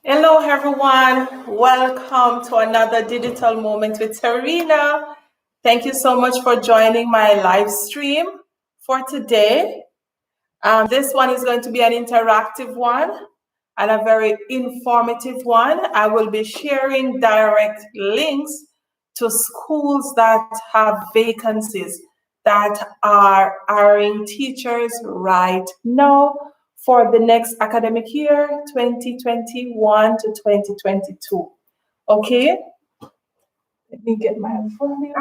Hello, everyone. Welcome to another Digital Moment with Serena. Thank you so much for joining my live stream for today. This one is going to be an interactive one and a very informative one. I will be sharing direct links to schools that have vacancies that are hiring teachers right now for the next academic year, 2021 to 2022. Okay, let me get my phone here.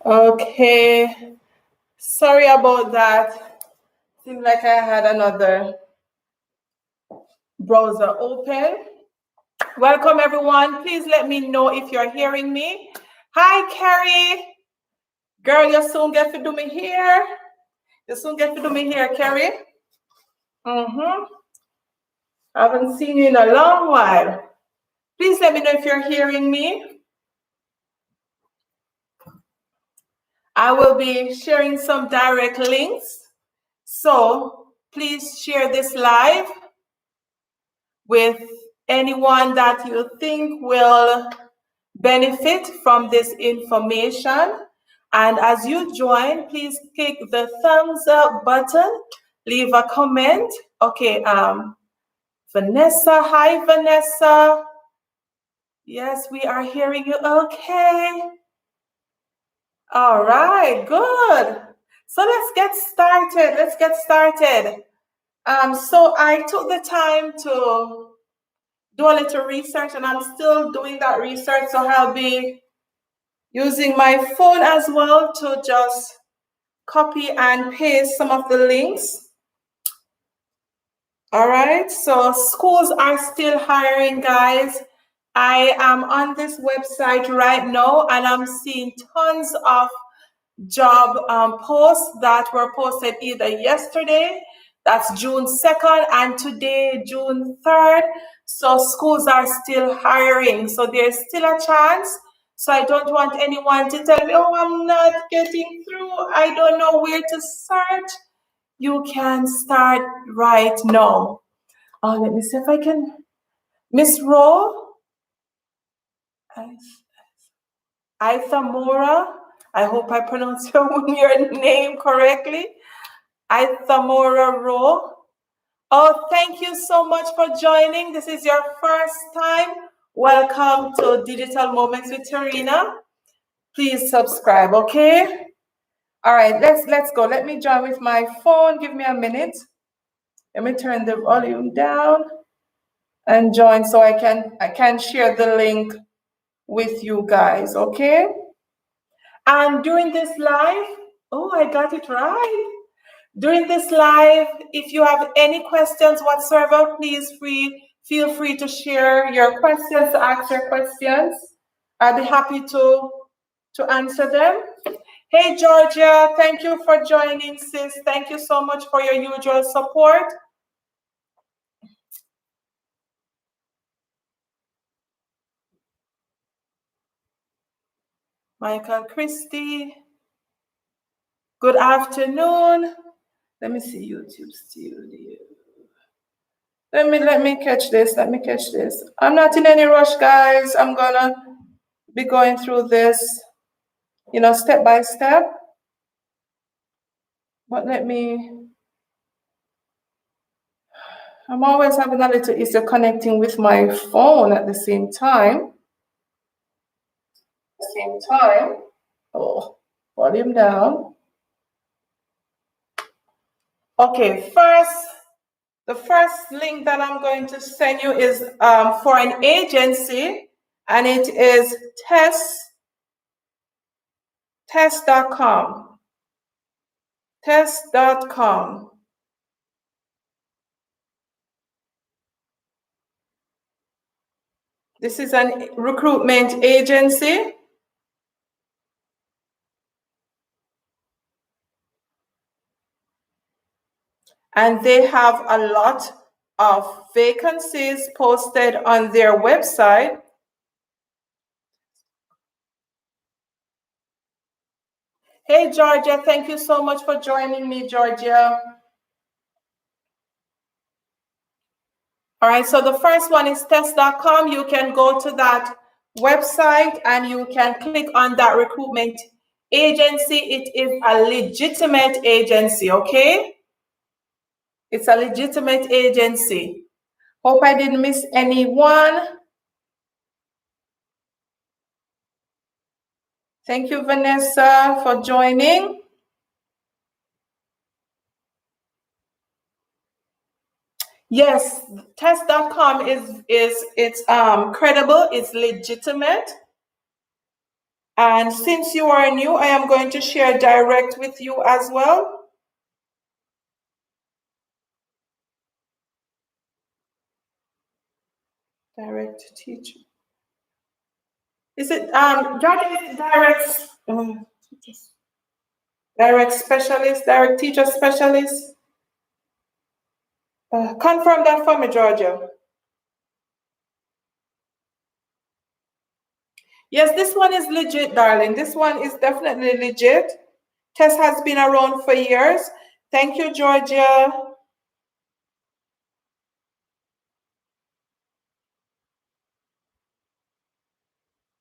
Okay, sorry about that. Seems like I had another browser open. Welcome, everyone. Please let me know if you're hearing me. Hi, Carrie. Girl, you soon get to do me here. You soon get to do me here, Carrie. I haven't seen you in a long while. Please let me know if you're hearing me. I will be sharing some direct links. So please share this live with anyone that you think will benefit from this information. And as you join, please click the thumbs up button, leave a comment. Okay, Vanessa, hi Vanessa. Yes, we are hearing you okay. All right, good. So let's get started. So I took the time to do a little research and I'm still doing that research. So I'll be using my phone as well to just copy and paste some of the links. All right, so schools are still hiring, guys. I am on this website right now and I'm seeing tons of job posts that were posted either yesterday, that's June 2nd, and today, June 3rd. So schools are still hiring. So there's still a chance. So I don't want anyone to tell me, oh, I'm not getting through. I don't know where to search. You can start right now. Let me see if I can. Miss Ro, Ithamora, I hope I pronounced your name correctly. Ithamora Ro. Oh, thank you so much for joining. This is your first time. Welcome to Digital Moments with Serena. Please subscribe, okay? All right, let's go. Let me join with my phone. Give me a minute. Let me turn the volume down and join so I can share the link with you guys, okay? And during this live, oh, I got it right. During this live, if you have any questions whatsoever, please feel free to share your questions, to ask your questions. I'll be happy to answer them. Hey, Georgia, thank you for joining, sis. Thank you so much for your usual support. Michael Christie, good afternoon. Let me see YouTube Studio. Let me catch this. Let me catch this. I'm not in any rush, guys. I'm gonna be going through this, step by step. But I'm always having a little issue connecting with my phone at the same time. Oh, volume down. Okay, the first link that I'm going to send you is for an agency, and it is test.com. Test.com. This is a recruitment agency. And they have a lot of vacancies posted on their website. Hey, Georgia, thank you so much for joining me, Georgia. All right, so the first one is test.com. You can go to that website and you can click on that recruitment agency. It is a legitimate agency, okay? It's a legitimate agency. Hope I didn't miss anyone. Thank you, Vanessa, for joining. Yes, test.com is credible, it's legitimate. And since you are new, I am going to share direct with you as well. Direct teacher. Is it direct direct specialist, direct teacher specialist? Confirm that for me, Georgia. Yes, this one is legit, darling. This one is definitely legit. Tess has been around for years. Thank you, Georgia.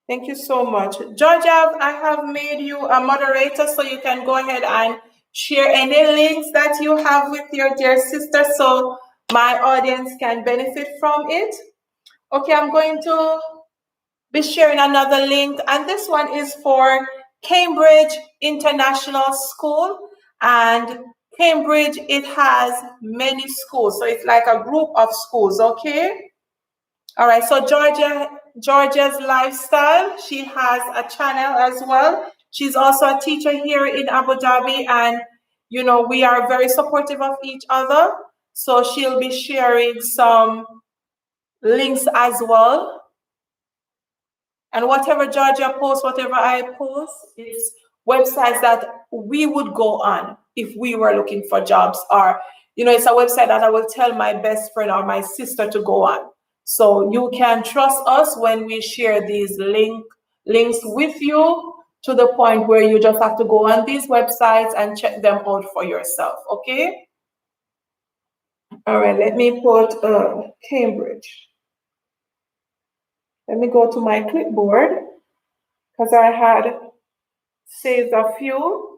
Thank you so much. Georgia, I have made you a moderator so you can go ahead and share any links that you have with your dear sister so my audience can benefit from it. Okay, I'm going to be sharing another link, and this one is for Cambridge International School. And Cambridge, it has many schools, so it's like a group of schools, okay? All right, so Georgia's Lifestyle, she has a channel as well. She's also a teacher here in Abu Dhabi, and you know, we are very supportive of each other. So she'll be sharing some links as well. And whatever Georgia posts, whatever I post, is websites that we would go on if we were looking for jobs. Or, you know, it's a website that I will tell my best friend or my sister to go on. So you can trust us when we share these links with you, to the point where you just have to go on these websites and check them out for yourself, okay? All right, let me put Cambridge. Let me go to my clipboard because I had saved a few.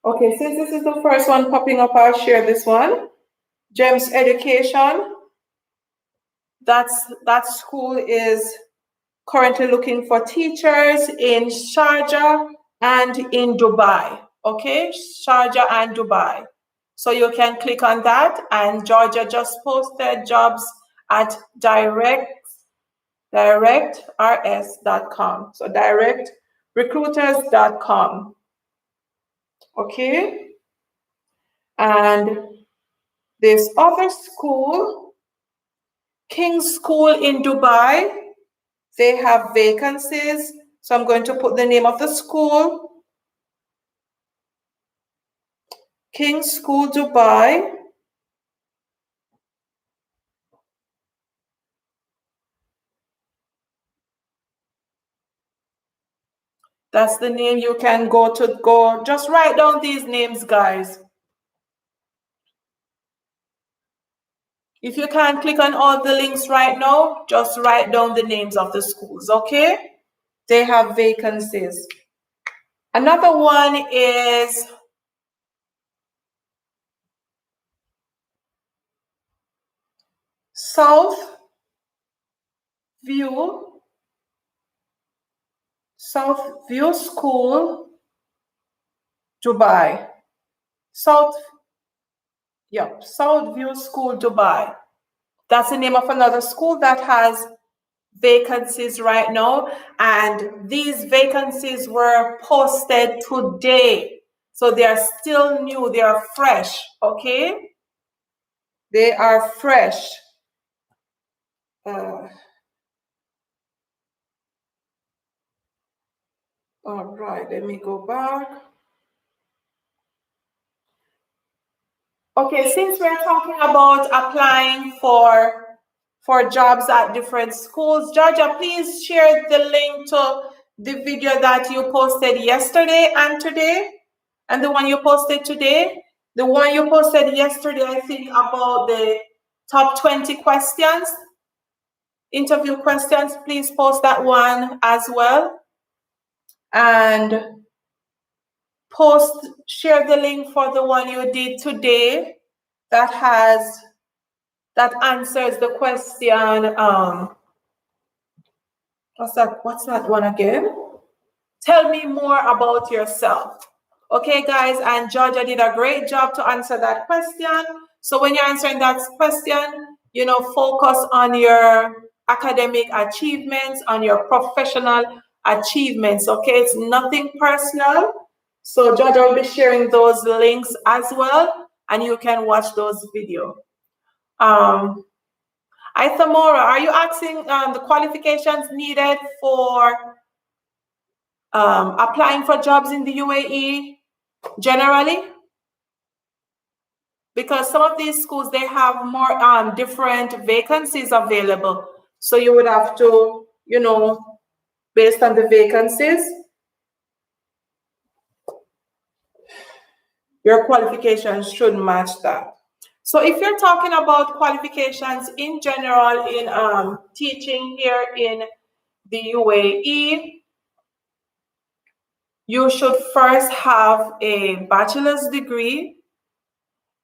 Okay, since this is the first one popping up, I'll share this one. GEMS Education. That school is currently looking for teachers in Sharjah and in Dubai. Okay, Sharjah and Dubai. So you can click on that, and Georgia just posted jobs at directrs.com. So directrecruiters.com. Okay. And this other school, King's School in Dubai, they have vacancies. So I'm going to put the name of the school. King's School Dubai. That's the name you can go. Just write down these names, guys. If you can't click on all the links right now, just write down the names of the schools, okay? They have vacancies. Another one is South View School, Dubai. South View School, Dubai. That's the name of another school that has vacancies right now. And these vacancies were posted today. So they are still new, they are fresh, okay? They are fresh. All right, let me go back. Okay, since we're talking about applying for jobs at different schools, Georgia, please share the link to the video that you posted yesterday and today, and the one you posted today. The one you posted yesterday, I think, about the top 20 questions, interview questions. Please post that one as well. And share the link for the one you did today that answers the question. What's that one again? Tell me more about yourself. Okay, guys, and Georgia did a great job to answer that question. So when you're answering that question, focus on your academic achievements, on your professional achievements, okay? It's nothing personal. So Georgia will be sharing those links as well, and you can watch those videos. Ithamora, are you asking the qualifications needed for applying for jobs in the UAE generally? Because some of these schools, they have more different vacancies available. So you would have to, based on the vacancies, your qualifications should match that. So if you're talking about qualifications in general in teaching here in the UAE, you should first have a bachelor's degree,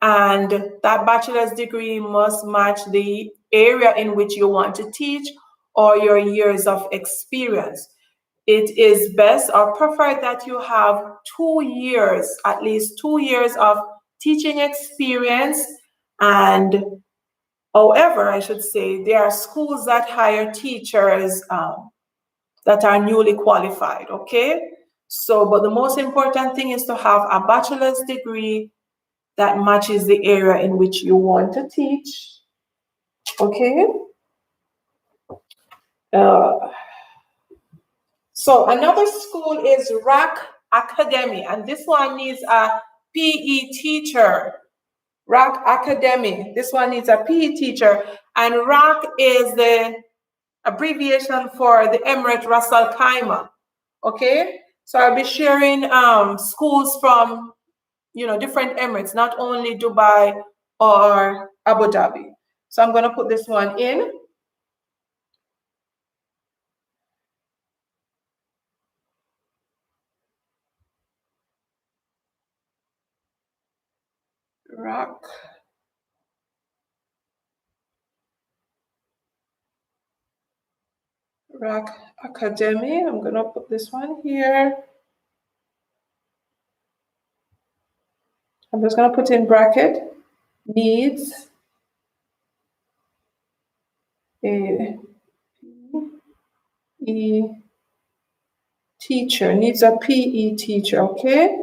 and that bachelor's degree must match the area in which you want to teach or your years of experience. It is best or preferred that you have 2 years, at least 2 years of teaching experience. And however, I should say, there are schools that hire teachers that are newly qualified, okay? So, but the most important thing is to have a bachelor's degree that matches the area in which you want to teach, okay? So another school is RAC Academy, and this one needs a PE teacher. RAC Academy, this one needs a PE teacher, and RAC is the abbreviation for the Emirate Ras Al Khaimah, okay? So I'll be sharing schools from, different Emirates, not only Dubai or Abu Dhabi. So I'm gonna put this one in. RAC Academy. I'm gonna put this one here. I'm just gonna put in bracket, needs a PE teacher, needs a PE teacher, okay?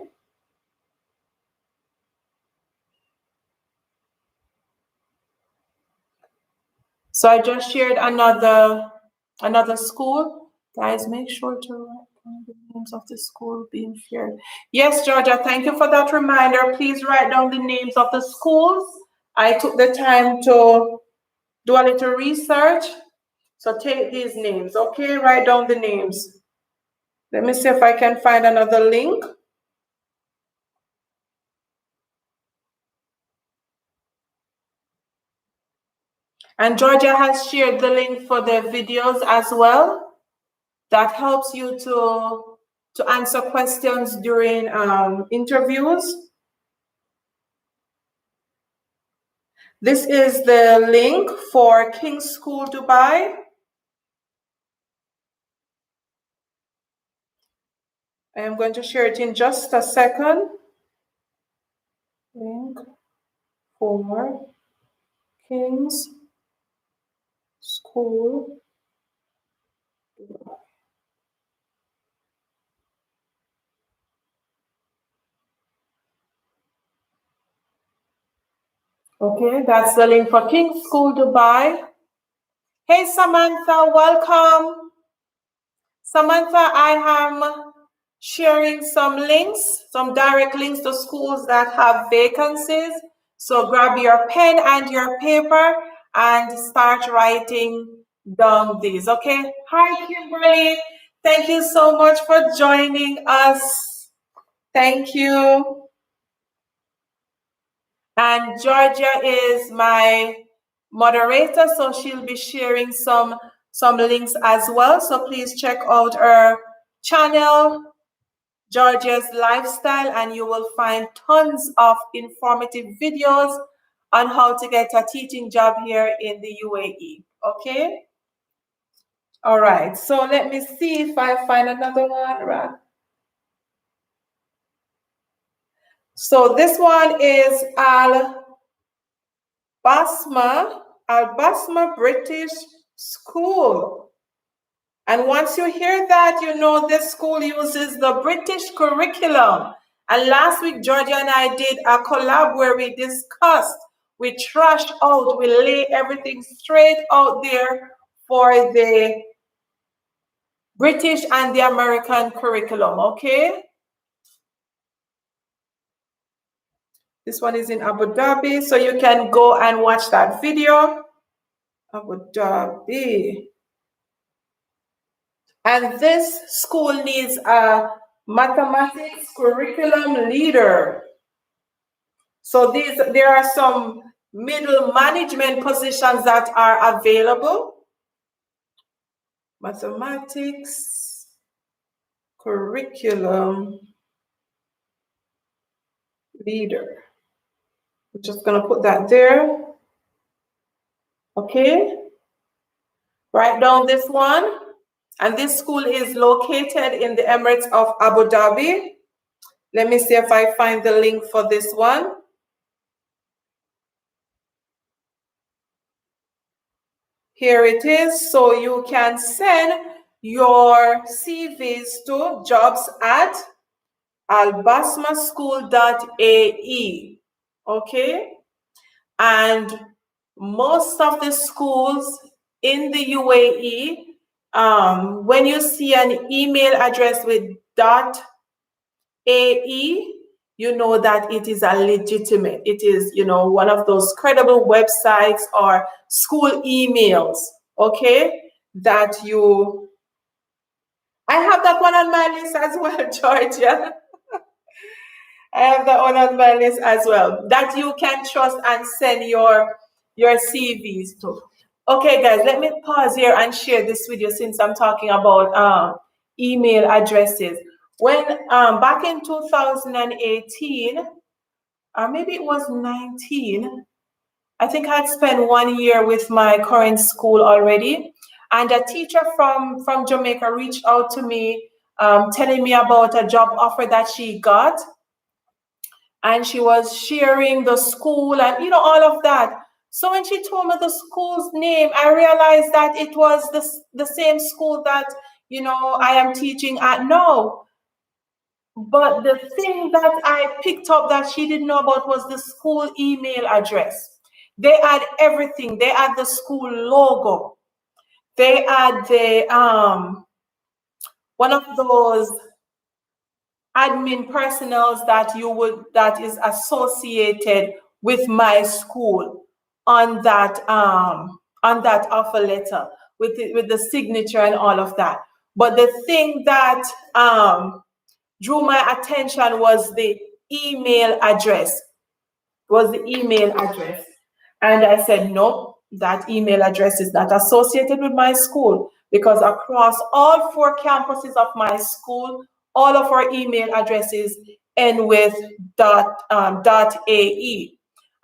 So I just shared another school. Guys, make sure to write down the names of the school being shared. Yes, Georgia, thank you for that reminder. Please write down the names of the schools. I took the time to do a little research. So take these names, okay? Write down the names. Let me see if I can find another link. And Georgia has shared the link for the videos as well. That helps you to answer questions during interviews. This is the link for King's School Dubai. I am going to share it in just a second. Link for King's School Dubai. Okay, that's the link for King School Dubai. Hey Samantha, welcome. Samantha, I am sharing some links, some direct links to schools that have vacancies. So grab your pen and your paper and start writing down these, okay? Hi, Kimberly. Thank you so much for joining us. Thank you. And Georgia is my moderator, so she'll be sharing some links as well. So please check out her channel, Georgia's Lifestyle, and you will find tons of informative videos on how to get a teaching job here in the UAE. Okay? All right. So let me see if I find another one. Right. So this one is Al Basma British School. And once you hear that, you know this school uses the British curriculum. And last week, Georgia and I did a collab where we discussed, we trashed out, we lay everything straight out there for the British and the American curriculum, okay? This one is in Abu Dhabi, so you can go and watch that video. Abu Dhabi. And this school needs a mathematics curriculum leader. So there are some middle management positions that are available. Mathematics curriculum leader. I'm just going to put that there. Okay. Write down this one. And this school is located in the Emirates of Abu Dhabi. Let me see if I find the link for this one. Here it is. So you can send your CVs to jobs@albasmaschool.ae. Okay. And most of the schools in the UAE, when you see an email address with .ae, you know that it is a legitimate, it is, you know, one of those credible websites or school emails, okay, that you, I have that one on my list as well, Georgia. I have that one on my list as well, that you can trust and send your CVs to. Okay, guys, let me pause here and share this video since I'm talking about email addresses. When back in 2018, or maybe it was 19, I think I'd spent 1 year with my current school already. And a teacher from Jamaica reached out to me, telling me about a job offer that she got. And she was sharing the school and, you know, all of that. So when she told me the school's name, I realized that it was the same school that, you know, I am teaching at now. But the thing that I picked up that she didn't know about was the school email address. They had everything. They had the school logo. They had the one of those admin personnel that is associated with my school on that offer letter with the signature and all of that. But the thing that drew my attention was the email address. And I said, no, that email address is not associated with my school, because across all 4 campuses of my school, all of our email addresses end with .ae.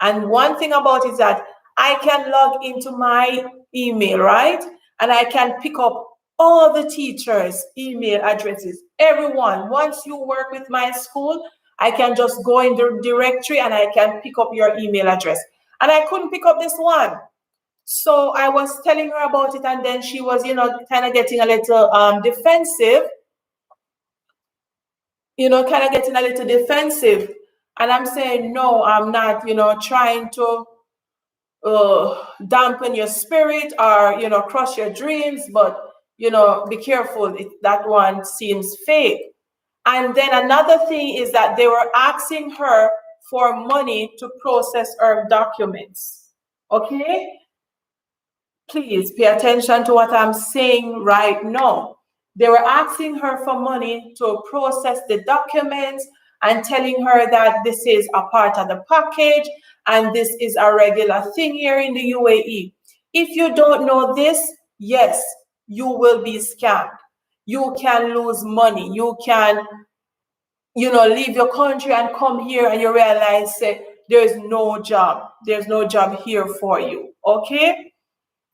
And one thing about it is that I can log into my email, right? And I can pick up all the teachers' email addresses, everyone. Once you work with my school, I can just go in the directory and I can pick up your email address. And I couldn't pick up this one. So I was telling her about it, and then she was, you know, kind of getting a little defensive. And I'm saying, no, I'm not, you know, trying to dampen your spirit or crush your dreams, but be careful, that one seems fake. And then another thing is that they were asking her for money to process her documents. Okay, please pay attention to what I'm saying right now. They were asking her for money to process the documents and telling her that this is a part of the package and this is a regular thing here in the UAE. If you don't know this, yes, you will be scammed. You can lose money. You can, leave your country and come here and you realize there's no job. There's no job here for you. Okay?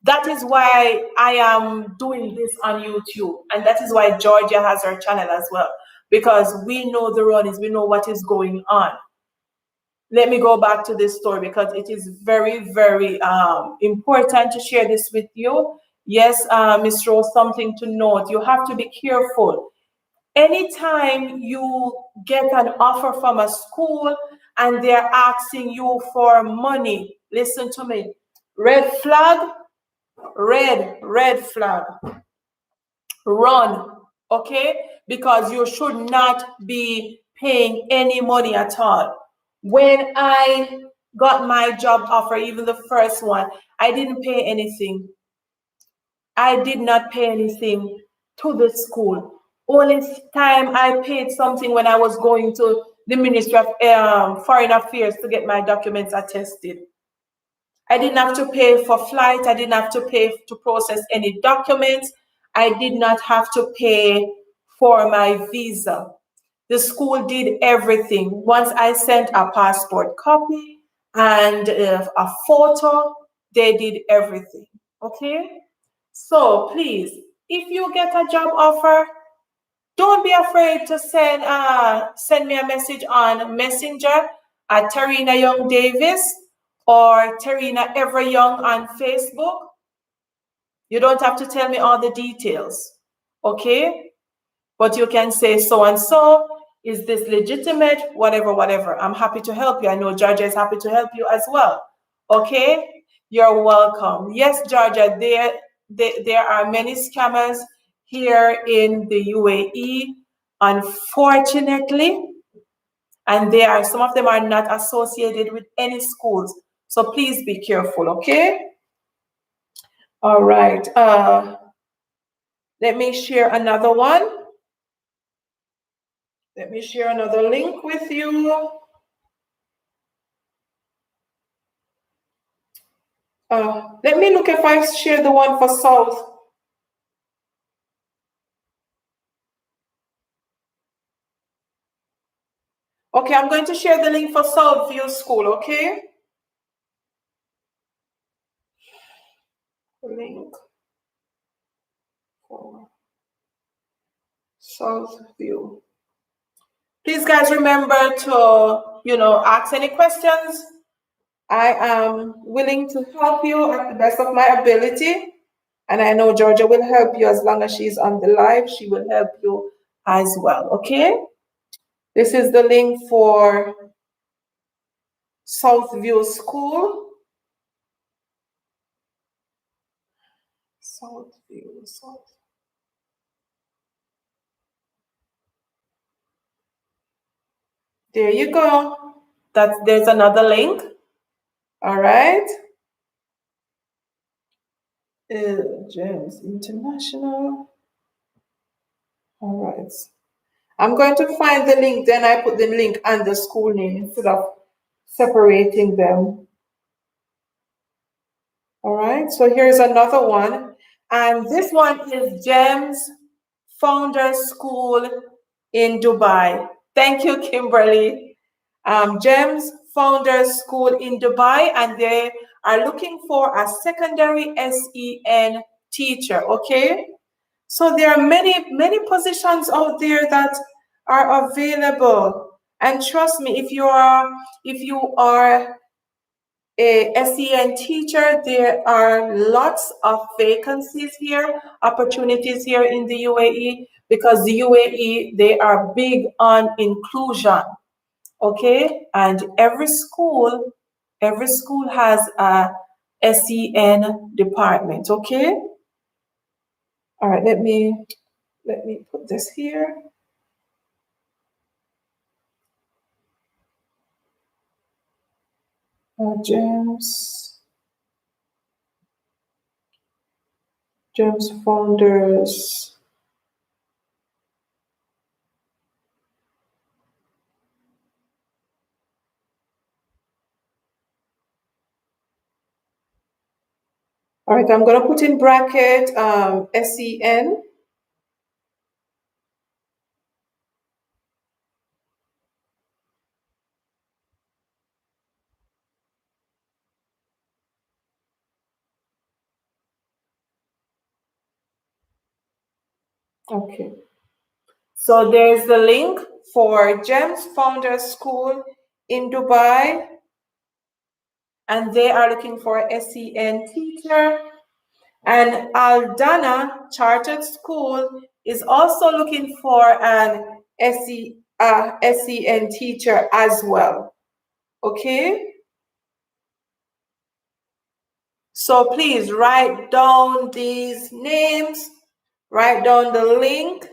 That is why I am doing this on YouTube. And that is why Georgia has her channel as well. Because we know the runnings, we know what is going on. Let me go back to this story because it is very, very important to share this with you. Yes, Ms. Rose, something to note. You have to be careful. Anytime you get an offer from a school and they're asking you for money, listen to me. Red flag, red flag. Run, okay? Because you should not be paying any money at all. When I got my job offer, even the first one, I didn't pay anything. I did not pay anything to the school. Only time I paid something when I was going to the Ministry of Foreign Affairs to get my documents attested. I didn't have to pay for flight. I didn't have to pay to process any documents. I did not have to pay for my visa. The school did everything. Once I sent a passport copy and a photo, they did everything. Okay? So please, if you get a job offer, don't be afraid to send me a message on Messenger at Tarina Young Davis or Tarina Ever Young on Facebook. You don't have to tell me all the details, okay? But you can say so and so. Is this legitimate? Whatever, whatever. I'm happy to help you. I know Georgia is happy to help you as well. Okay? You're welcome. Yes, Georgia, there are many scammers here in the UAE, unfortunately, and some of them are not associated with any schools. So please be careful, okay? All right. Let me share another one. Let me share another link with you. Let me look if I share the one for South. Okay, I'm going to share the link for Southview School, okay? Link for Southview. Please, guys, remember to, ask any questions. I am willing to help you at the best of my ability. And I know Georgia will help you as long as she's on the live. She will help you as well, okay? This is the link for Southview School. Southview, South. There you go. There's another link. All right. James International. All right. I'm going to find the link, then I put the link and the school name instead of separating them. All right, so here's another one. And this one is James Founder School in Dubai. Thank you, Kimberly. James Founder School in Dubai, and they are looking for a secondary SEN teacher, okay? So there are many positions out there that are available. And trust me, if you are a SEN teacher, there are lots of vacancies here, opportunities here in the UAE, because the UAE, they are big on inclusion, okay? And every school has SEN department. Okay. All right. Let me put this here. GEMS founders. All right, I'm going to put in bracket SEN. Okay. So there's the link for GEMS Founders School in Dubai, and they are looking for a SEN teacher. And Aldana Chartered School is also looking for an SEN teacher as well. Okay? So please write down these names, write down the link.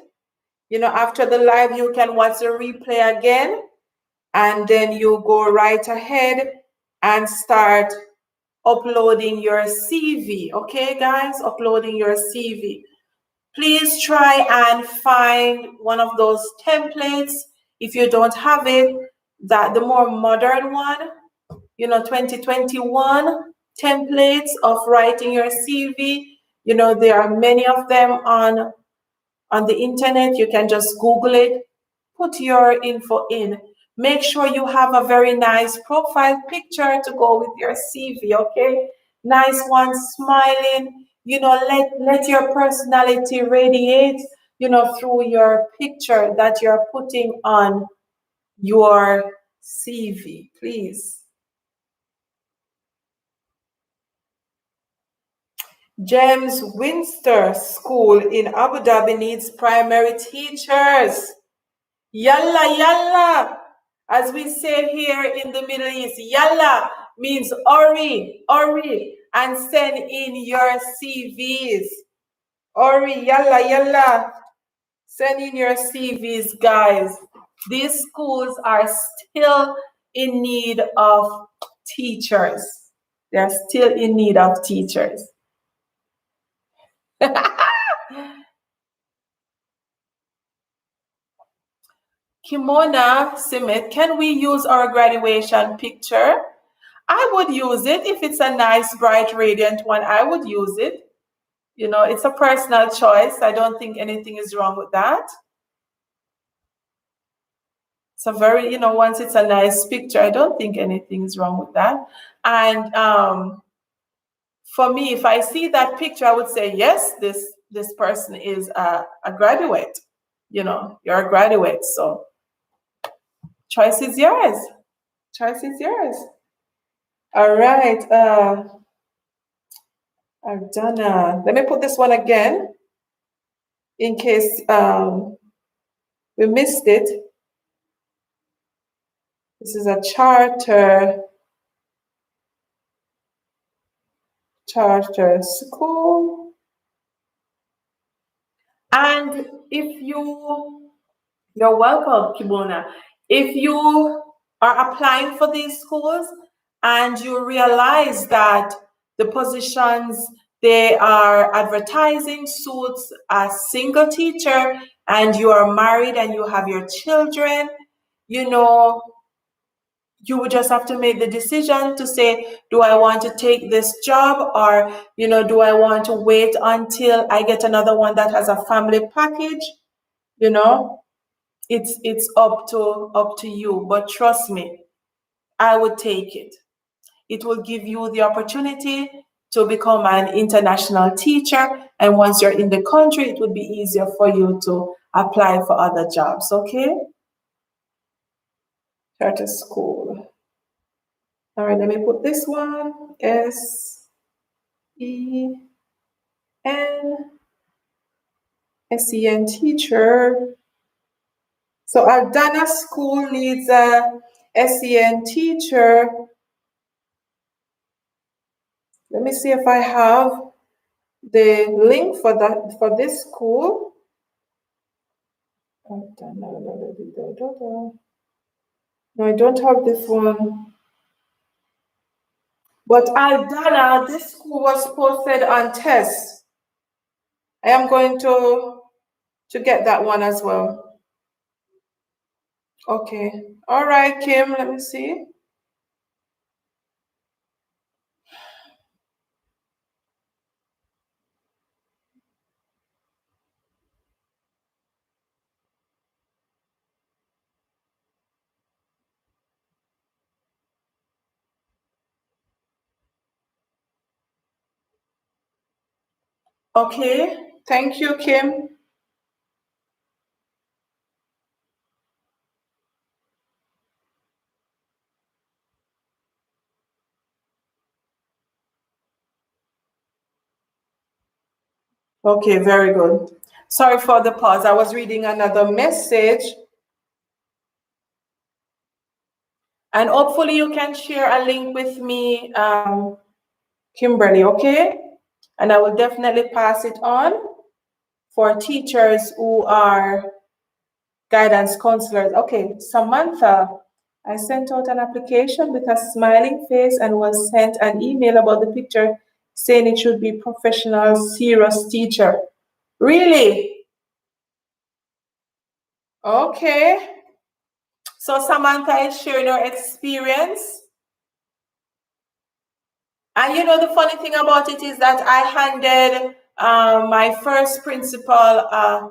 You know, after the live, you can watch the replay again, and then you go right ahead and start uploading your CV. Okay, guys, uploading your CV. Please try and find one of those templates. If you don't have it, that the more modern one, you know, 2021 templates of writing your CV. You know, there are many of them on the internet. You can just Google it, put your info in. Make sure you have a very nice profile picture to go with your CV, okay? Nice one, smiling, you know, let your personality radiate, you know, through your picture that you're putting on your CV, please. James Winster School in Abu Dhabi needs primary teachers. Yalla, yalla. As we say here in the Middle East, yalla means hurry, hurry, and send in your CVs. Hurry, yalla, yalla. Send in your CVs, guys. These schools are still in need of teachers. They're still in need of teachers. Kimona Simit, can we use our graduation picture? I would use it if it's a nice, bright, radiant one. I would use it. You know, it's a personal choice. I don't think anything is wrong with that. It's a very, you know, once it's a nice picture, I don't think anything is wrong with that. And for me, if I see that picture, I would say, yes, this person is a graduate. You know, you're a graduate, so choice is yours. Choice is yours. All right. I've done. Let me put this one again in case we missed it. This is a charter school. And if you're welcome, Kibona. If you are applying for these schools and you realize that the positions they are advertising suits a single teacher and you are married and you have your children, you know, you would just have to make the decision to say, do I want to take this job, or, you know, do I want to wait until I get another one that has a family package? You know, it's up to you. But trust me, I would take it. It will give you the opportunity to become an international teacher. And once you're in the country, it would be easier for you to apply for other jobs, okay? Charter school. All right, let me put this one, SEN teacher. So Aldana school needs a SEN teacher. Let me see if I have the link for this school. No, I don't have this one. But Aldana, this school was posted on test. I am going to get that one as well. Okay. All right, Kim, let me see. Okay. Thank you, Kim. Okay, very good. Sorry for the pause. I was reading another message. And hopefully you can share a link with me, Kimberly, okay? And I will definitely pass it on for teachers who are guidance counselors. Okay, Samantha, I sent out an application with a smiling face and was sent an email about the picture saying it should be professional, serious teacher. Really? Okay. So Samantha is sharing her experience. And you know, the funny thing about it is that I handed my first principal a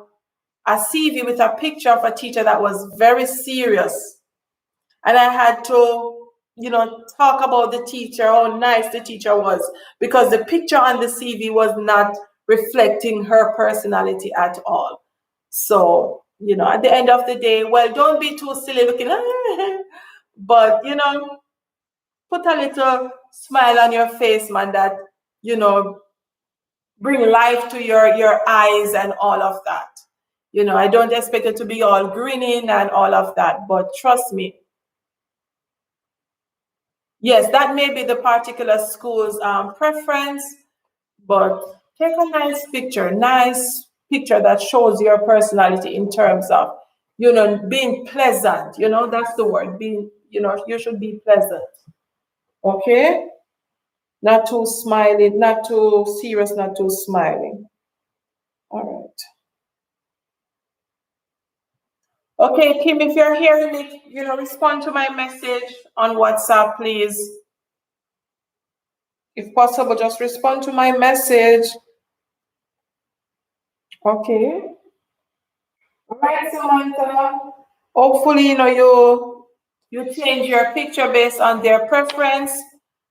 CV with a picture of a teacher that was very serious. And I had to, you know, talk about the teacher, how nice the teacher was, because the picture on the CV was not reflecting her personality at all. So, you know, at the end of the day, well, don't be too silly looking, but, you know, put a little smile on your face, man, that, you know, bring life to your eyes and all of that. You know, I don't expect it to be all grinning and all of that, but trust me, yes, that may be the particular school's preference, but take a nice picture that shows your personality in terms of, you know, being pleasant. You know, that's the word. Being, you know, you should be pleasant. Okay? Not too smiling, not too serious, not too smiling. All right. Okay, Kim, if you're hearing me, you know, respond to my message on WhatsApp, please. If possible, just respond to my message. Okay. All right, Samantha. Hopefully, you know, you change your picture based on their preference,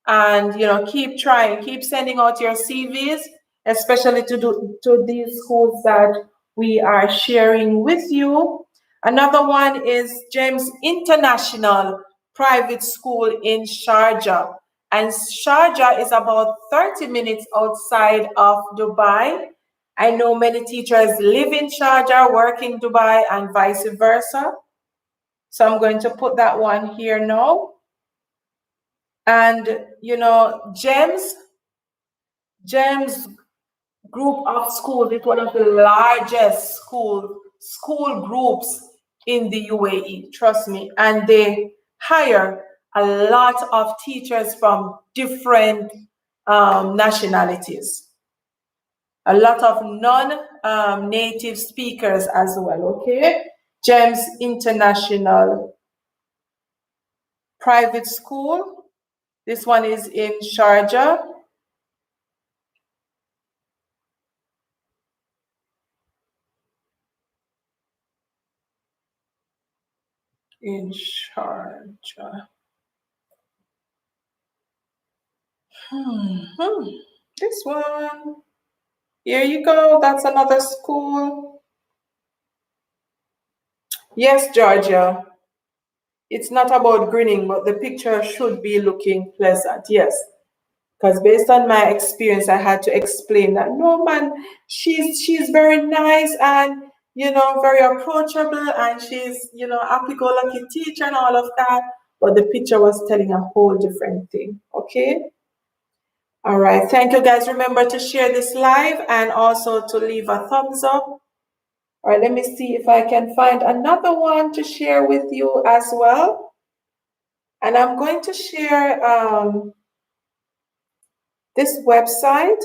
and you know, keep trying, keep sending out your CVs, especially to these schools that we are sharing with you. Another one is James International Private School in Sharjah. And Sharjah is about 30 minutes outside of Dubai. I know many teachers live in Sharjah, work in Dubai, and vice versa. So I'm going to put that one here now. And you know, GEMS group of schools is one of the largest school groups in the UAE. Trust me, and they hire a lot of teachers from different nationalities, a lot of non-native speakers as well. Okay, GEMS International Private School. This one is in Sharjah. In Sharjah. This one. Here you go. That's another school. Yes, Georgia. It's not about grinning, but the picture should be looking pleasant. Yes. Because based on my experience, I had to explain that no man, she's very nice and you know very approachable and she's you know happy-go-lucky teacher and all of that. But the picture was telling a whole different thing. Okay. All right. Thank you, guys. Remember to share this live and also to leave a thumbs up. All right. Let me see if I can find another one to share with you as well. And I'm going to share this website.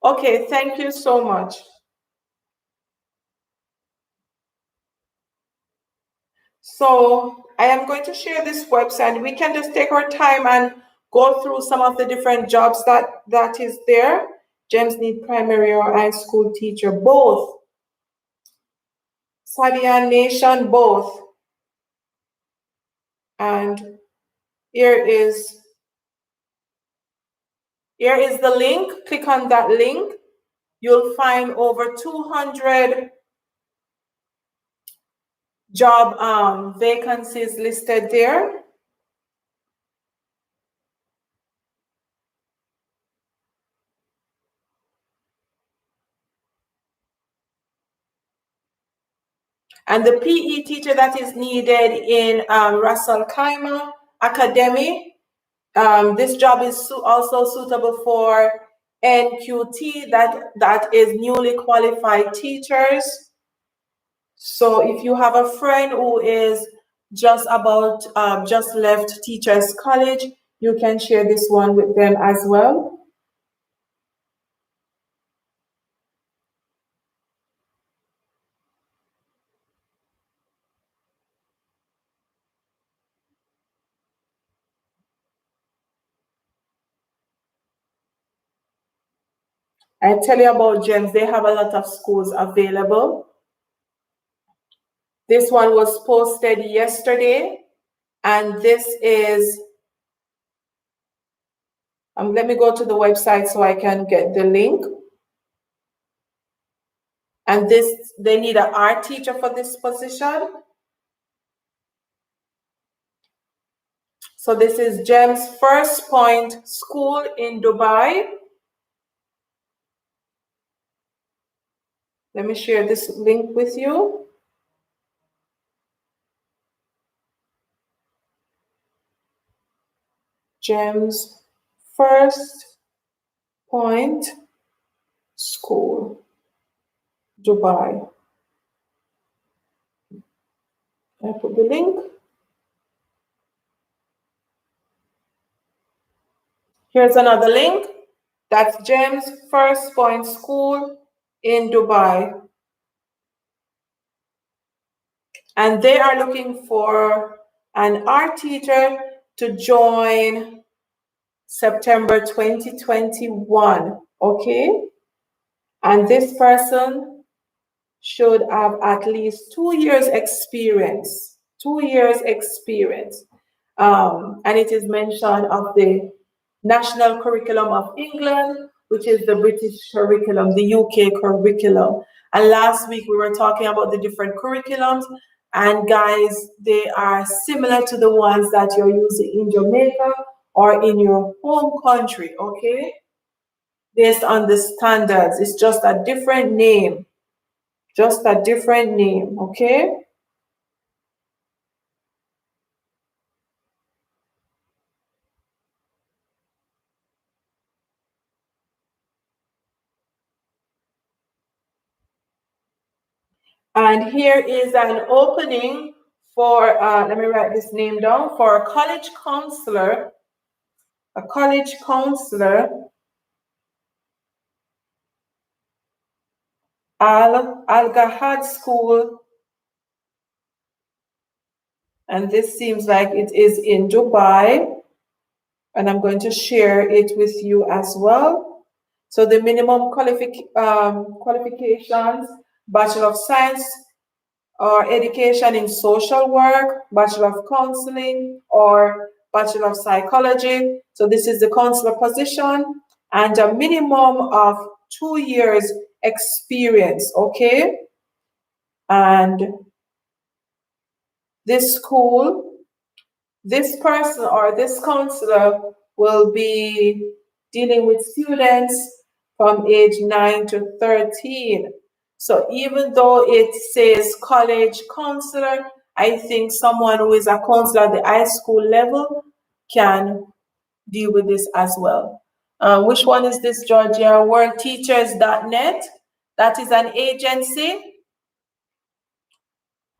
Okay, thank you so much. So I am going to share this website. We can just take our time and go through some of the different jobs that is there. Gems need primary or high school teacher, both. Sabian Nation, both. And here is the link. Click on that link. You'll find over 200 job vacancies listed there. And the PE teacher that is needed in Russell Kaima Academy, this job is also suitable for NQT, that is newly qualified teachers. So if you have a friend who is just left teachers college, you can share this one with them as well. I tell you about GEMS, they have a lot of schools available. This one was posted yesterday, and this is, let me go to the website so I can get the link. And they need an art teacher for this position. So this is GEMS First Point School in Dubai. Let me share this link with you. GEMS First Point School, Dubai. I put the link. Here's another link. That's GEMS First Point School in Dubai. And they are looking for an art teacher to join September 2021, okay? And this person should have at least 2 years experience, 2 years experience. And it is mentioned of the National Curriculum of England, which is the British curriculum, the UK curriculum. And last week we were talking about the different curriculums, and guys, they are similar to the ones that you're using in Jamaica or in your home country, okay? Based on the standards, it's just a different name, just a different name, okay? And here is an opening for, let me write this name down, for a college counselor, Al Gahad School. And this seems like it is in Dubai. And I'm going to share it with you as well. So the minimum qualifications, Bachelor of Science or Education in Social Work, Bachelor of Counseling, or Bachelor of Psychology. So this is the counselor position, and a minimum of 2 years experience, okay? And this school, this person or this counselor will be dealing with students from age 9 to 13. So even though it says college counselor, I think someone who is a counselor at the high school level can deal with this as well. Which one is this, Georgia? WorldTeachers.net. That is an agency.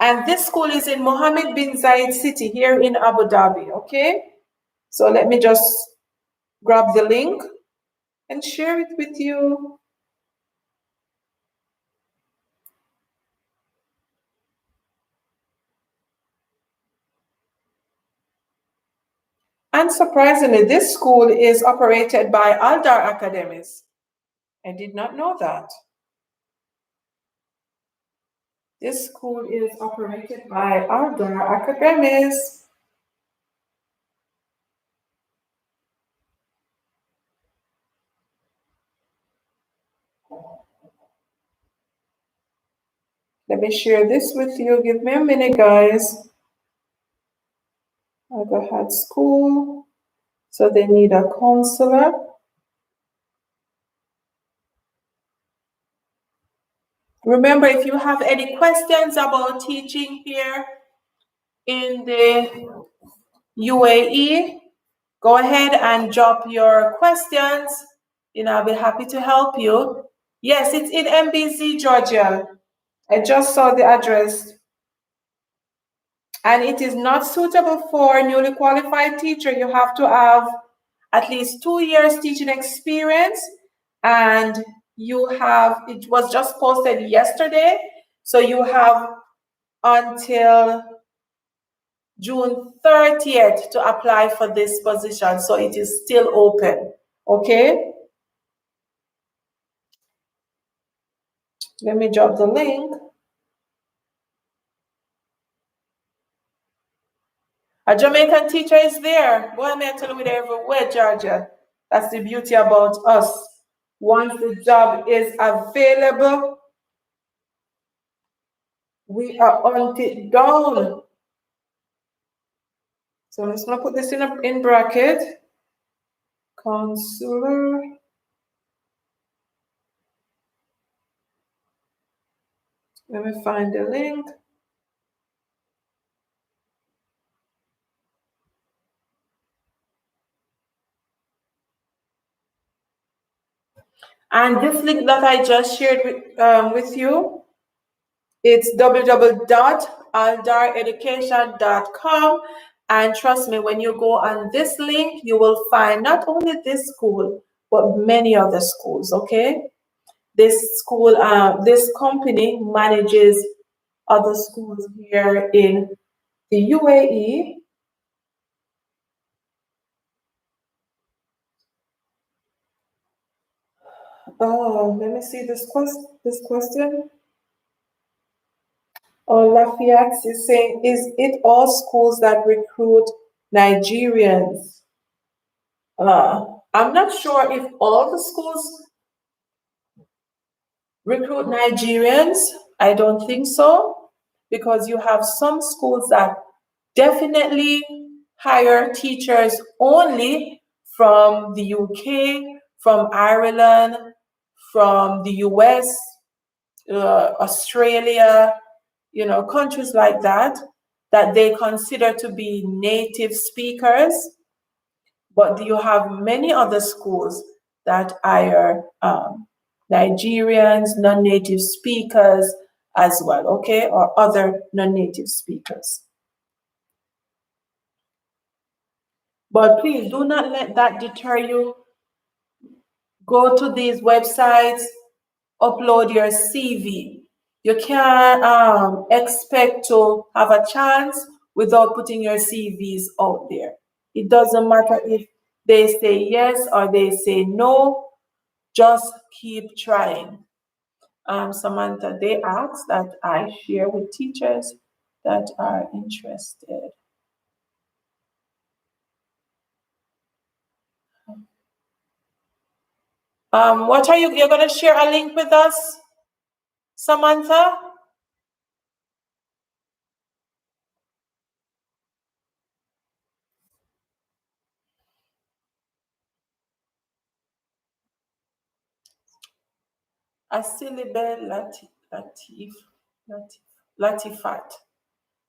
And this school is in Mohammed bin Zayed City here in Abu Dhabi, okay? So let me just grab the link and share it with you. Unsurprisingly, this school is operated by Aldar Academies. I did not know that. This school is operated by Aldar Academies. Let me share this with you. Give me a minute, guys. Aldar had school, so they need a counselor. Remember, if you have any questions about teaching here in the UAE, go ahead and drop your questions. I'll be happy to help you. Yes, it's in MBZ, Georgia. I just saw the address. And it is not suitable for newly qualified teacher. You have to have at least 2 years teaching experience, and it was just posted yesterday, so you have until June 30th to apply for this position, so it is still open, okay? Let me drop the link. A Jamaican teacher is there. Boy, may I tell you, we're everywhere, Georgia. That's the beauty about us. Once the job is available, we are on it down. So I'm just gonna put this in bracket. Counselor. Let me find the link. And this link that I just shared with you, it's www.aldareducation.com. And trust me, when you go on this link, you will find not only this school, but many other schools, okay? This school, this company manages other schools here in the UAE. Oh, let me see this question. Oh, Lafayette is saying, is it all schools that recruit Nigerians? I'm not sure if all the schools recruit Nigerians. I don't think so, because you have some schools that definitely hire teachers only from the UK, from Ireland, from the US, Australia, countries like that, that they consider to be native speakers. But you have many other schools that hire Nigerians, non-native speakers as well, okay, or other non-native speakers. But please do not let that deter you. Go to these websites, upload your CV. You can't expect to have a chance without putting your CVs out there. It doesn't matter if they say yes or they say no, just keep trying. Samantha, they ask that I share with teachers that are interested. What are you're going to share a link with us, Samantha? Asilibel Latifat.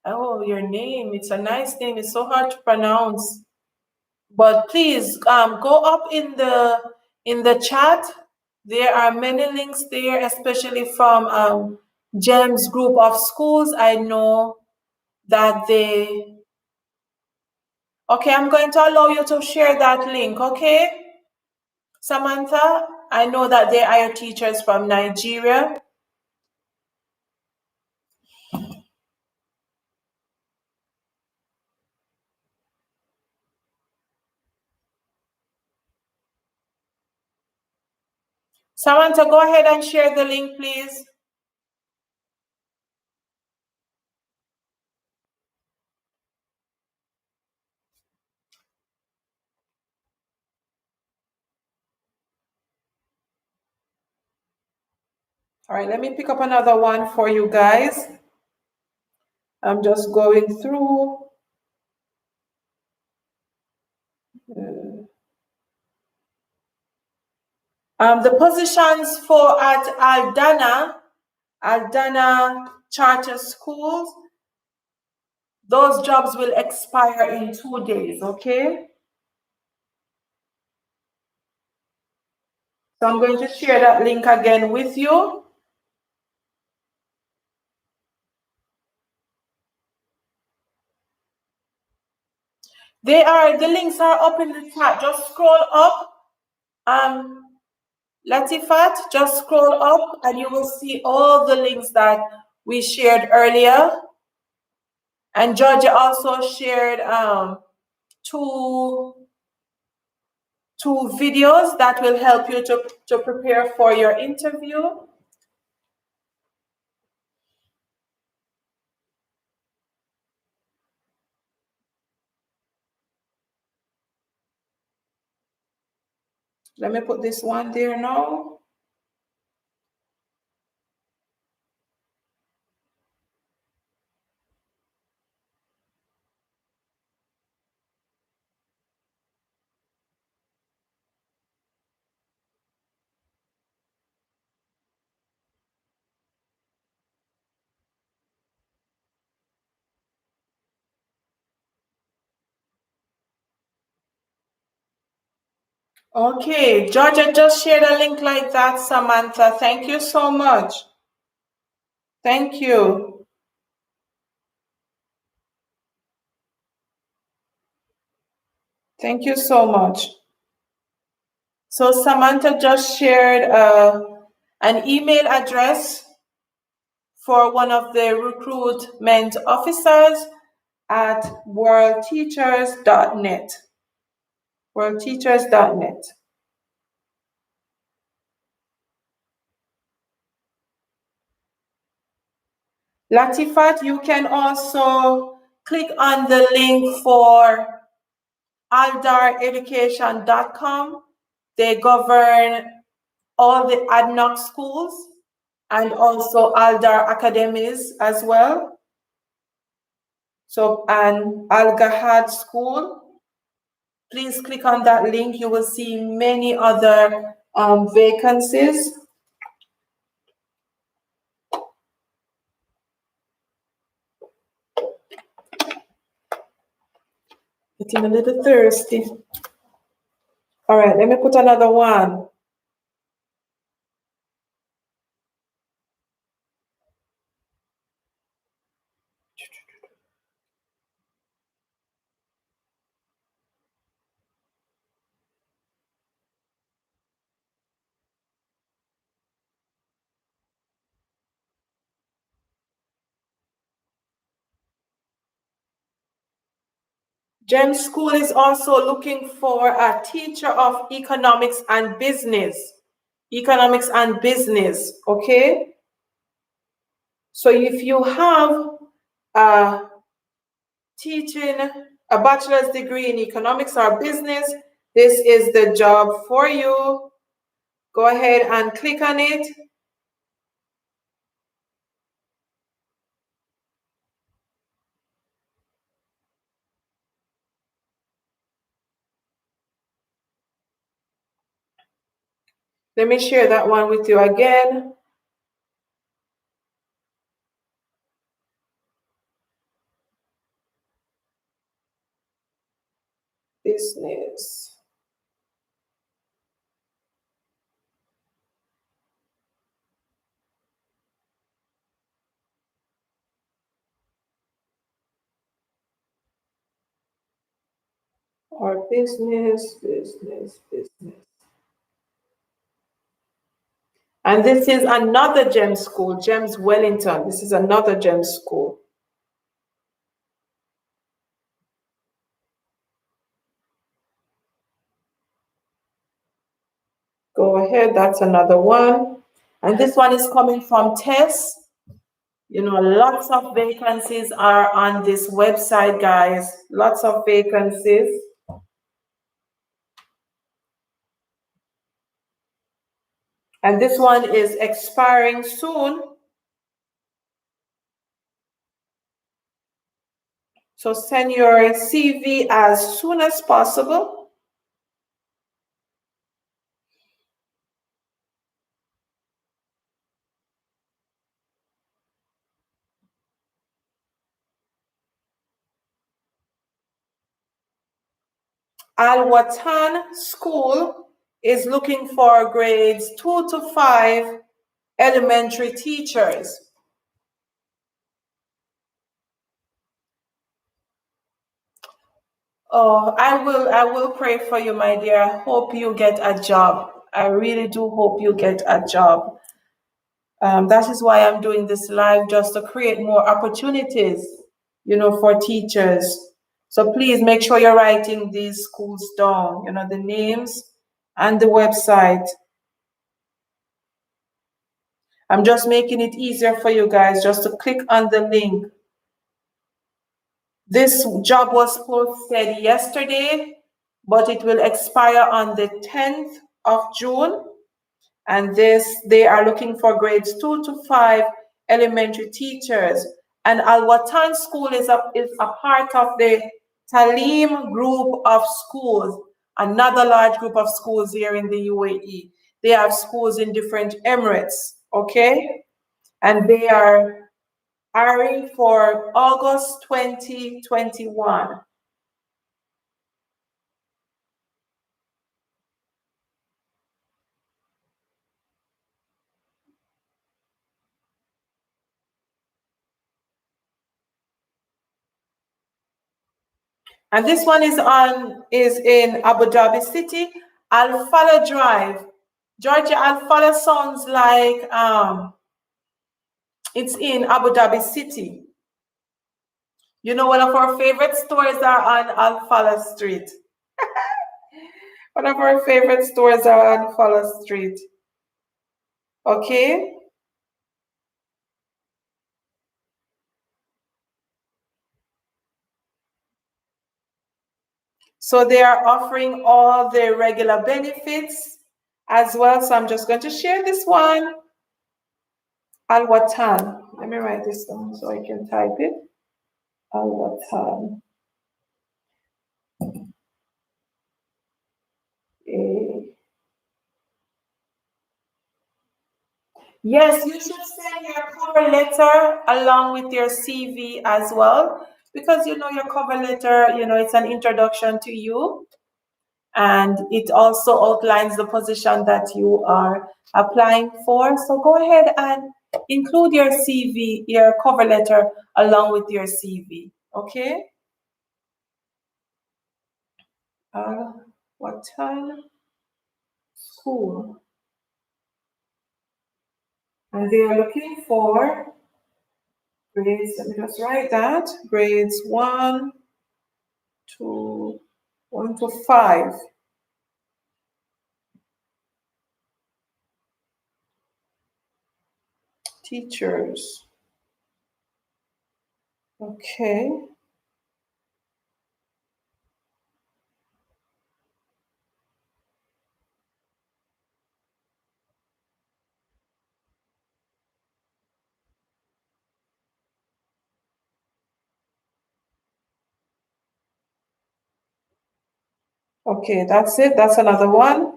Oh, your name. It's a nice name. It's so hard to pronounce. But please go up in the chat. There are many links there, especially from GEM's group of schools. I know that they. Okay, I'm going to allow you to share that link, okay? Samantha, I know that they are teachers from Nigeria. Samantha, go ahead and share the link, please. All right, let me pick up another one for you guys. I'm just going through. The positions for at Aldana Charter Schools, those jobs will expire in 2 days, okay? So I'm going to share that link again with you. The links are up in the chat. Just scroll up. Latifat, just scroll up and you will see all the links that we shared earlier. And Georgia also shared two videos that will help you to prepare for your interview. Let me put this one there now. Okay, Georgia just shared a link like that, Samantha. Thank you so much. Thank you. Thank you so much. So Samantha just shared an email address for one of the recruitment officers at worldteachers.net. Worldteachers.net. Latifat, you can also click on the link for aldareducation.com. They govern all the ADNOC schools and also Aldar academies as well. So, and Al Gahad School. Please click on that link. You will see many other vacancies. Getting a little thirsty. All right, let me put another one. GEM School is also looking for a teacher of economics and business. Economics and business, okay? So if you have a bachelor's degree in economics or business, this is the job for you. Go ahead and click on it. Let me share that one with you again. Business. Or business. And this is another GEM school, GEMS Wellington. This is another GEM school. Go ahead, that's another one. And this one is coming from Tess. You know, lots of vacancies are on this website, guys. Lots of vacancies. And this one is expiring soon. So send your CV as soon as possible. Al Watan School is looking for grades 2 to 5 elementary teachers. Oh, I will pray for you, my dear. I hope you get a job. I really do hope you get a job. That is why I'm doing this live, just to create more opportunities, you know, for teachers. So please make sure you're writing these schools down, you know, the names and the website. I'm just making it easier for you guys just to click on the link. This job was posted yesterday, but it will expire on the 10th of June. And they are looking for grades 2 to 5 elementary teachers. And Al Watan School is a part of the Talim group of schools, another large group of schools here in the UAE. They have schools in different emirates, okay? And they are hiring for August 2021. And this one is in Abu Dhabi City, Al Fala Drive. Georgia, Al Fala sounds like it's in Abu Dhabi City. You know, one of our favorite stores are on Al Fala Street. One of our favorite stores are on Fala Street. Okay? So they are offering all the regular benefits as well. So I'm just going to share this one. Al Watan. Let me write this down so I can type it. Al Watan. Yes, you should send your cover letter along with your CV as well, because you know your cover letter, you know, it's an introduction to you, and it also outlines the position that you are applying for. So go ahead and include your CV, your cover letter along with your CV. Okay? What time? School. And they are looking for grades. Let me just write that. Grades 1 to 5. Teachers. Okay. Okay, that's it. That's another one.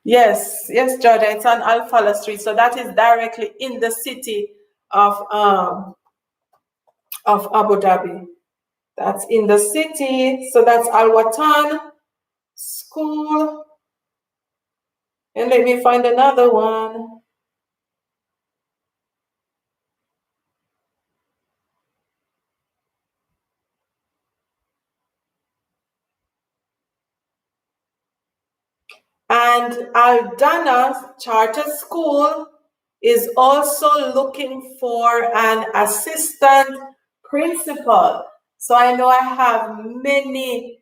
Yes, yes, Georgia. It's on Alfala Street, so that is directly in the city of Abu Dhabi. That's in the city, so that's Al Watan School. And let me find another one. And Al Dana Charter School is also looking for an assistant principal. So I know I have many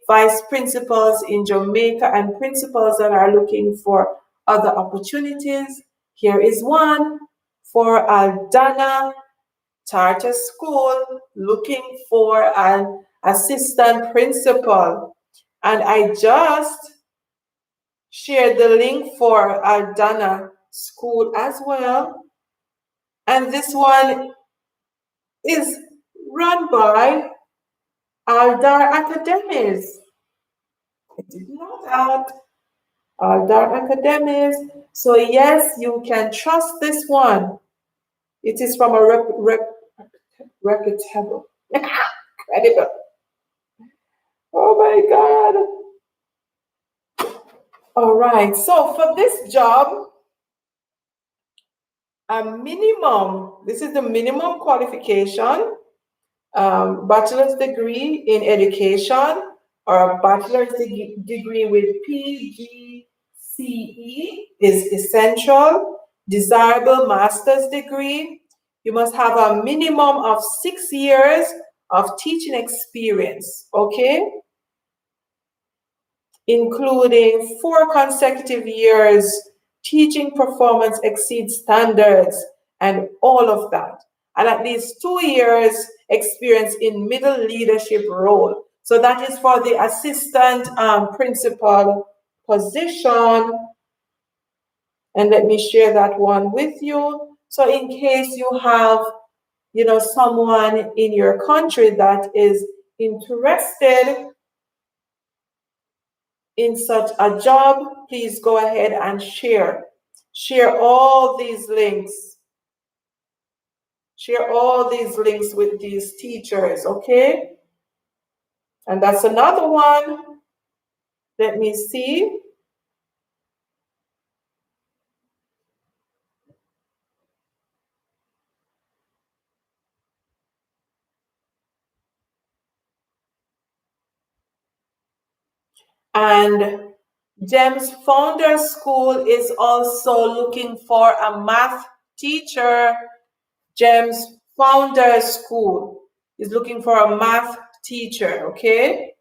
vice principals in Jamaica and principals that are looking for other opportunities. Here is one for Al Dana Charter School looking for an assistant principal. And I just shared the link for Aldana School as well. And this one is run by Aldar Academies. I didn't know that. Aldar Academies. So yes, you can trust this one. It is from a reputable, credible. Oh my God. All right. So for this job, this is the minimum qualification, bachelor's degree in education or a bachelor's degree with PGCE is essential. Desirable master's degree. You must have a minimum of 6 years of teaching experience, okay? Including 4 consecutive years teaching performance exceeds standards and all of that, and at least 2 years experience in middle leadership role. So that is for the assistant principal position. And let me share that one with you. So in case you have, someone in your country that is interested in such a job, please go ahead and share. Share all these links. Share all these links with these teachers, okay? And that's another one. Let me see. And GEMS Founder School is also looking for a math teacher. GEMS Founder School is looking for a math teacher, okay?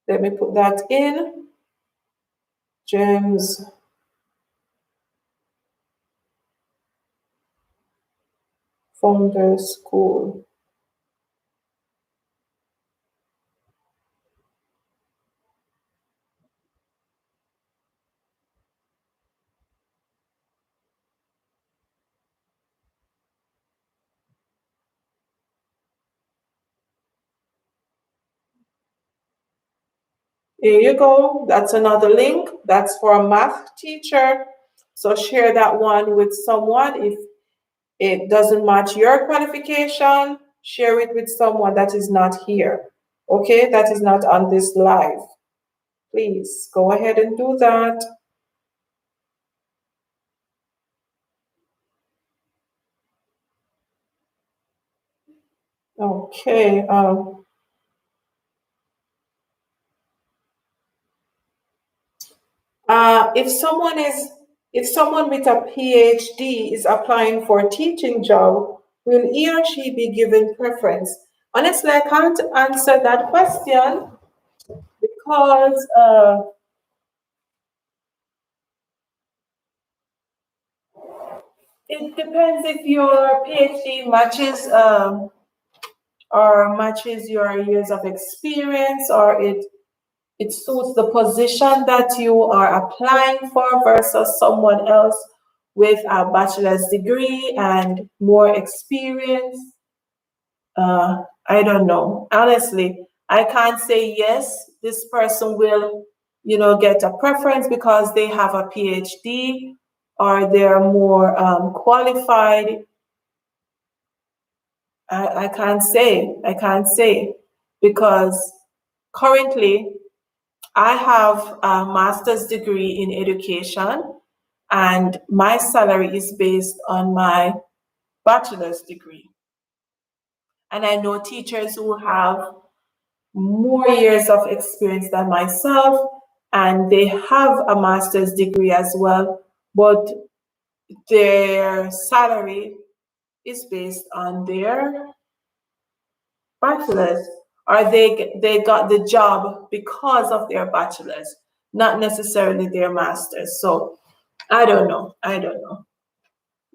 Let me put that in. GEMS Founder School. Here you go. That's another link. That's for a math teacher. So share that one with someone. If it doesn't match your qualification, share it with someone that is not here. Okay, that is not on this live. Please go ahead and do that. Okay. If someone with a PhD is applying for a teaching job, will he or she be given preference? Honestly, I can't answer that question because it depends if your PhD matches your years of experience, or it suits the position that you are applying for versus someone else with a bachelor's degree and more experience. I don't know. Honestly, I can't say yes, this person will, get a preference because they have a PhD or they're more qualified. I can't say. I can't say because currently I have a master's degree in education and my salary is based on my bachelor's degree. And I know teachers who have more years of experience than myself, and they have a master's degree as well, but their salary is based on their bachelor's, or they got the job because of their bachelor's, not necessarily their master's. So I don't know. I don't know.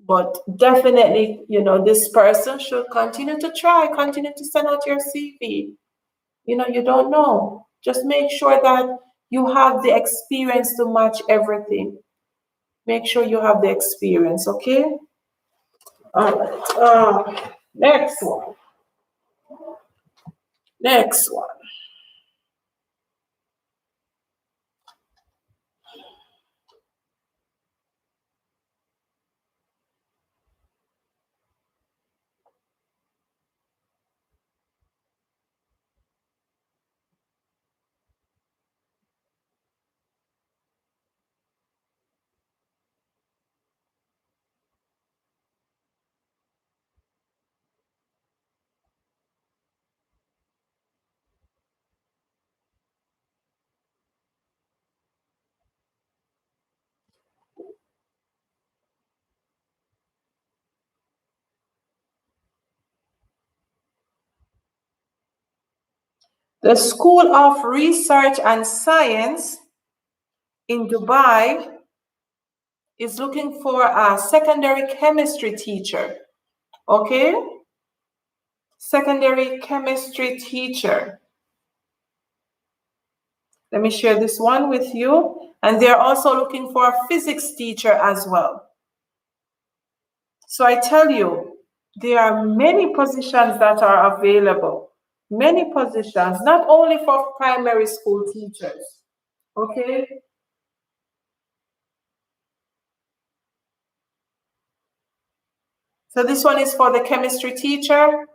But definitely, this person should continue to try, continue to send out your CV. You don't know. Just make sure that you have the experience to match everything. Make sure you have the experience, okay? All right. Next one. Next one. The School of Research and Science in Dubai is looking for a secondary chemistry teacher. Okay? Secondary chemistry teacher. Let me share this one with you. And they're also looking for a physics teacher as well. So I tell you, there are many positions that are available. Many positions, not only for primary school teachers. Okay? So this one is for the chemistry teacher.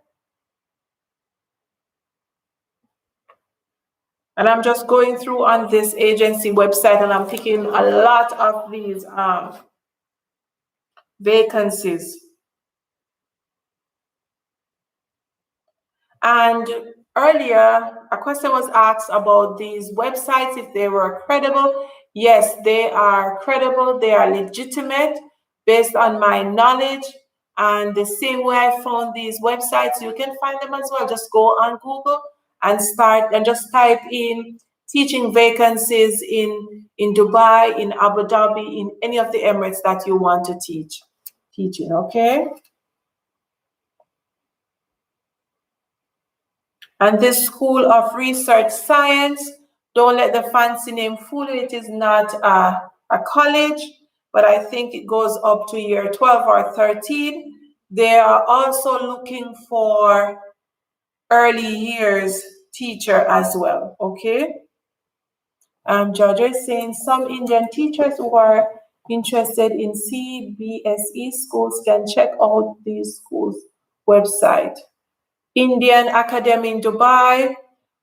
And I'm just going through on this agency website and I'm picking a lot of these vacancies. And earlier, a question was asked about these websites, if they were credible. Yes, they are credible. They are legitimate based on my knowledge. And the same way I found these websites, you can find them as well. Just go on Google and start and just type in teaching vacancies in Dubai, in Abu Dhabi, in any of the Emirates that you want to teaching, okay? And this School of Research Science, don't let the fancy name fool you. It is not a college, but I think it goes up to year 12 or 13. They are also looking for early years teacher as well, okay? Georgia is saying some Indian teachers who are interested in CBSE schools can check out these schools' website. Indian Academy in Dubai,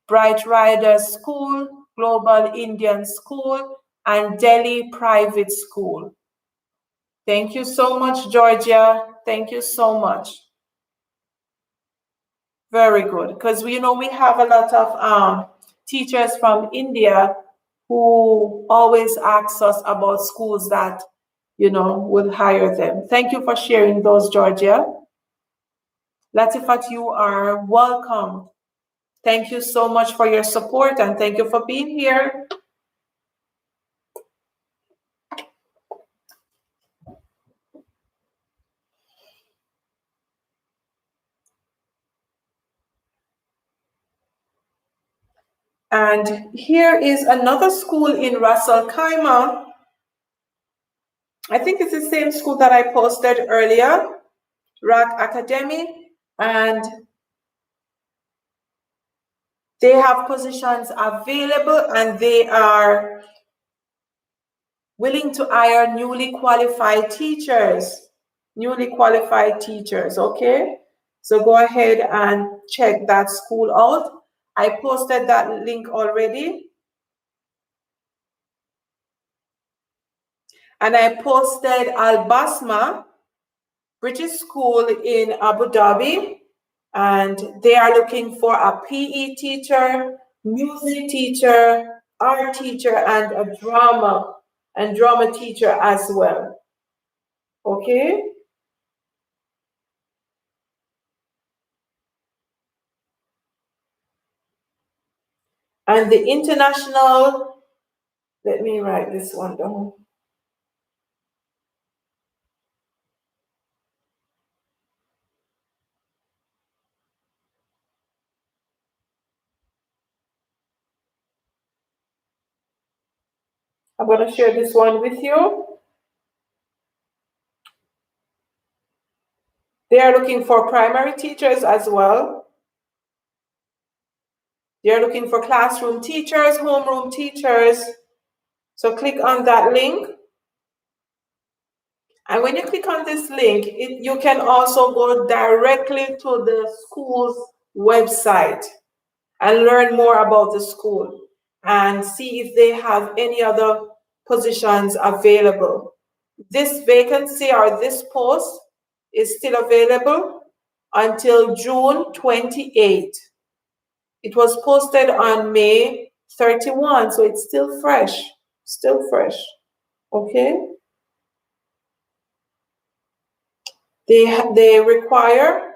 Bright Riders School, Global Indian School, and Delhi Private School. Thank you so much, Georgia. Thank you so much. Very good, because we have a lot of teachers from India who always ask us about schools that would hire them. Thank you for sharing those, Georgia. Latifat, you are welcome. Thank you so much for your support and thank you for being here. And here is another school in Ras Al Khaimah. I think it's the same school that I posted earlier, RAC Academy, and they have positions available and they are willing to hire newly qualified teachers. Okay? So go ahead and check that school out. I posted that link already. And I posted Al Basma British School in Abu Dhabi, and they are looking for a PE teacher, music teacher, art teacher, and a drama teacher as well. Okay? And the international, let me write this one down. I'm going to share this one with you. They are looking for primary teachers as well. They are looking for classroom teachers, homeroom teachers. So click on that link. And when you click on this link, you can also go directly to the school's website and learn more about the school and see if they have any other positions available. This vacancy or this post is still available until June 28. It was posted on May 31, so it's still fresh, okay? They require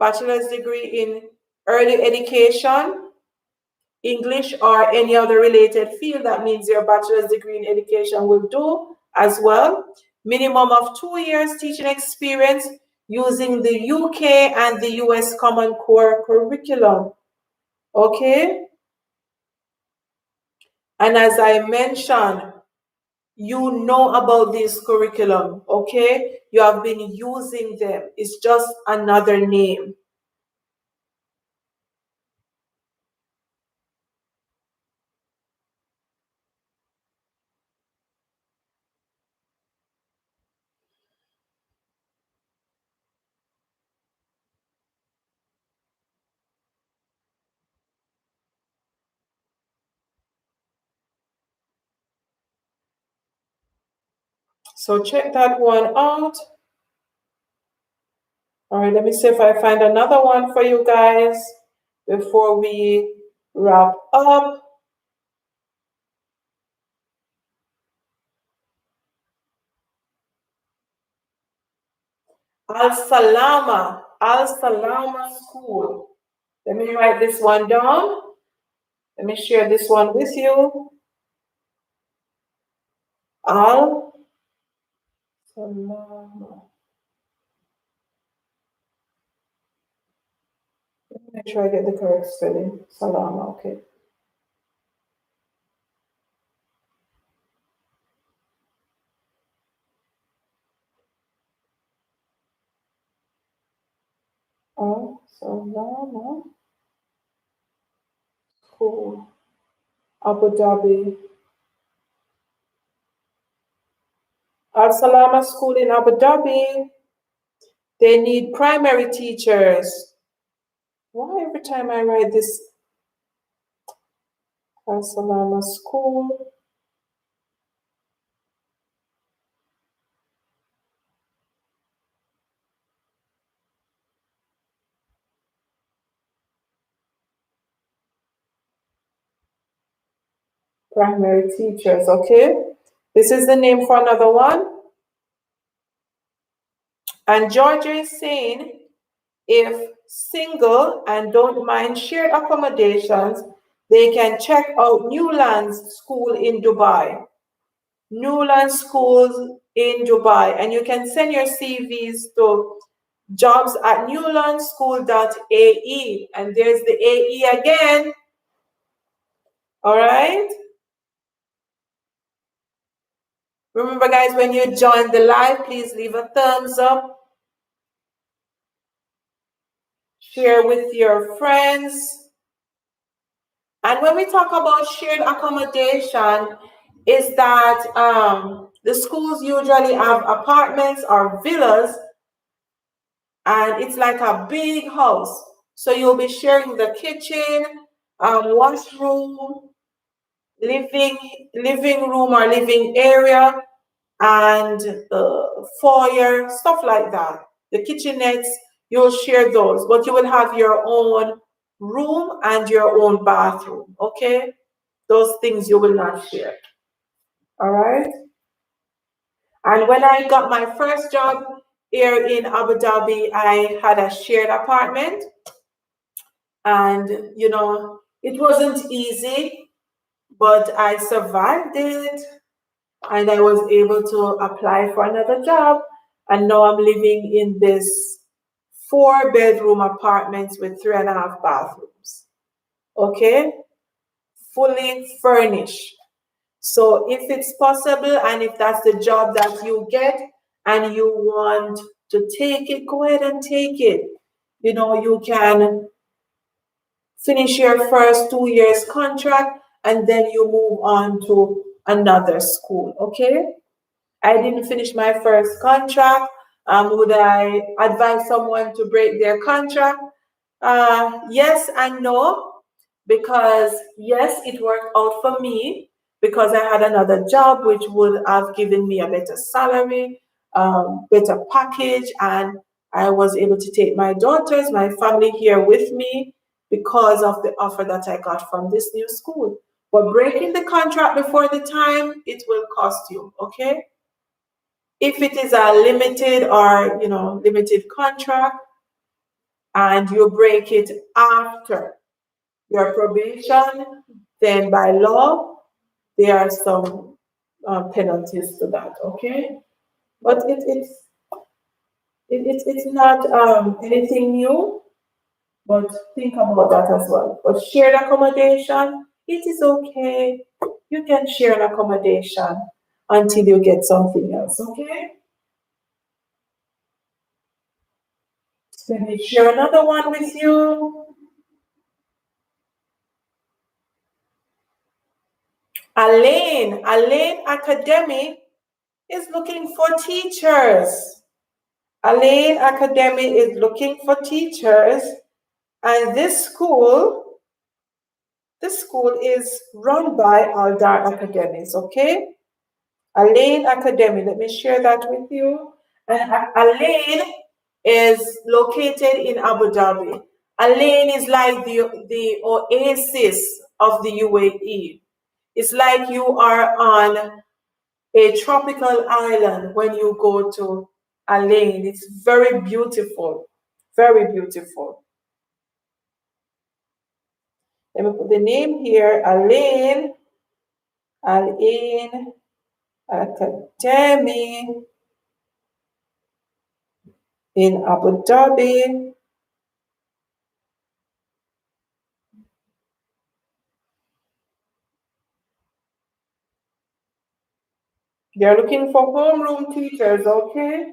bachelor's degree in early education, English, or any other related field. That means your bachelor's degree in education will do as well. Minimum of 2 years teaching experience using the UK and the US Common Core curriculum. Okay? And as I mentioned, you know about this curriculum, okay? You have been using them. It's just another name. So check that one out. All right, let me see if I find another one for you guys before we wrap up. Al Salama School. Let me write this one down. Let me share this one with you. Al Salama. Let me make sure I get the correct spelling. Salama, okay. Al Salama School, Abu Dhabi. Al Salama School in Abu Dhabi. They need primary teachers. Why every time I write this? Al Salama School. Primary teachers, okay? This is the name for another one. And Georgia is saying, if single and don't mind shared accommodations, they can check out Newlands School in Dubai. Newlands School in Dubai. And you can send your CVs to jobs at newlandschool.ae. And there's the AE again. All right. Remember, guys, when you join the live, please leave a thumbs up, share with your friends. And when we talk about shared accommodation, is that the schools usually have apartments or villas, and it's like a big house. So you'll be sharing the kitchen, washroom, living room or living area, and foyer, stuff like that. The kitchenettes, you'll share those, but you will have your own room and your own bathroom, okay? Those things you will not share, all right? And when I got my first job here in Abu Dhabi, I had a shared apartment, and it wasn't easy, but I survived it, and I was able to apply for another job, and now I'm living in this 4-bedroom apartment with 3.5 bathrooms. Okay, fully furnished. So if it's possible, and if that's the job that you get and you want to take it, go ahead and take it. You can finish your first 2 years contract, and then you move on to another school. Okay. I didn't finish my first contract. Would I advise someone to break their contract? Yes and no, because yes, it worked out for me because I had another job which would have given me a better salary, better package, and I was able to take my daughters, my family here with me because of the offer that I got from this new school. But breaking the contract before the time, it will cost you, okay? If it is a limited or limited contract and you break it after your probation, then by law there are some penalties to that. Okay, but it's not anything new. But think about that as well. But shared accommodation, it is okay. You can share an accommodation until you get something else. Okay. Let me share another one with you. Elaine Academy is looking for teachers. Elaine Academy is looking for teachers, and this school is run by Aldar Academies, okay? Elaine Academy, let me share that with you. And Elaine is located in Abu Dhabi. Elaine is like the oasis of the UAE. It's like you are on a tropical island when you go to Elaine. It's very beautiful, very beautiful. Let me put the name here, Elaine Academy in Abu Dhabi. They're looking for homeroom teachers, okay?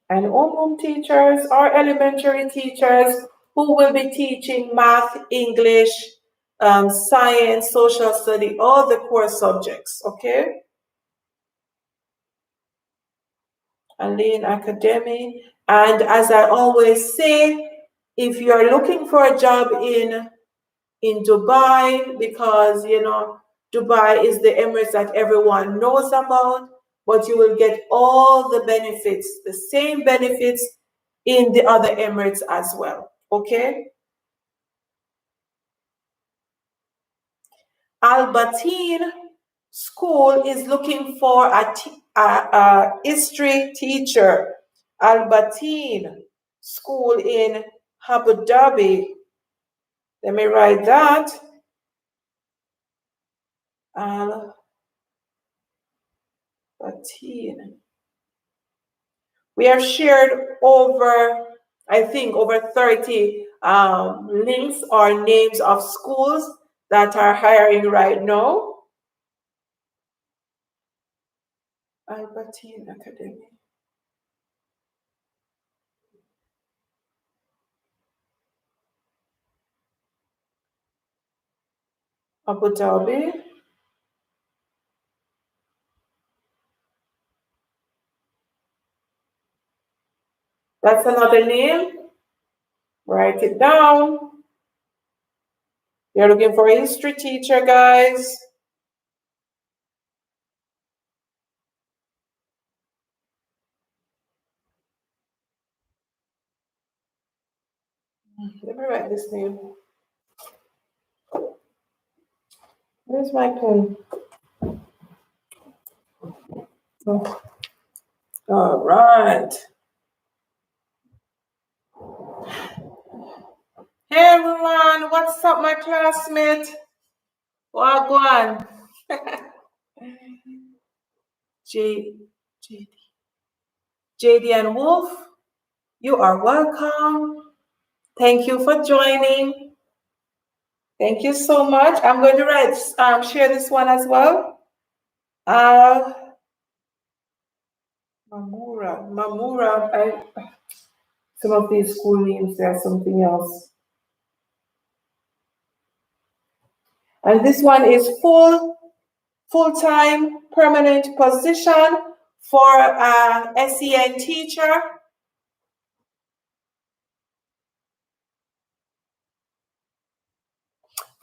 And homeroom teachers are elementary teachers who will be teaching math, English, science, social study, all the core subjects, okay? Elaine Academy. And as I always say, if you're looking for a job in Dubai, because Dubai is the Emirates that everyone knows about, but you will get all the benefits, the same benefits in the other Emirates as well. Okay? Al Bateen School is looking for a history teacher. Al Bateen School in Abu Dhabi. Let me write that. Al Bateen. We have shared over, I think, over 30 links or names of schools that are hiring right now. Albertine Academy. Abu Dhabi. That's another name. Write it down. You're looking for a history teacher, guys. Let me write this name. Where's my pen? Oh. All right. Hey everyone, what's up, my classmate? Wagwan. JD and Wolf, you are welcome. Thank you for joining. Thank you so much. I'm going to share this one as well. Mamura. Some of these school names, there's something else. And this one is full-time permanent position for SEN teacher.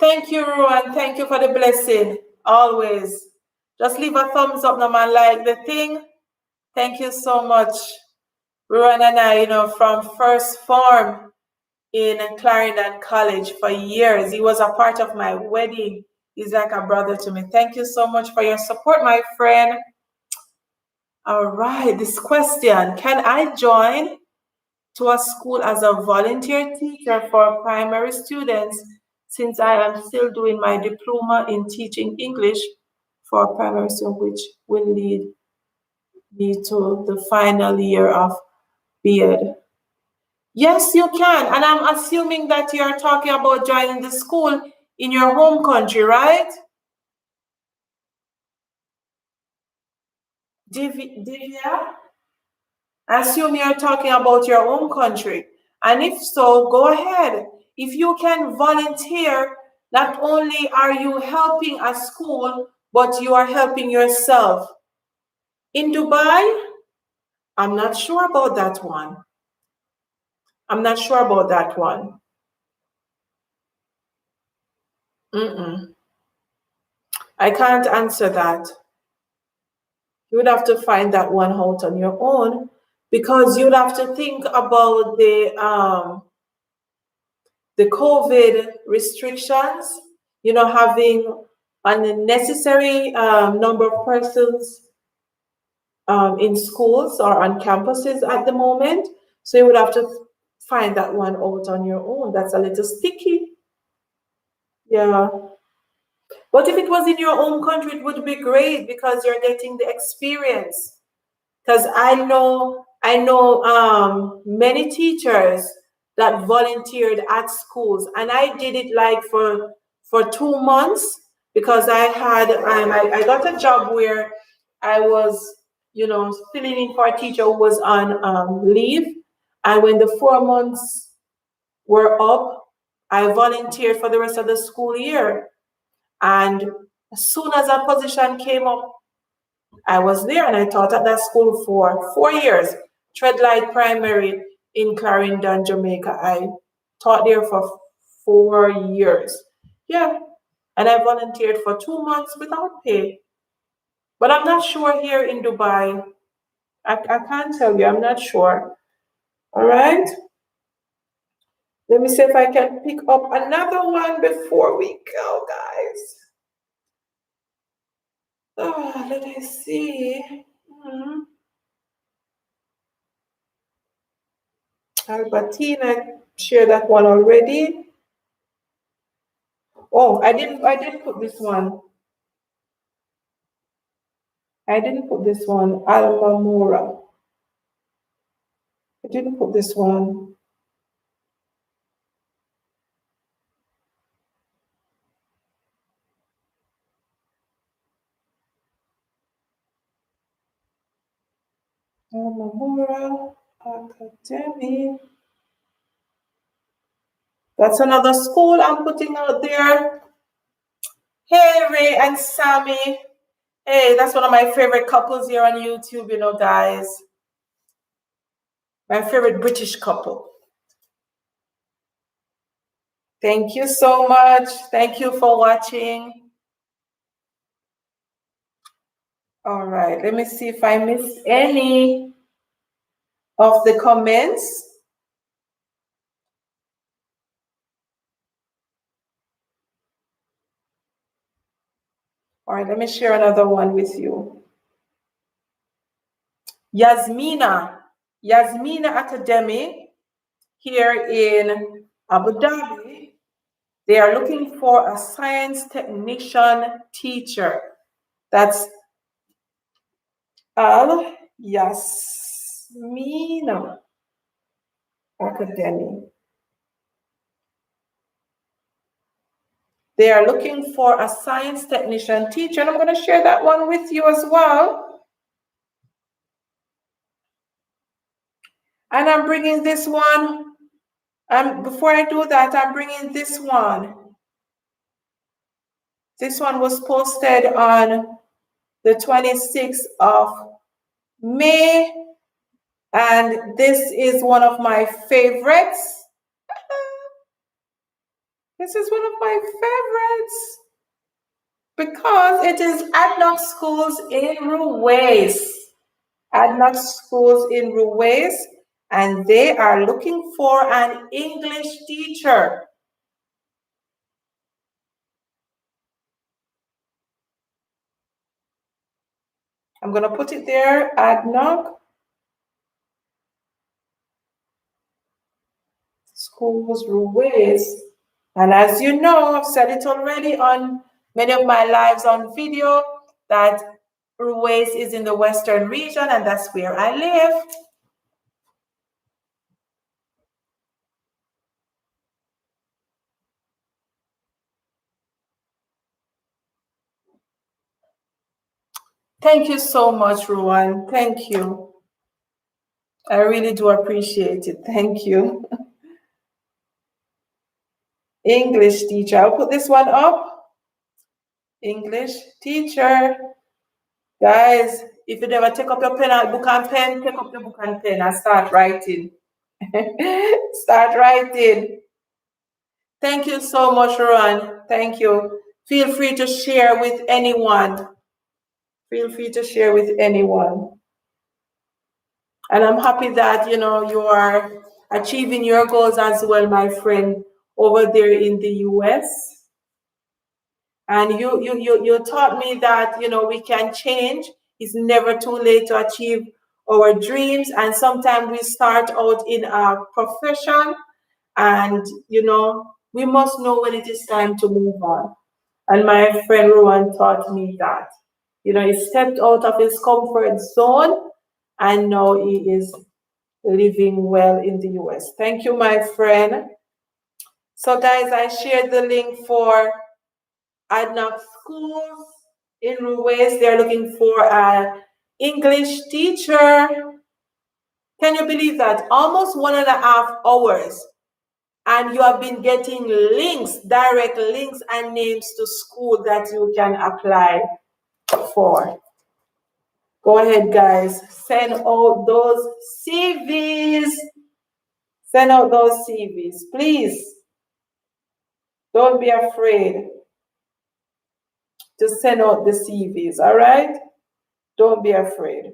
Thank you, Ruan. Thank you for the blessing. Always. Just leave a thumbs up, no man, like the thing. Thank you so much. Ruan and I, from first form in Clarendon College for years. He was a part of my wedding. He's like a brother to me. Thank you so much for your support, my friend. All right, this question. Can I join to a school as a volunteer teacher for primary students since I am still doing my diploma in teaching English for primary students, which will lead me to the final year of B.Ed. Yes, you can. And I'm assuming that you're talking about joining the school in your home country, right? Divya? I assume you're talking about your own country. And if so, go ahead. If you can volunteer, not only are you helping a school, but you are helping yourself. In Dubai, I'm not sure about that one. I'm not sure about that one. I can't answer that. You would have to find that one out on your own because you'd have to think about the COVID restrictions, having an unnecessary number of persons in schools or on campuses at the moment. So you would have to find that one out on your own. That's a little sticky. Yeah. But if it was in your own country, it would be great because you're getting the experience. Because I know many teachers that volunteered at schools, and I did it like for 2 months because I got a job where I was filling in for a teacher who was on leave, and when the 4 months were up, I volunteered for the rest of the school year, and as soon as a position came up, I was there and I taught at that school for 4 years, Treadlight Primary in Clarendon, Jamaica. I taught there for 4 years. Yeah. And I volunteered for 2 months without pay. But I'm not sure here in Dubai. I can't tell you, I'm not sure. All right. Let me see if I can pick up another one before we go, guys. Oh, let me see. Albertine, I shared that one already. Oh, I didn't put this one. I didn't put this one. Almamura. I didn't put this one. Memorial Academy. That's another school I'm putting out there. Hey, Ray and Sammy. Hey, that's one of my favorite couples here on YouTube, you know, guys. My favorite British couple. Thank you so much. Thank you for watching. All right, let me see if I missed any of the comments. All right, let me share another one with you. Yasmina Academy here in Abu Dhabi. They are looking for a science technician teacher. That's Al Yasmina Academy. They are looking for a science technician teacher, and I'm going to share that one with you as well. And I'm bringing this one. Before I do that, I'm bringing this one. This one was posted on the 26th of May, and this is one of my favorites. This is one of my favorites because it is ADNOC Schools in Ruwais. ADNOC Schools in Ruwais, and they are looking for an English teacher. I'm going to put it there, ADNOC Schools Ruwais. And as you know, I've said it already on many of my lives on video, that Ruwais is in the Western region, and that's where I live. Thank you so much, Ruwan. Thank you. I really do appreciate it. Thank you. English teacher. I'll put this one up. English teacher. Guys, if you never take up your book and pen, take up your book and pen and start writing. Start writing. Thank you so much, Ruwan. Thank you. Feel free to share with anyone. Feel free to share with anyone. And I'm happy that, you know, you are achieving your goals as well, my friend, over there in the US. And you taught me that, you know, we can change. It's never too late to achieve our dreams. And sometimes we start out in a profession and, you know, we must know when it is time to move on. And my friend Rowan taught me that. You know, he stepped out of his comfort zone and now he is living well in the US. Thank you, my friend. So guys, I shared the link for ADNOC Schools in Ruwais. They're looking for an English teacher. Can you believe that? Almost 1.5 hours. And you have been getting links, direct links and names to school that you can apply for. Go ahead, guys. Send out those CVs. Send out those CVs, please. Don't be afraid to send out the CVs, all right? Don't be afraid.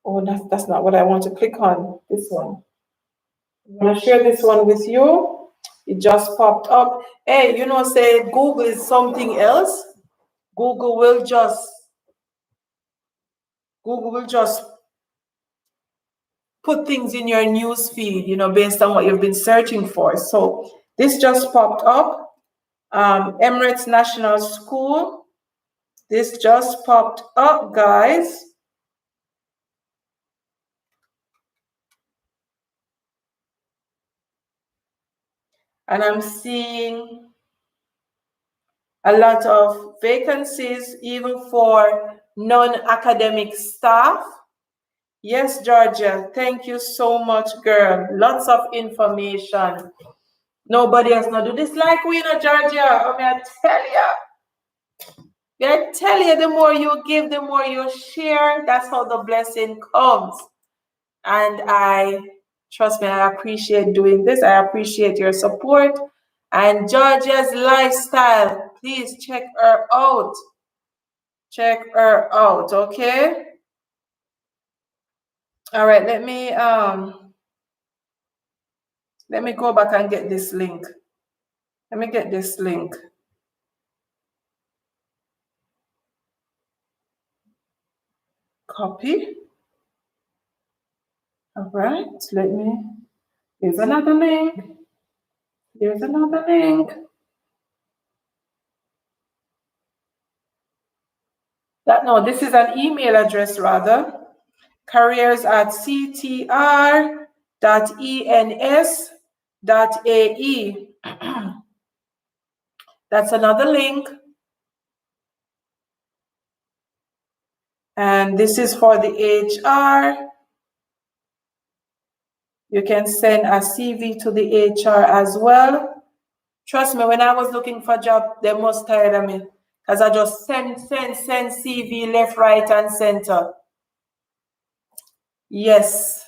Oh, that's not what I want to click on. This one. I'm going to share this one with you. It just popped up. Hey, you know, say Google is something else. Google will just put things in your news feed, you know, based on what you've been searching for. So this just popped up. Emirates National School. This just popped up, guys. And I'm seeing a lot of vacancies even for non-academic staff. Yes, Georgia, thank you so much, girl. Lots of information. Nobody else not do this like we, Georgia. I tell you, the more you give, the more you share. That's how the blessing comes. And trust me, I appreciate doing this. I appreciate your support. And Georgia's lifestyle, please check her out. Check her out, okay? All right, let me go back and get this link. Let me get this link. Copy. All right, here's another link. Here's another link. This is an email address rather. careers@ctr.ens.ae. That's another link. And this is for the HR. You can send a CV to the HR as well. Trust me, when I was looking for a job, they must tired of me. Because I just send CV left, right, and center. Yes.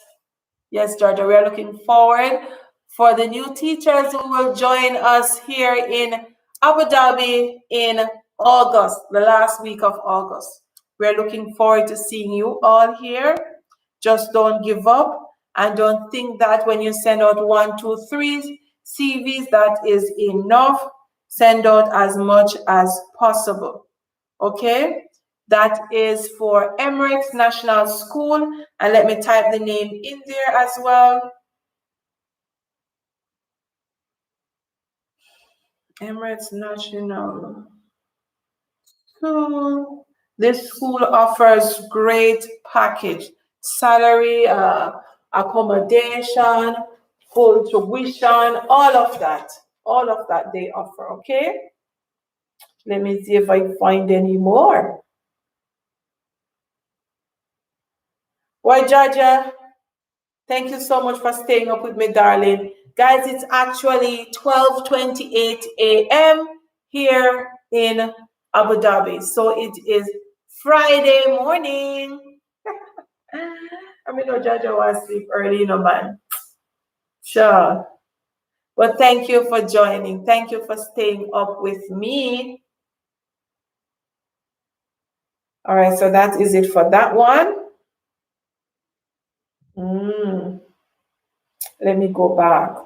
Yes, Georgia, we are looking forward for the new teachers who will join us here in Abu Dhabi in August, the last week of August. We're looking forward to seeing you all here. Just don't give up and don't think that when you send out 1, 2, 3 CVs, that is enough. Send out as much as possible. Okay? That is for Emirates National School. And let me type the name in there as well. Emirates National School. This school offers great package. Salary, accommodation, full tuition, all of that. All of that they offer, okay? Let me see if I find any more. Why, Georgia? Thank you so much for staying up with me, darling. Guys, it's actually 12:28 a.m. here in Abu Dhabi. So it is Friday morning. I mean, no, Georgia was sleep early, man. Sure. But thank you for joining. Thank you for staying up with me. All right, so that is it for that one. Let me go back.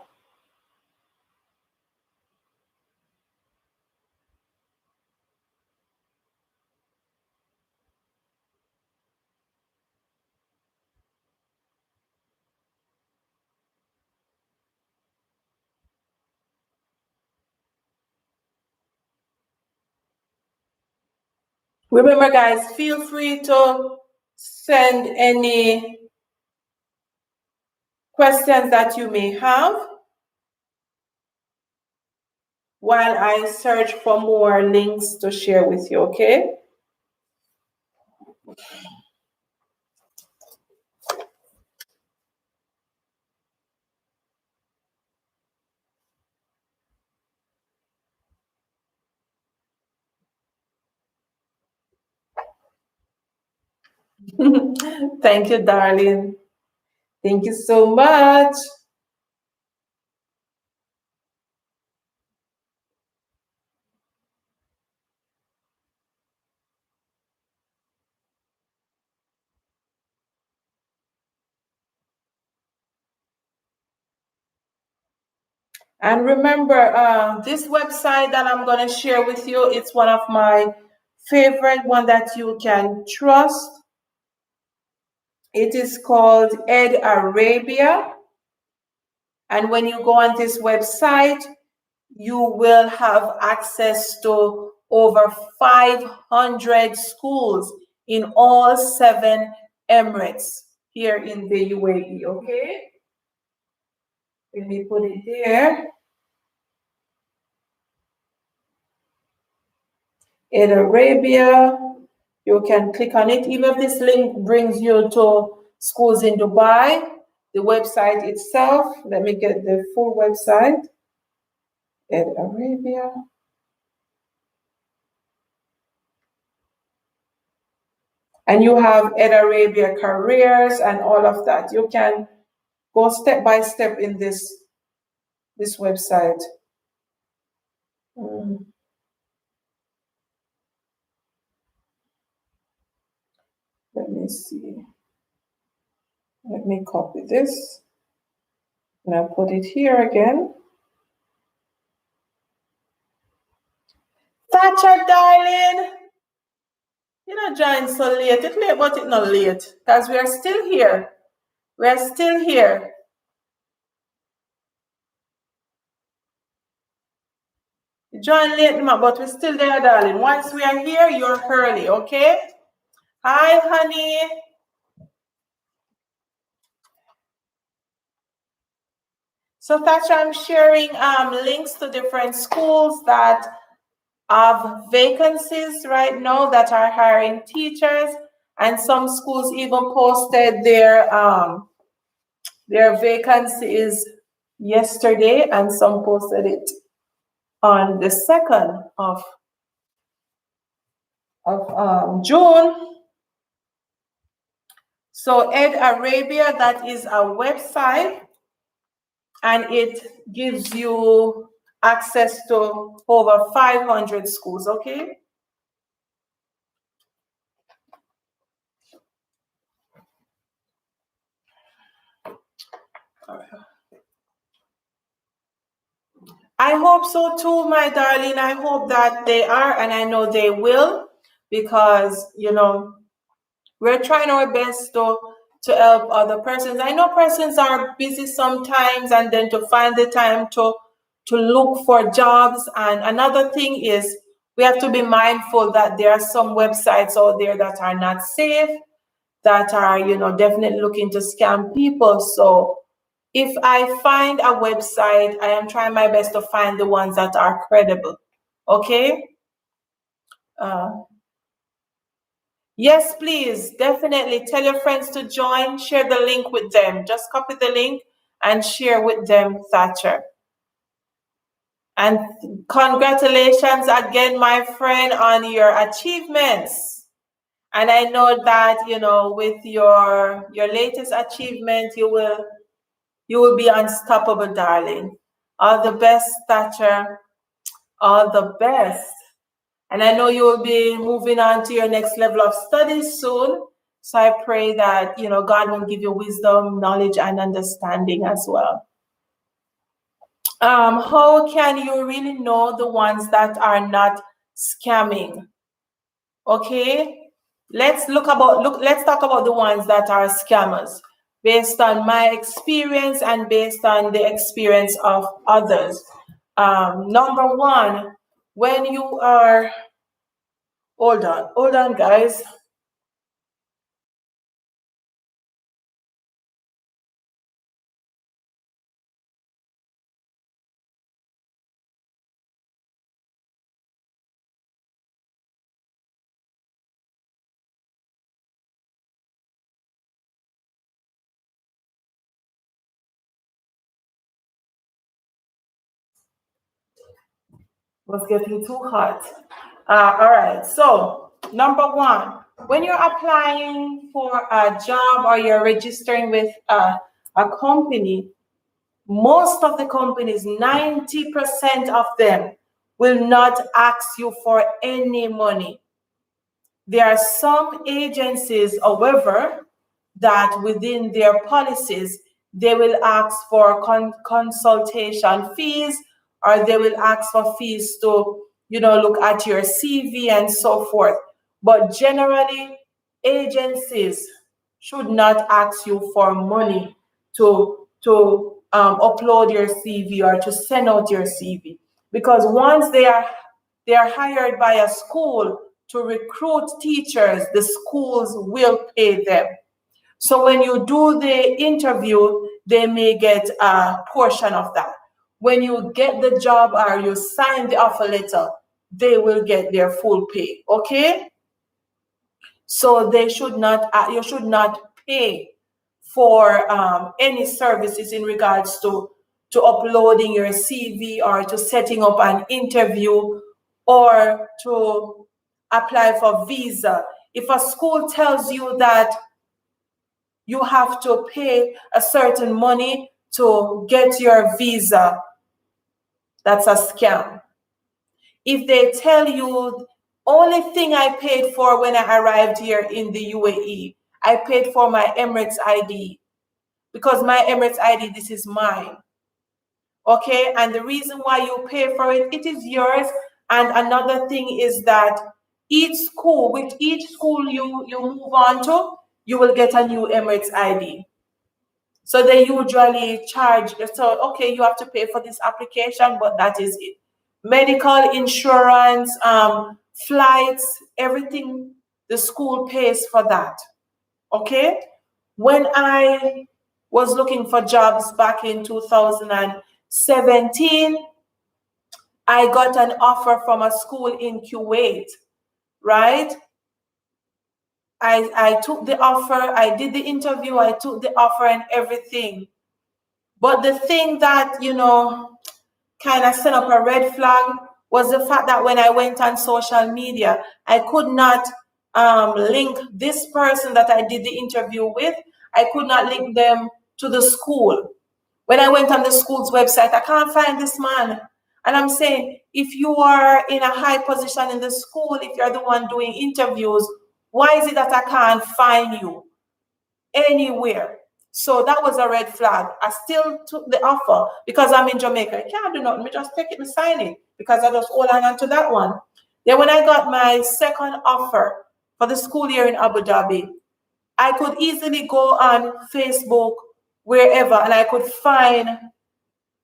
Remember, guys, feel free to send any questions that you may have while I search for more links to share with you, okay? Thank you, darling. Thank you so much. And remember, this website that I'm going to share with you, it's one of my favorite one that you can trust. It is called Ed Arabia. And when you go on this website, you will have access to over 500 schools in all 7 Emirates here in the UAE, okay? Let me put it there. Ed Arabia. You can click on it. Even if this link brings you to schools in Dubai, the website itself, let me get the full website. Ed Arabia. And you have Ed Arabia careers and all of that. You can go step by step in this website. Let me see. Let me copy this. And I'll put it here again. Thatcher, darling. You're not joining so late. It's late, but it's not late. Because we are still here. We are still here. You join late, but we're still there, darling. Once we are here, you're early, okay? Hi, honey. So, Thatcher, I'm sharing links to different schools that have vacancies right now that are hiring teachers, and some schools even posted their vacancies yesterday, and some posted it on the 2nd of June. So Ed Arabia, that is a website, and it gives you access to over 500 schools, okay? I hope so too, my darling. I hope that they are, and I know they will, because, you know, we're trying our best to help other persons. I know persons are busy sometimes, and then to find the time to look for jobs. And another thing is, we have to be mindful that there are some websites out there that are not safe, that are, you know, definitely looking to scam people. So if I find a website, I am trying my best to find the ones that are credible. Okay? Yes, please. Definitely tell your friends to join. Share the link with them. Just copy the link and share with them, Thatcher. And congratulations again, my friend, on your achievements. And I know that, you know, with your latest achievement, you will be unstoppable, darling. All the best, Thatcher. All the best. And I know you will be moving on to your next level of studies soon. So I pray that, you know, God will give you wisdom, knowledge, and understanding as well. How can you really know the ones that are not scamming? Okay, let's talk about the ones that are scammers, based on my experience and based on the experience of others. Number one, when you are, hold on, guys. Was getting too hot. All right. So, number one, when you're applying for a job or you're registering with a company, most of the companies, 90% of them, will not ask you for any money. There are some agencies, however, that within their policies, they will ask for consultation fees, or they will ask for fees to, you know, look at your CV and so forth. But generally, agencies should not ask you for money to upload your CV or to send out your CV, because once they are hired by a school to recruit teachers, the schools will pay them. So when you do the interview, they may get a portion of that. When you get the job or you sign the offer letter, they will get their full pay. Okay, so they should not. You should not pay for any services in regards to uploading your CV or to setting up an interview or to apply for visa. If a school tells you that you have to pay a certain money to get your visa, that's a scam. If they tell you only thing I paid for when I arrived here in the UAE, I paid for my Emirates ID because my Emirates ID, this is mine. Okay, and the reason why you pay for it, it is yours. And another thing is that with each school you move on to, you will get a new Emirates ID. So they usually charge, so okay, you have to pay for this application, but that is it. Medical insurance, flights, everything, the school pays for that. Okay? When I was looking for jobs back in 2017, I got an offer from a school in Kuwait, right? I took the offer, I did the interview, I took the offer and everything. But the thing that, kind of set up a red flag was the fact that when I went on social media, I could not link this person that I did the interview with, I could not link them to the school. When I went on the school's website, I can't find this man. And I'm saying, if you are in a high position in the school, if you're the one doing interviews, why is it that I can't find you anywhere? So that was a red flag. I still took the offer because I'm in Jamaica. I can't do nothing. Me just take it and sign it because I just hold on to that one. Then when I got my second offer for the school year in Abu Dhabi, I could easily go on Facebook, wherever, and I could find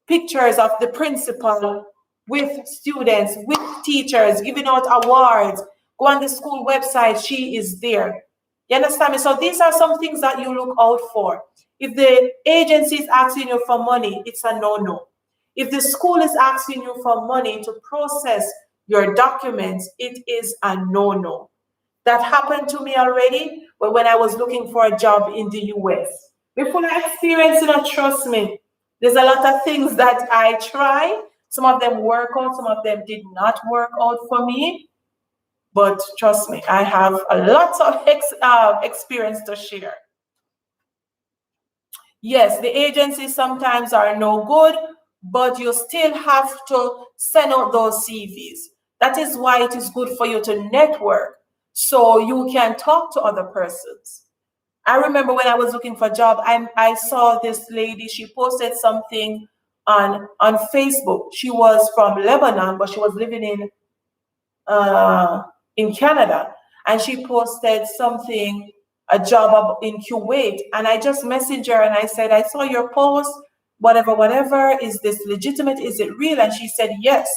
pictures of the principal with students, with teachers, giving out awards. Go on the school website, she is there. You understand me? So these are some things that you look out for. If the agency is asking you for money, it's a no-no. If the school is asking you for money to process your documents, it is a no-no. That happened to me already when I was looking for a job in the US. Before I experienced it, trust me, there's a lot of things that I tried. Some of them work out, some of them did not work out for me. But trust me, I have a lot of experience to share. Yes, the agencies sometimes are no good, but you still have to send out those CVs. That is why it is good for you to network so you can talk to other persons. I remember when I was looking for a job, I saw this lady, she posted something on Facebook. She was from Lebanon, but she was living in Canada, and she posted something, a job in Kuwait, and I just messaged her and I said, I saw your post, whatever, is this legitimate, is it real? And she said, yes,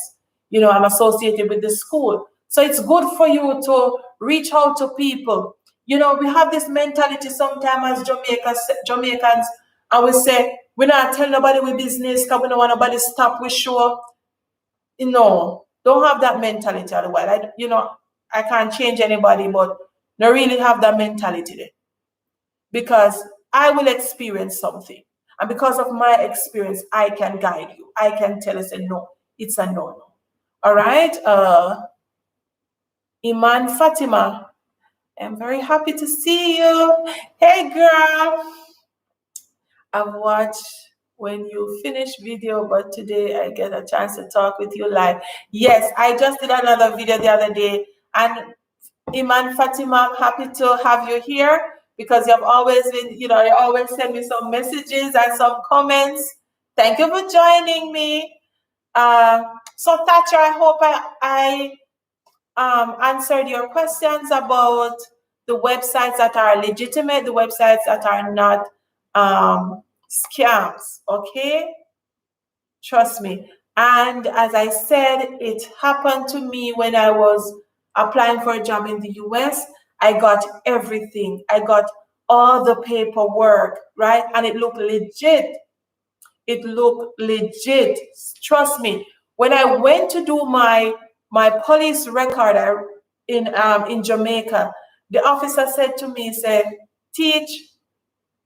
I'm associated with the school. So it's good for you to reach out to people. We have this mentality sometimes as Jamaicans, and we say, we're not telling nobody we business because we don't want nobody stop we show. Don't have that mentality otherwise. I can't change anybody, but don't really have that mentality there. Because I will experience something. And because of my experience, I can guide you. I can tell you, say, no, it's a no-no. All right? Iman Fatima, I'm very happy to see you. Hey, girl. I've watched when you finish video, but today I get a chance to talk with you live. Yes, I just did another video the other day, and Iman Fatima, I'm happy to have you here because you've always been, you always send me some messages and some comments. Thank you for joining me. So Thatcher, I hope I answered your questions about the websites that are legitimate, the websites that are not scams, okay? Trust me. And as I said, it happened to me when I was applying for a job in the US. I got everything. I got all the paperwork, right? And it looked legit. It looked legit. Trust me. When I went to do my my police record in Jamaica, the officer said to me, said, Teach,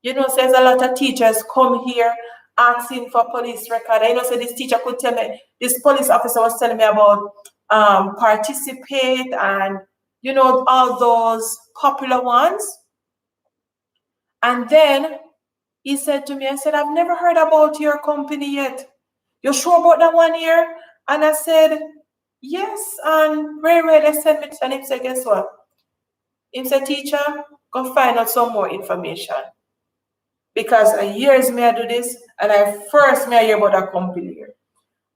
there's a lot of teachers come here asking for police record. I so this teacher could tell me, this police officer was telling me about participate and, all those popular ones. And then he said to me, I said, I've never heard about your company yet. You sure about that one here? And I said, yes. And Ray, they sent me, and he said, guess what? He said, Teacher, go find out some more information. Because years may I do this, and I hear about that company here.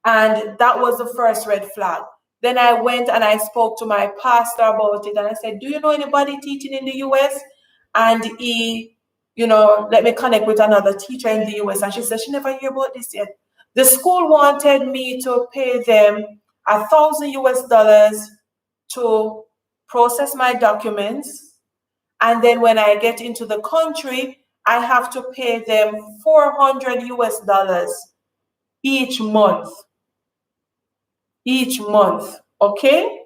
And that was the first red flag. Then I went and I spoke to my pastor about it, and I said, do you know anybody teaching in the US? And he, let me connect with another teacher in the US. And she said, she never heard about this yet. The school wanted me to pay them $1,000 to process my documents. And then when I get into the country, I have to pay them $400 each month. Okay,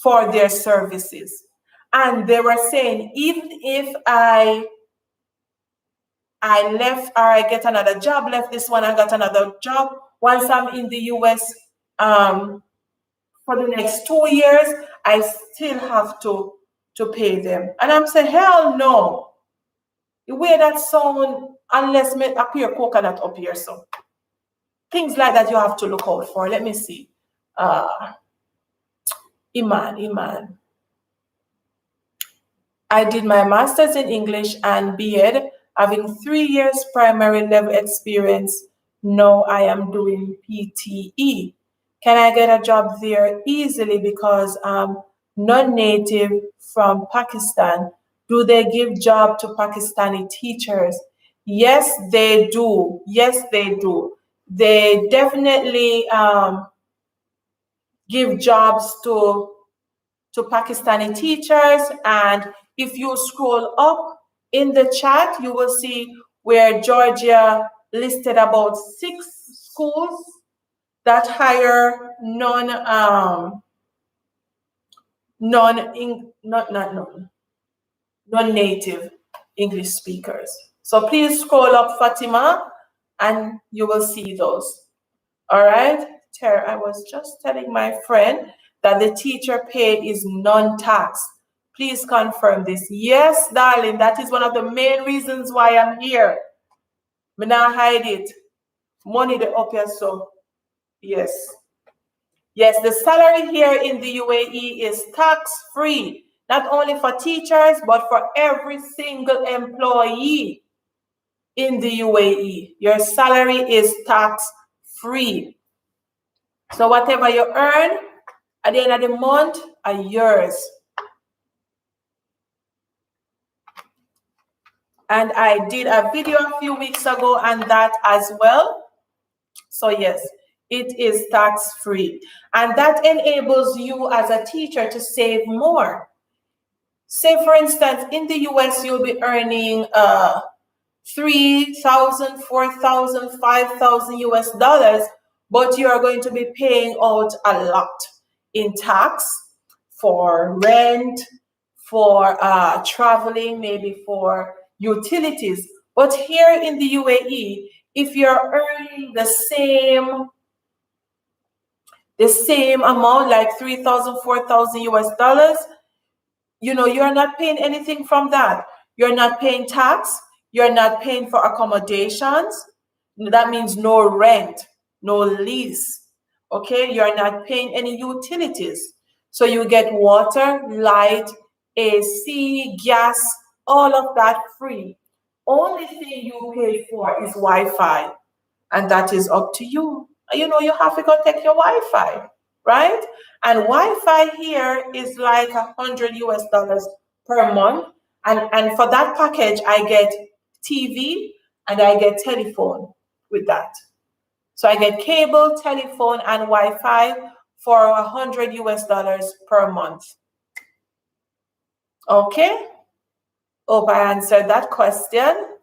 for their services. And they were saying, even if I left or I get another job, left this one, I got another job, once I'm in the US for the next 2 years, I still have to pay them. And I'm saying, hell no. The way that sound, unless me appear coconut up here, so things like that you have to look out for. Let me see. Iman. I did my master's in English and BEd, having 3 years primary level experience. Now I am doing PTE. Can I get a job there easily because I'm non-native from Pakistan? Do they give job to Pakistani teachers? Yes, they do. They definitely give jobs to Pakistani teachers. And if you scroll up in the chat, you will see where Georgia listed about 6 schools that hire non-native English speakers. So please scroll up, Fatima, and you will see those. All right, T.E.R, I was just telling my friend that the teacher pay is non-tax. Please confirm this. Yes, darling, that is one of the main reasons why I'm here. Me not hide it. Money the up here, so yes. Yes, the salary here in the UAE is tax-free, not only for teachers, but for every single employee in the UAE. Your salary is tax-free. So whatever you earn at the end of the month are yours. And I did a video a few weeks ago on that as well. So yes, it is tax-free. And that enables you as a teacher to save more. Say, for instance, in the US, you'll be earning $3,000, $4,000, $5,000 but you are going to be paying out a lot in tax for rent, for traveling, maybe for utilities. But here in the UAE, if you're earning the same amount, like $3,000, $4,000 you're not paying anything from that. You're not paying tax. You're not paying for accommodations. That means no rent, no lease. Okay, you're not paying any utilities. So you get water, light, AC, gas, all of that free. Only thing you pay for is Wi-Fi, and that is up to you. You have to go take your Wi-Fi, right? And Wi-Fi here is like $100 per month. And for that package, I get TV and I get telephone with that. So I get cable, telephone, and Wi-Fi for $100 per month. Okay? Hope I answered that question.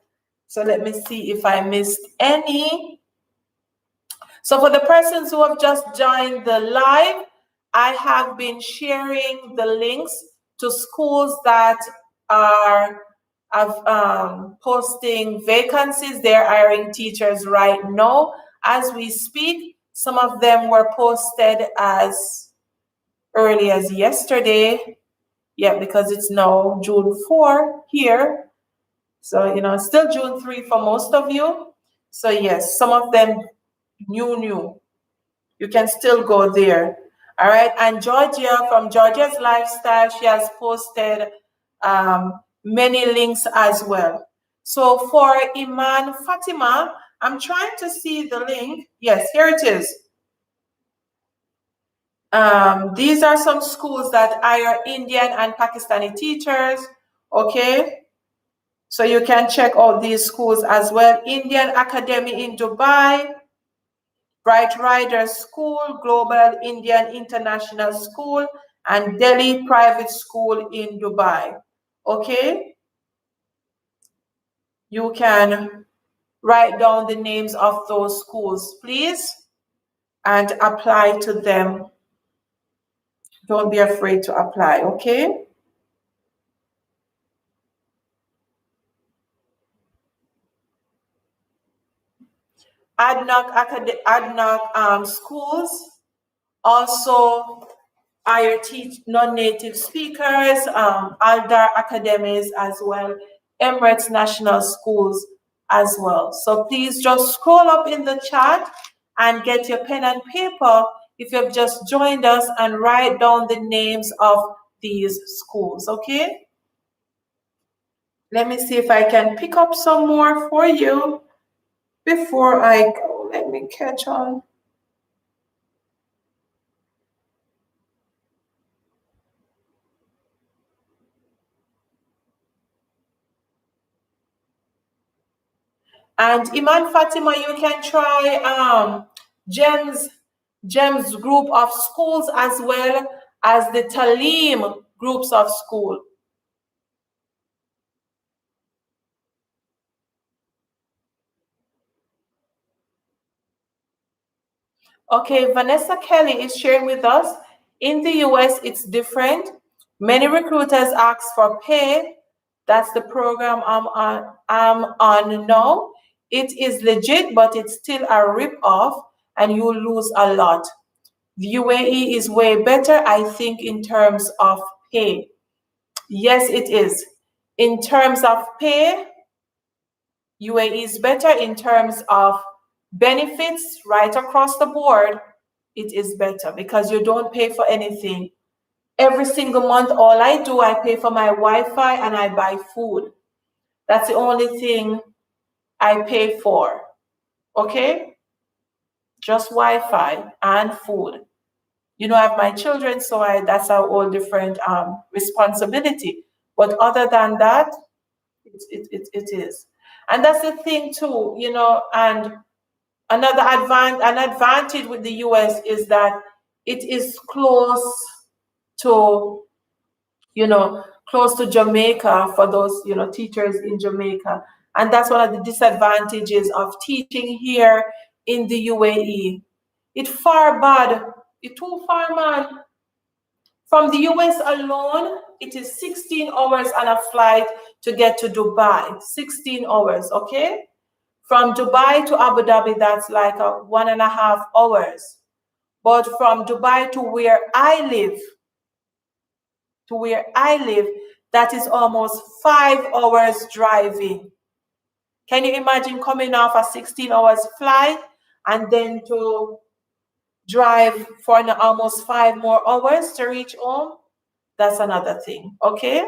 So let me see if I missed any. So for the persons who have just joined the live, I have been sharing the links to schools that are posting vacancies. They're hiring teachers right now as we speak. Some of them were posted as early as yesterday. Yeah, because it's now June 4 here. So, still June 3 for most of you. So yes, some of them new. You can still go there. All right. And Georgia, from Georgia's Lifestyle, she has posted many links as well. So for Iman Fatima, I'm trying to see the link. Yes, here it is. These are some schools that hire Indian and Pakistani teachers. Okay. So you can check out these schools as well. Indian Academy in Dubai, Bright Riders School, Global Indian International School, and Delhi Private School in Dubai. Okay? You can write down the names of those schools, please, and apply to them. Don't be afraid to apply, okay? ADNOC schools also hire non-native speakers, Aldar Academies as well, Emirates National Schools as well. So please just scroll up in the chat and get your pen and paper if you've just joined us and write down the names of these schools, okay? Let me see if I can pick up some more for you before I go. Let me catch on. And Iman Fatima, you can try GEMS group of schools as well as the Talim groups of school. Okay, Vanessa Kelly is sharing with us. In the US, it's different. Many recruiters ask for pay. That's the program I'm on now. It is legit, but it's still a rip-off, and you lose a lot. The UAE is way better, I think, in terms of pay. Yes, it is. In terms of pay, UAE is better. In terms of benefits, right across the board, it is better because you don't pay for anything. Every single month, all I do, I pay for my Wi-Fi and I buy food. That's the only thing I pay for. Okay? Just Wi-Fi and food. I have my children, so that's a whole different responsibility. But other than that, it is. And that's the thing too, and an advantage with the US is that it is close to, close to Jamaica for those, teachers in Jamaica. And that's one of the disadvantages of teaching here in the UAE. It far bad. It too far, man. From the US alone, it is 16 hours on a flight to get to Dubai. 16 hours, okay? From Dubai to Abu Dhabi, that's like 1.5 hours. But from Dubai to where I live, that is almost 5 hours driving. Can you imagine coming off a 16 hours flight and then to drive for almost 5 more hours to reach home? That's another thing, okay?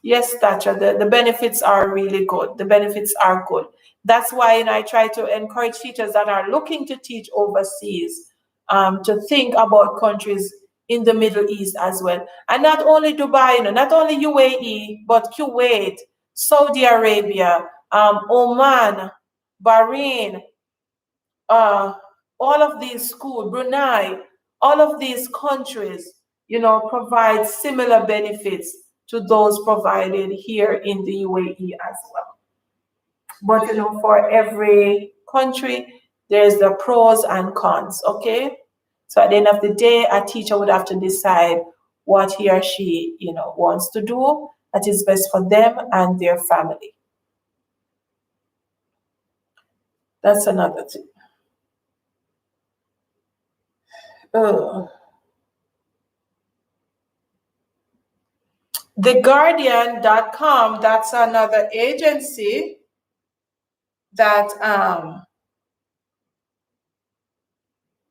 Yes, Thatcher, the benefits are really good. The benefits are good. That's why I try to encourage teachers that are looking to teach overseas to think about countries in the Middle East as well. And not only Dubai, not only UAE, but Kuwait, Saudi Arabia, Oman, Bahrain, all of these schools, Brunei, all of these countries, provide similar benefits to those provided here in the UAE as well. But, for every country, there's the pros and cons, okay? So at the end of the day, a teacher would have to decide what he or she, wants to do that is best for them and their family. That's another thing. TheGuardian.com, that's another agency that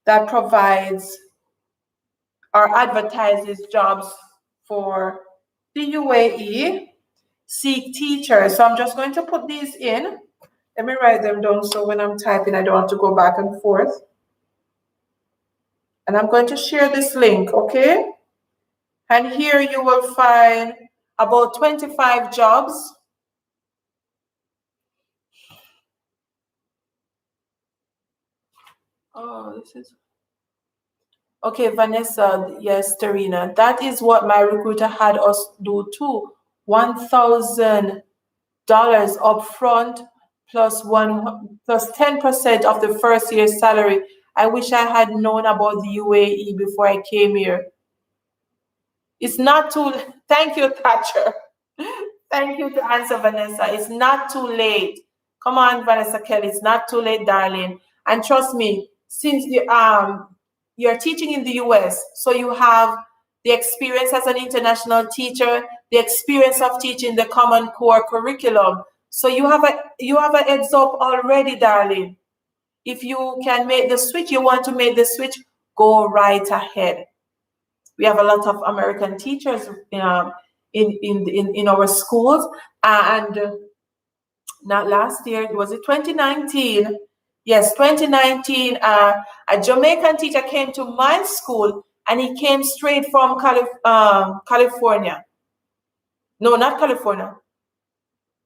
that provides or advertises jobs for the UAE, seek teachers. So I'm just going to put these in. Let me write them down so when I'm typing, I don't have to go back and forth. And I'm going to share this link, okay? And here you will find about 25 jobs. Oh, this is... Okay, Vanessa, yes, Tarina. That is what my recruiter had us do too. $1,000 upfront plus 10% of the first year's salary. I wish I had known about the UAE before I came here. It's not too... Thank you, Thatcher. Thank you to answer, Vanessa. It's not too late. Come on, Vanessa Kelly. It's not too late, darling. And trust me, since you're teaching in the US, so you have the experience as an international teacher, the experience of teaching the Common Core curriculum. So you have a heads up already, darling. If you can make the switch, you want to make the switch, go right ahead. We have a lot of American teachers in our schools, and not last year, was it 2019? Yes, 2019, a Jamaican teacher came to my school, and he came straight from California. No, not California.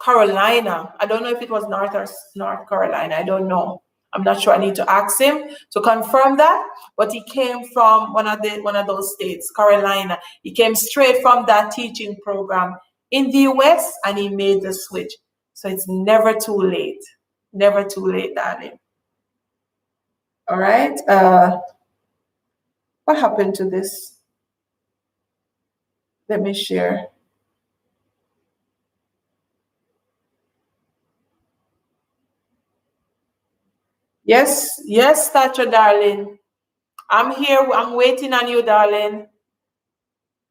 Carolina. I don't know if it was North Carolina. I don't know. I'm not sure. I need to ask him to confirm that. But he came from one of those states, Carolina. He came straight from that teaching program in the US, and he made the switch. So it's never too late. Never too late, darling. All right. What happened to this? Let me share. Yes, Thatcher, darling. I'm here. I'm waiting on you, darling.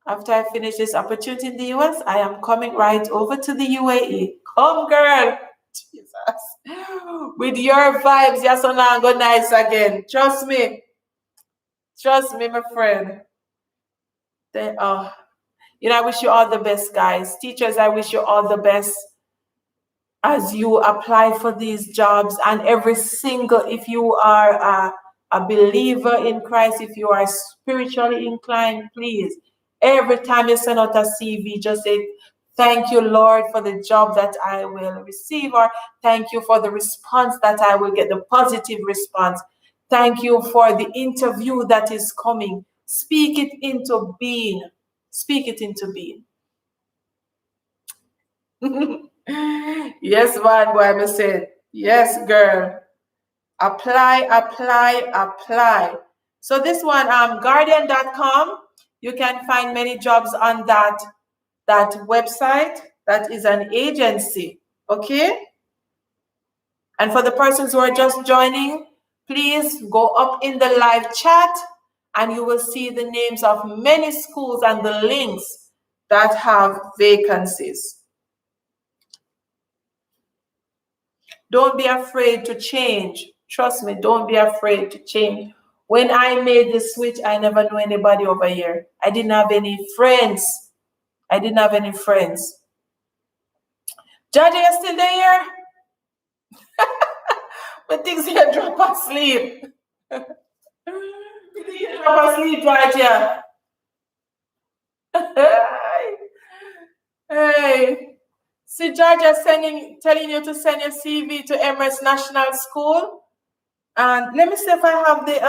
After I finish this opportunity in the US, I am coming right over to the UAE. Come, girl. Jesus. With your vibes, yes, so now go nice again. Trust me. Trust me, my friend. I wish you all the best, guys. Teachers, I wish you all the best as you apply for these jobs. And if you are a believer in Christ, if you are spiritually inclined, please, every time you send out a CV, just say, thank you, Lord, for the job that I will receive, or thank you for the response that I will get, the positive response. Thank you for the interview that is coming. Speak it into being. Speak it into being. Yes, man, boy, I said, yes, girl. Apply, apply, apply. So this one, Guardian.com, you can find many jobs on that website. That is an agency, okay? And for the persons who are just joining, please go up in the live chat and you will see the names of many schools and the links that have vacancies. Don't be afraid to change. Trust me, don't be afraid to change. When I made the switch, I never knew anybody over here. I didn't have any friends. Georgia, you still there? But things here drop asleep. You drop asleep, Georgia. Hey. See, Georgia telling you to send your CV to Emirates National School. And let me see if I have the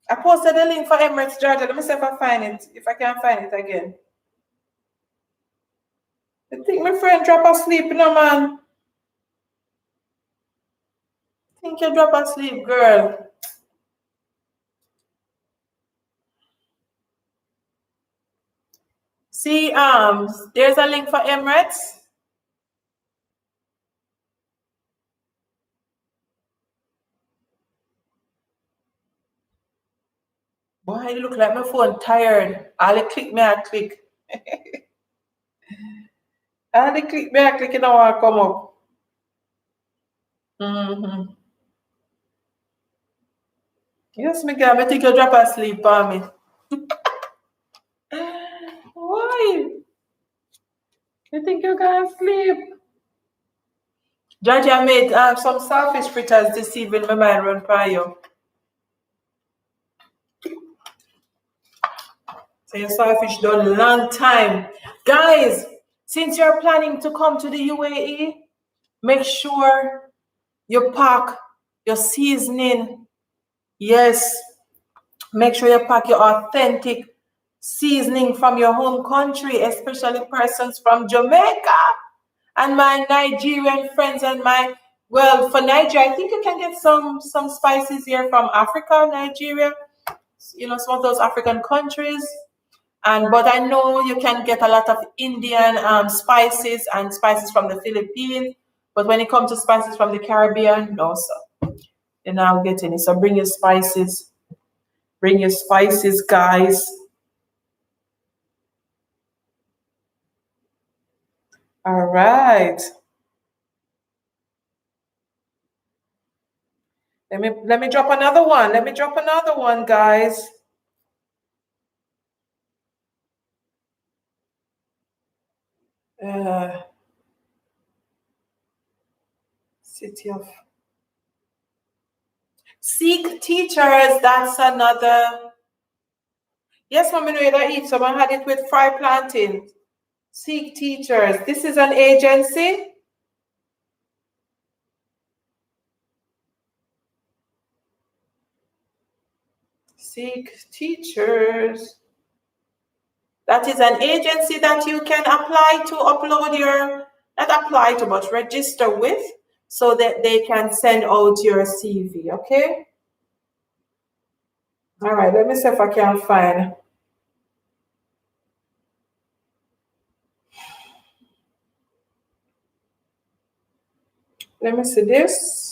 I posted a link for Emirates, Georgia. Let me see if I find it. If I can find it again. I think my friend drop asleep, man. I think you drop asleep, girl. See, there's a link for Emirates. Boy, it look like my phone tired. All the click me, I click. All the click me, I click, and I want to come up. Mm-hmm. Yes, me girl, I think you drop asleep on me. Why? You think you're gonna sleep? Georgia made some saltfish fritters this evening. My mind run by you. So your saltfish done a long time. Guys, since you're planning to come to the UAE, make sure you pack your seasoning. Yes, make sure you pack your authentic seasoning from your home country, especially persons from Jamaica and my Nigerian friends and for Nigeria, I think you can get some spices here from Africa, Nigeria, some of those African countries. But I know you can get a lot of Indian spices and spices from the Philippines. But when it comes to spices from the Caribbean, no, sir. You're not getting it. So bring your spices. Bring your spices, guys. All right. Let me drop another one. Let me drop another one, guys. City of Seek Teachers. That's another. Yes, Mama, know that eat. Someone had it with fried plantain. Seek Teachers. This is an agency. Seek Teachers. That is an agency that you can apply to upload your, not apply to, but register with, so that they can send out your CV, okay? All right, let me see if I can find. Let me see this.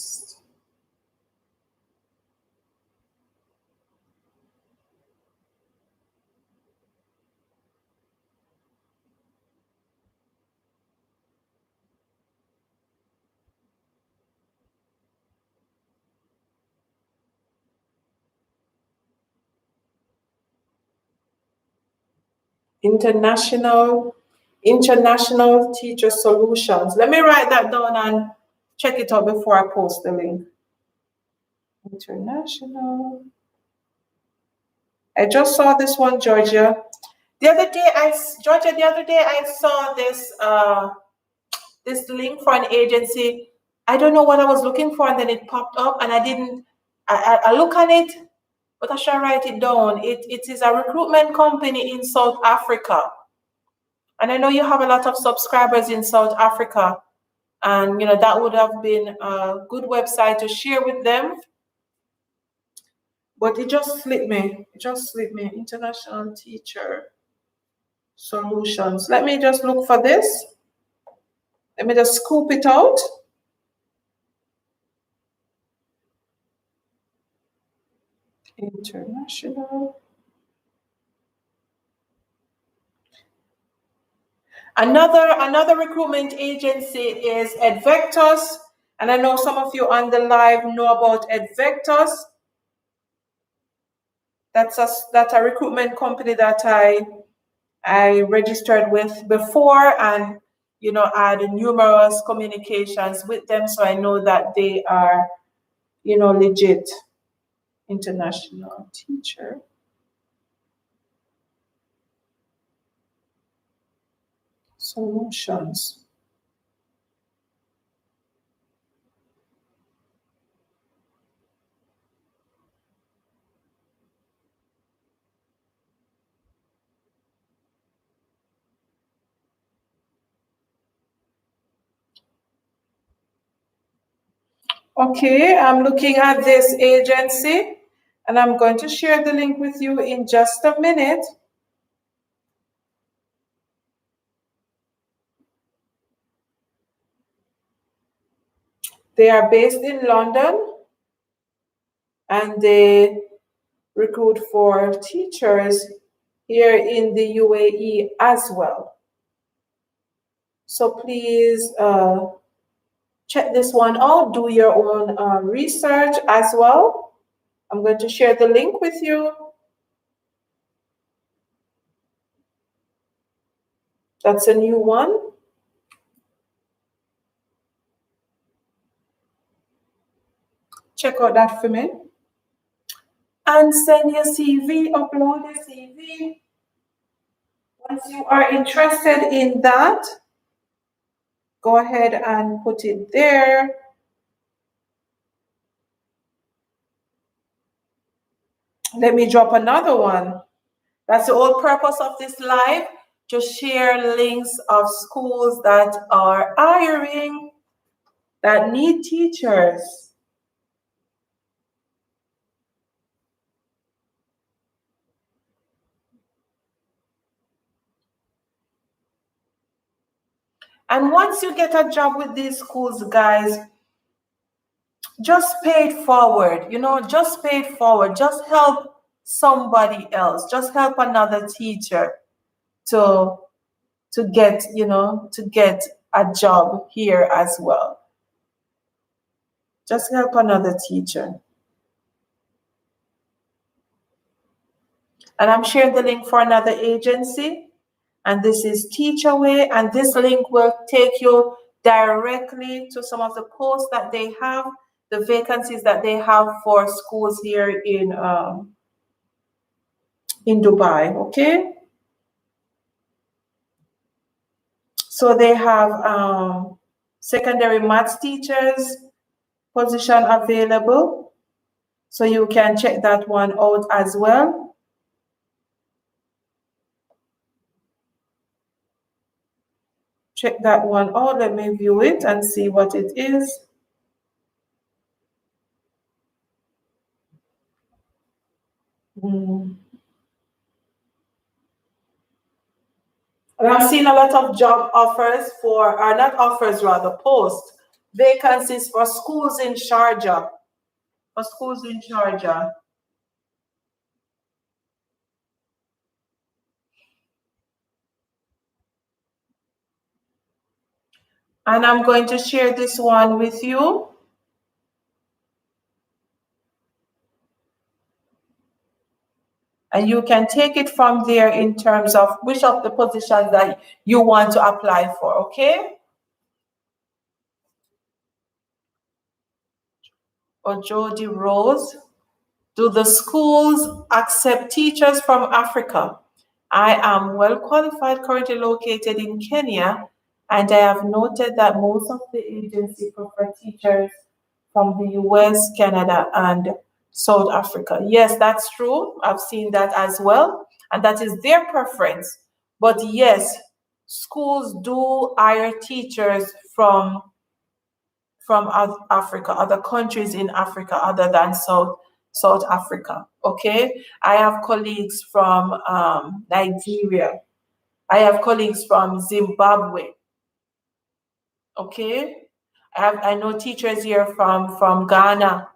International Teacher Solutions. Let me write that down and check it out before I post the link. International. I just saw this one, Georgia. The other day I saw this link for an agency. I don't know what I was looking for, and then it popped up, and I look on it, but I shall write it down. It is a recruitment company in South Africa. And I know you have a lot of subscribers in South Africa. And that would have been a good website to share with them. But it just slipped me. International Teacher Solutions. Let me just look for this. Let me just scoop it out. International. Another recruitment agency is Advectus, and I know some of you on the live know about Advectus. That's a recruitment company that I registered with before, and I had numerous communications with them, so I know that they are legit. International Teacher Solutions. Okay, I'm looking at this agency, and I'm going to share the link with you in just a minute. They are based in London and they recruit for teachers here in the UAE as well. So please check this one out, do your own research as well. I'm going to share the link with you. That's a new one. Check out that for me. And send your CV, upload your CV. Once you are interested in that, go ahead and put it there. Let me drop another one. That's the whole purpose of this live. Just share links of schools that are hiring, that need teachers. And once you get a job with these schools, guys, just pay it forward, just pay it forward. Just help somebody else. Just help another teacher to get, to get a job here as well. Just help another teacher. And I'm sharing the link for another agency. And this is Teachaway. And this link will take you directly to some of the posts that they have, the vacancies that they have for schools here in Dubai, okay? So they have secondary maths teachers position available. So you can check that one out as well. Check that one out. Let me view it and see what it is. And I'm seeing a lot of job offers or not offers, rather, post vacancies for schools in Sharjah. For schools in Sharjah. And I'm going to share this one with you. And you can take it from there in terms of which of the positions that you want to apply for, okay? Or Jody Rose. Do the schools accept teachers from Africa? I am well qualified, currently located in Kenya, and I have noted that most of the agencies prefer teachers from the US, Canada, and South Africa. Yes, that's true. I've seen that as well, and that is their preference. But yes, schools do hire teachers from Africa, other countries in Africa other than South Africa. Okay, I have colleagues from Nigeria. I have colleagues from Zimbabwe. Okay, I know teachers here from Ghana.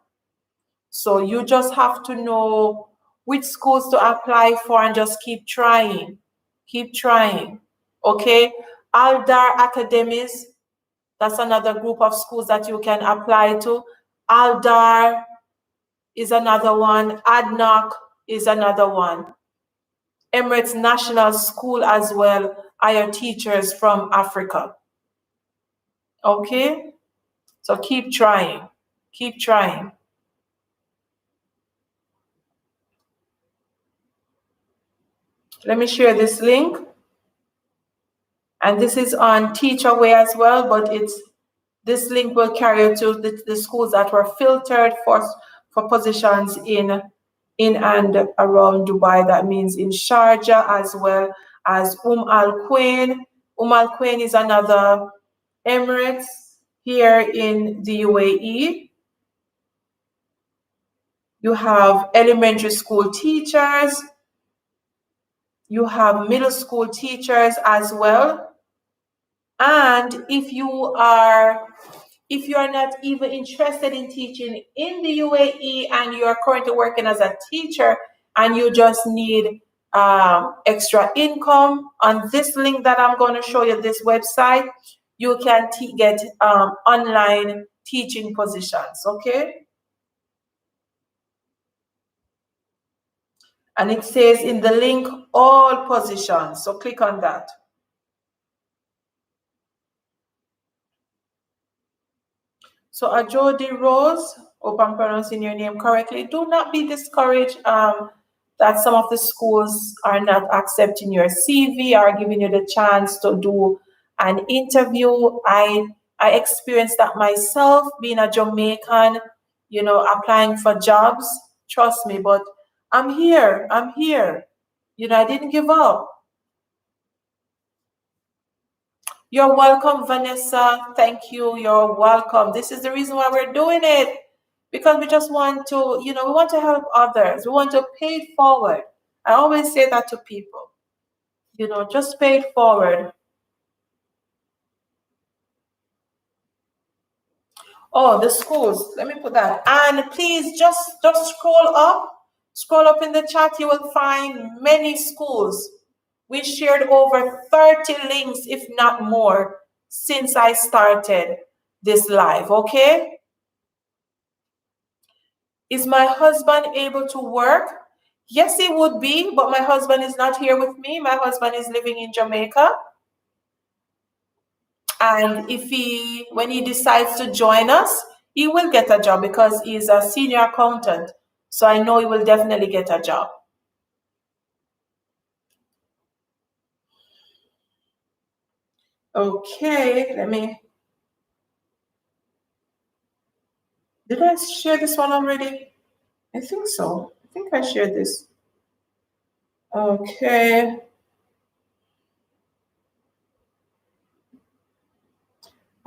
So you just have to know which schools to apply for and just keep trying. Keep trying. Okay, Aldar Academies. That's another group of schools that you can apply to. Aldar is another one. ADNOC is another one. Emirates National School as well hire teachers from Africa. Okay? So keep trying. Keep trying. Let me share this link. And this is on Teachaway as well, but this link will carry you to the schools that were filtered for positions in and around Dubai. That means in Sharjah as well as Al Quwain. Al Quwain is another Emirates here in the UAE. You have elementary school teachers. You have middle school teachers as well. And if you are If you are not even interested in teaching in the UAE and you are currently working as a teacher and you just need extra income, on this link that I'm going to show you, this website, you can get online teaching positions, okay? And it says in the link, all positions. So click on that. So Ajodi Rose, hope I'm pronouncing your name correctly. Do not be discouraged that some of the schools are not accepting your CV or giving you the chance to do an interview. I experienced that myself, being a Jamaican, applying for jobs. Trust me, but I'm here. I'm here. I didn't give up. You're welcome, Vanessa. Thank you. You're welcome. This is the reason why we're doing it, because we just want to, we want to help others. We want to pay it forward. I always say that to people, just pay it forward. Oh, the schools. Let me put that. And please just scroll up. Scroll up in the chat. You will find many schools. We shared over 30 links, if not more, since I started this live, okay? Is my husband able to work? Yes, he would be, but my husband is not here with me. My husband is living in Jamaica. And when he decides to join us, he will get a job because he's a senior accountant. So I know he will definitely get a job. Okay, did I share this one already? I think so. I think I shared this. Okay.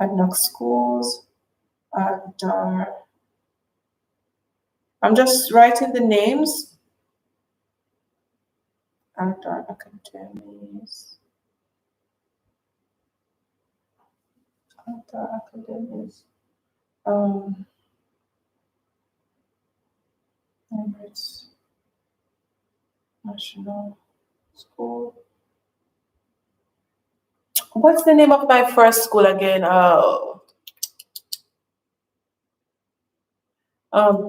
Adnock Schools. And I'm just writing the names. Adar Academies. Adar Academies. Emirates National School. What's the name of my first school again?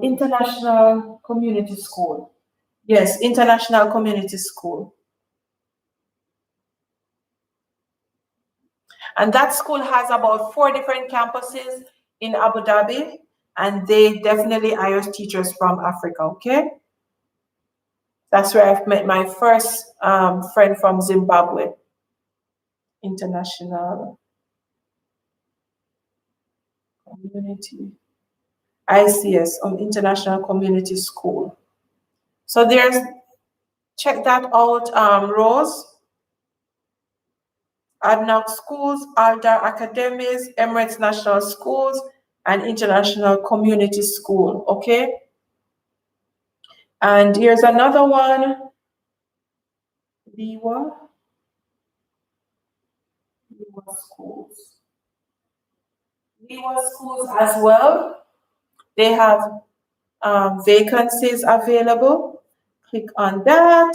International Community School. Yes, International Community School. And that school has about 4 different campuses in Abu Dhabi, and they definitely hire teachers from Africa, okay? That's where I've met my first friend from Zimbabwe. International Community. ICS, International Community School. So check that out, Rose. Adnock Schools, Aldar Academies, Emirates National Schools, and International Community School, okay? And here's another one, Liwa Schools. Liwa Schools as well. They have vacancies available. Click on that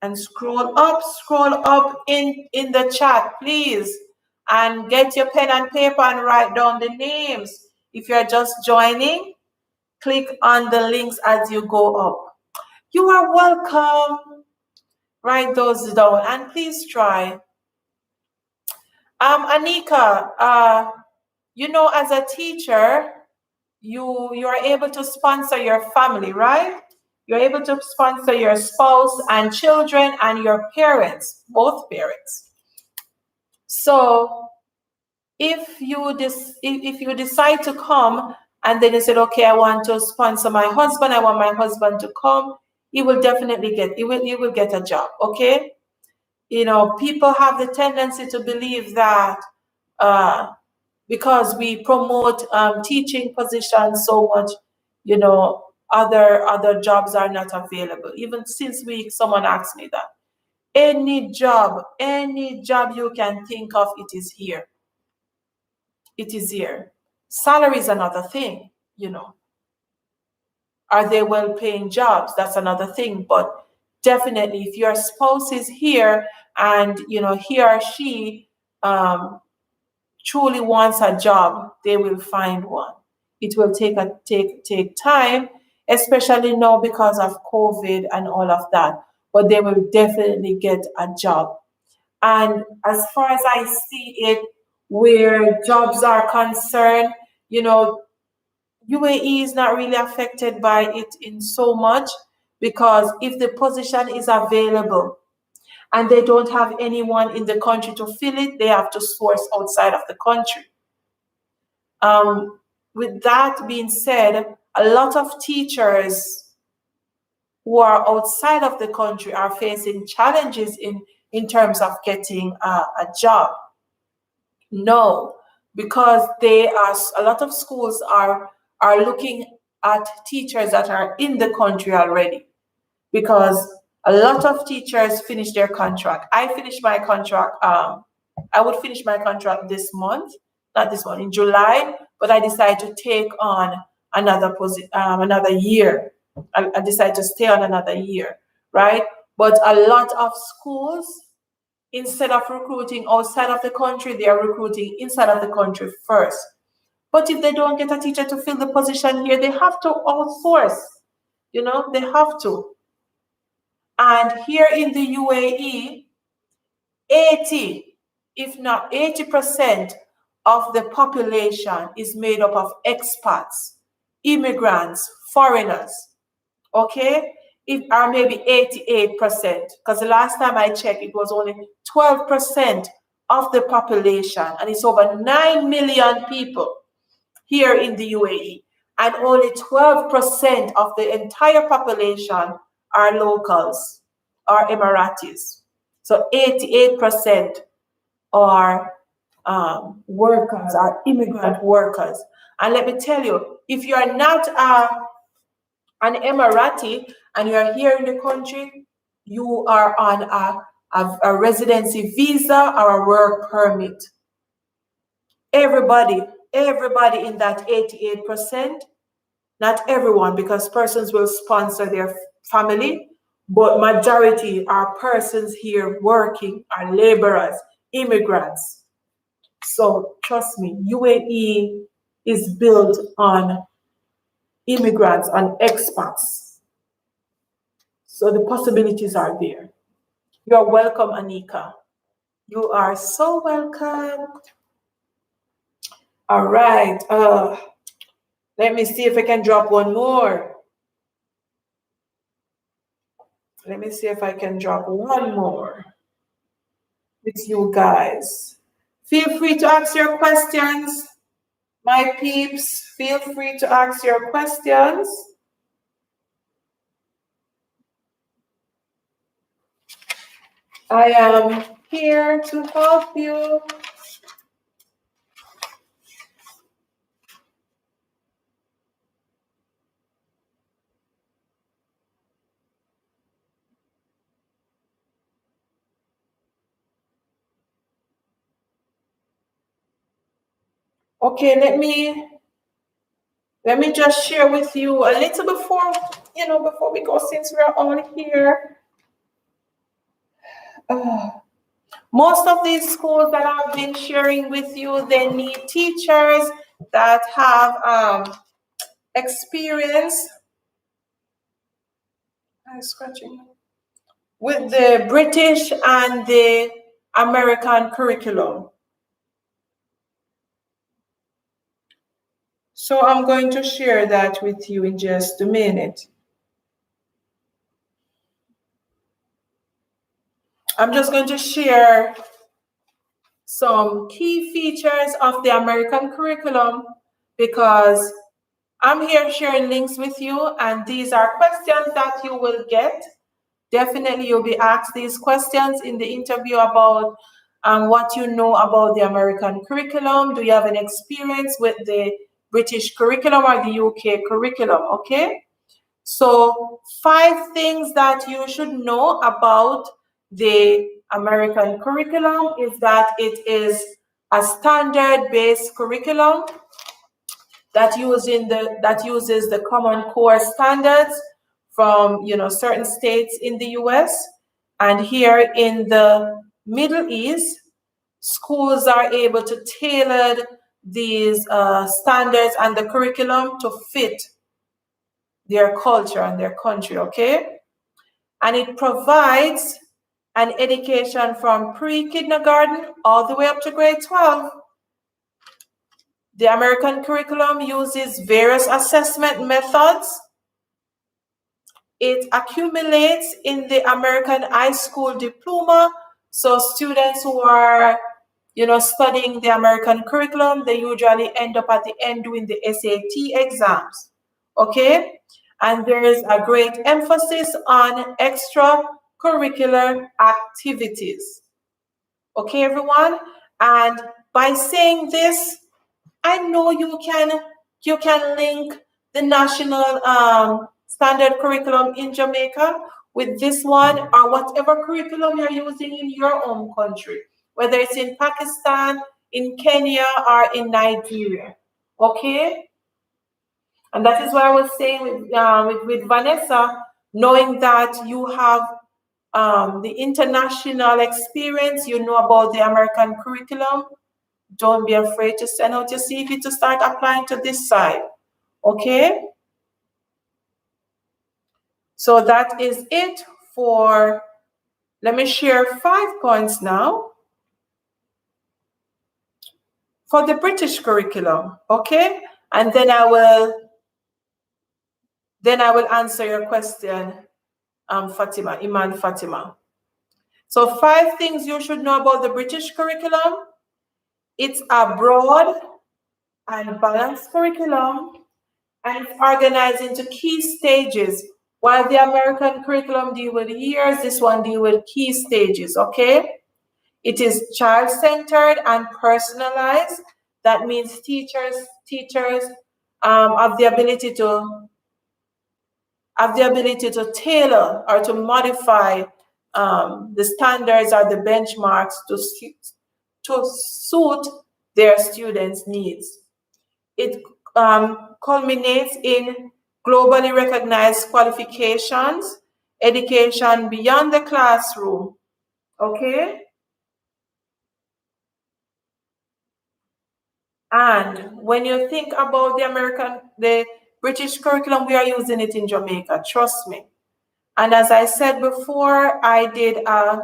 and scroll up in the chat, please. And get your pen and paper and write down the names. If you're just joining, click on the links as you go up. You are welcome. Write those down and please try. Anika, as a teacher, you are able to sponsor your family, right? You're able to sponsor your spouse and children and your parents, both parents. So if you decide to come and then you said, okay, I want to sponsor my husband, I want my husband to come, he will definitely he will get a job, okay? People have the tendency to believe that because we promote teaching positions so much, other jobs are not available. Even since someone asked me that. Any job you can think of, it is here. it is here. Salary is another thing, Are they well paying jobs? That's another thing. But definitely, if your spouse is here and, he or she truly wants a job, they will find one. It will take time, especially now because of COVID and all of that. But they will definitely get a job. And as far as I see it, where jobs are concerned, UAE is not really affected by it in so much, because if the position is available and they don't have anyone in the country to fill it, they have to source outside of the country. With that being said, a lot of teachers who are outside of the country are facing challenges in terms of getting a job. No, because a lot of schools are looking at teachers that are in the country already, because a lot of teachers finish their contract. I finished my contract. I would finish my contract this month, not this one, in July, but I decided to take on another year. I decided to stay on another year, right? But a lot of schools, instead of recruiting outside of the country, they are recruiting inside of the country first. But if they don't get a teacher to fill the position here, they have to outsource. They have to. And here in the UAE, 80, if not 80% of the population is made up of expats, immigrants, foreigners. Okay? Or maybe 88%, because the last time I checked, it was only 12% of the population, and it's over 9 million people here in the UAE, and only 12% of the entire population are locals or Emiratis. So 88% are workers, are immigrant workers. And let me tell you, if you are not an Emirati and you are here in the country, you are on a residency visa or a work permit. Everybody in that 88%, not everyone, because persons will sponsor their family, but majority are persons here working, are laborers, immigrants. So trust me, UAE is built on immigrants and expats. So the possibilities are there. You're welcome, Anika. You are so welcome. All right. Let me see if I can drop one more. Let me see if I can drop one more with you guys. Feel free to ask your questions. My peeps, feel free to ask your questions. I am here to help you. Okay, let me just share with you a little before we go, since we're all here. Most of these schools that I've been sharing with you, they need teachers that have experience. I'm scratching with the British and the American curriculum. So I'm going to share that with you in just a minute. I'm just going to share some key features of the American curriculum, because I'm here sharing links with you, and these are questions that you will get. Definitely you'll be asked these questions in the interview about what you know about the American curriculum. Do you have an experience with the British curriculum or the UK curriculum? Okay. So 5 things that you should know about the American curriculum is that it is a standard-based curriculum that uses the Common Core standards from certain states in the US. And here in the Middle East, schools are able to tailor these standards and the curriculum to fit their culture and their country, okay? And it provides an education from pre-kindergarten all the way up to grade 12. The American curriculum uses various assessment methods. It accumulates in the American high school diploma. So students who are, studying the American curriculum, they usually end up at the end doing the SAT exams, okay? And there is a great emphasis on extracurricular activities. Okay, everyone? And by saying this, I know you can link the national standard curriculum in Jamaica with this one or whatever curriculum you're using in your own country, whether it's in Pakistan, in Kenya, or in Nigeria. Okay? And that is what I was saying with Vanessa, knowing that you have the international experience, you know about the American curriculum. Don't be afraid to send out your CV to start applying to this side. Okay? So that is it for, let me share 5 points now for the British curriculum. Okay? And then I will answer your question, Fatima, Iman Fatima. So 5 things you should know about the British curriculum. It's a broad and balanced curriculum, and it's organized into key stages. While the American curriculum deal with years, this one deal with key stages, okay? It is child-centered and personalized. That means teachers have the ability to tailor or to modify the standards or the benchmarks to suit their students' needs. It culminates in globally recognized qualifications, education beyond the classroom, okay? And when you think about the British curriculum, we are using it in Jamaica, trust me. And as I said before, I did a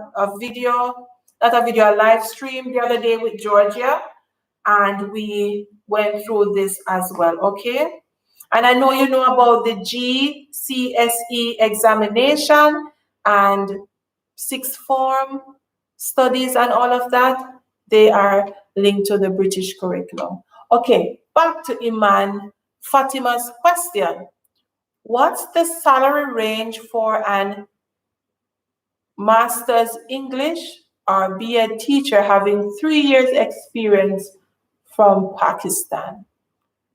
live stream the other day with Georgia, and we went through this as well, okay? And I know you know about the GCSE examination and sixth form studies and all of that. They are linked to the British curriculum. Okay, back to Iman Fatima's question. What's the salary range for an master's English or BEd teacher having 3 years experience from Pakistan?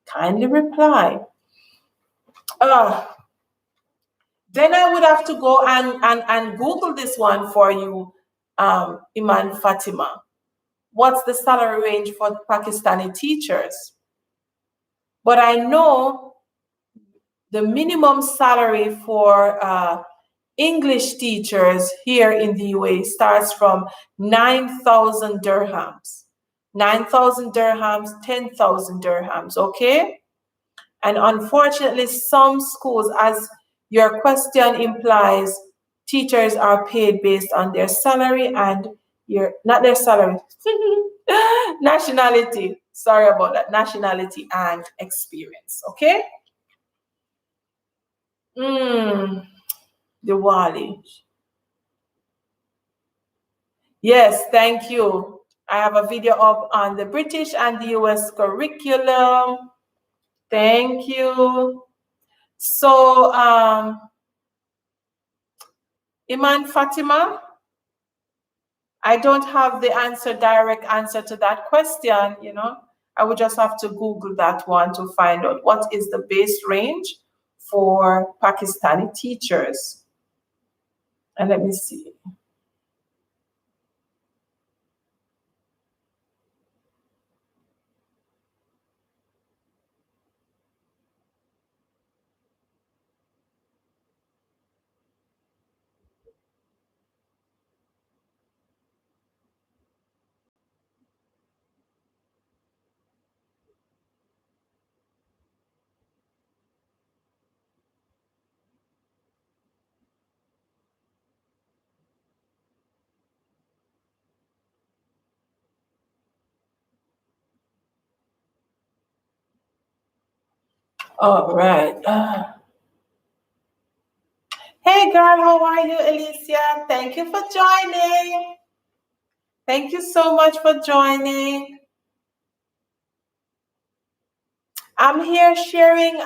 Kindly reply. Then I would have to go and Google this one for you, Iman Fatima. What's the salary range for Pakistani teachers? But I know the minimum salary for English teachers here in the UAE starts from 9,000 dirhams. 9,000 dirhams, 10,000 dirhams, okay? And unfortunately, some schools, as your question implies, teachers are paid based on their salary and not their salary, nationality. Sorry about that, nationality and experience, okay? Diwali. Yes, thank you. I have a video up on the British and the US curriculum. Thank you. So, Iman Fatima, I don't have the direct answer to that question, I would just have to Google that one to find out what is the base range for Pakistani teachers. And let me see. All right. Hey girl, how are you, Alicia? Thank you for joining. Thank you so much for joining. I'm here sharing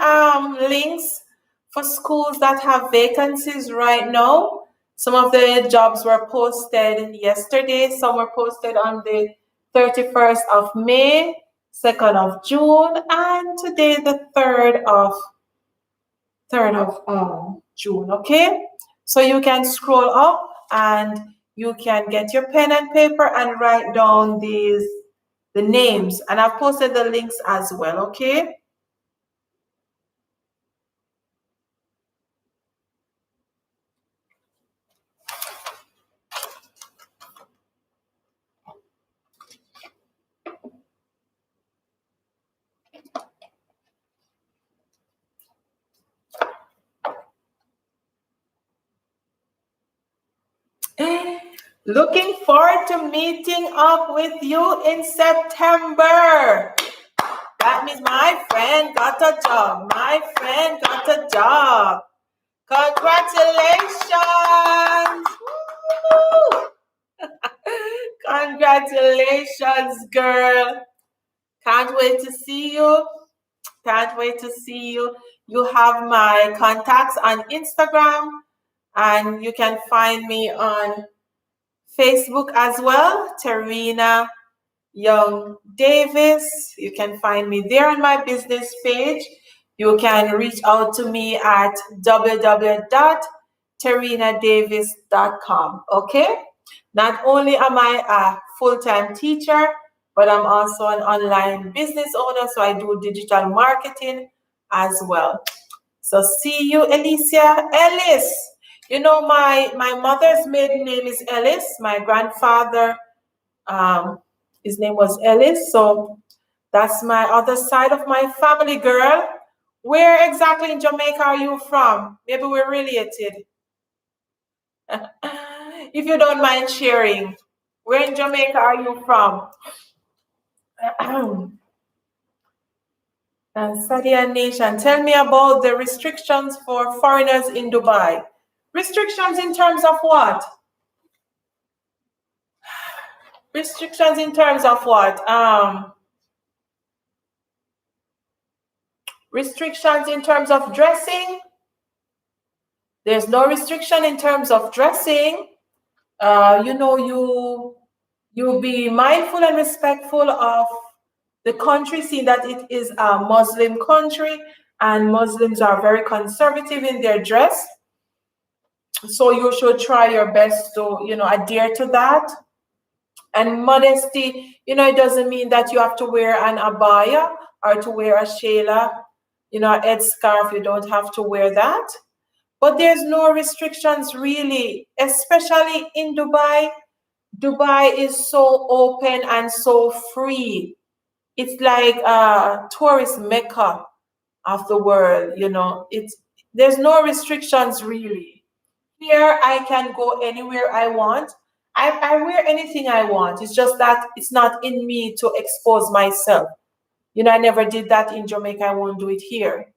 links for schools that have vacancies right now. Some of the jobs were posted yesterday. Some were posted on the 31st of May, 2nd of June, and today the 3rd of June. Okay, so you can scroll up and you can get your pen and paper and write down the names, and I've posted the links as well. Okay. Looking forward to meeting up with you in September. That means my friend got a job. My friend got a job. Congratulations. Congratulations, girl. Can't wait to see you. Can't wait to see you. You have my contacts on Instagram, and you can find me on Facebook as well, Terina Young Davis. You can find me there on my business page. You can reach out to me at www.terinadavis.com. Okay? Not only am I a full-time teacher, but I'm also an online business owner, so I do digital marketing as well. So see you, Alicia. Ellis. You know, my mother's maiden name is Ellis. My grandfather, his name was Ellis. So that's my other side of my family, girl. Where exactly in Jamaica are you from? Maybe we're related. If you don't mind sharing, where in Jamaica are you from? And Sadia Nation, tell me about the restrictions for foreigners in Dubai. Restrictions in terms of what? Restrictions in terms of what? Restrictions in terms of dressing. There's no restriction in terms of dressing. You be mindful and respectful of the country, seeing that it is a Muslim country and Muslims are very conservative in their dress. So you should try your best to, adhere to that. And modesty, it doesn't mean that you have to wear an abaya or to wear a shayla, a headscarf. You don't have to wear that. But there's no restrictions really, especially in Dubai. Dubai is so open and so free. It's like a tourist mecca of the world, there's no restrictions really. Here I can go anywhere I want. I wear anything I want. It's just that it's not in me to expose myself. I never did that in Jamaica. I won't do it here.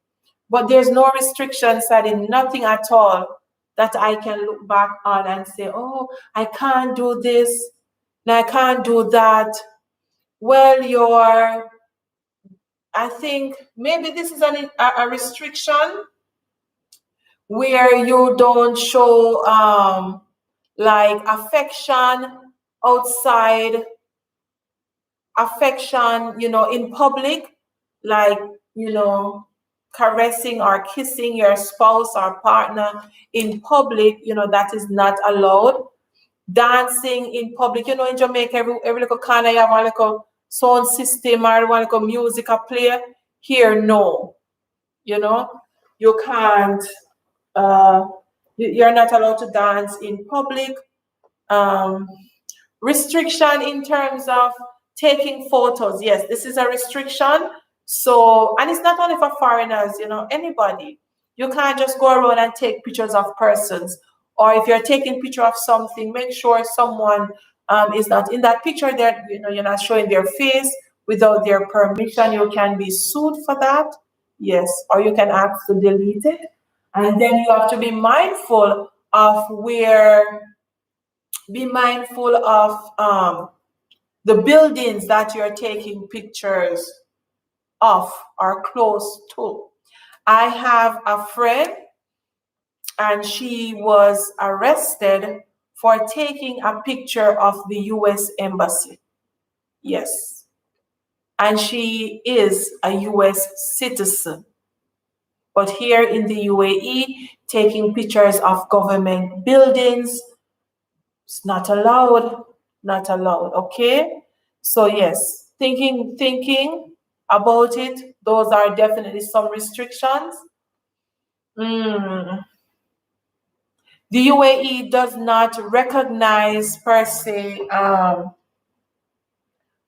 But there's no restrictions, nothing at all that I can look back on and say, oh, I can't do this, and I can't do that. Well, I think maybe this is a restriction where you don't show like affection outside, affection, in public, like, caressing or kissing your spouse or partner in public, that is not allowed. Dancing in public, in Jamaica, every little corner you have a little sound system or one little music a play. Here, no, you can't. You're not allowed to dance in public. Restriction in terms of taking photos. Yes, this is a restriction. So, and it's not only for foreigners, anybody. You can't just go around and take pictures of persons. Or if you're taking picture of something, make sure someone is not in that picture. That you're not showing their face without their permission. You can be sued for that. Yes, or you can ask to delete it. And then you have to be mindful of the buildings that you're taking pictures of or close to. I have a friend and she was arrested for taking a picture of the US Embassy. Yes. And she is a US citizen. But here in the UAE, taking pictures of government buildings, it's not allowed, not allowed, okay? So yes, thinking about it, those are definitely some restrictions. Mm. The UAE does not recognize per se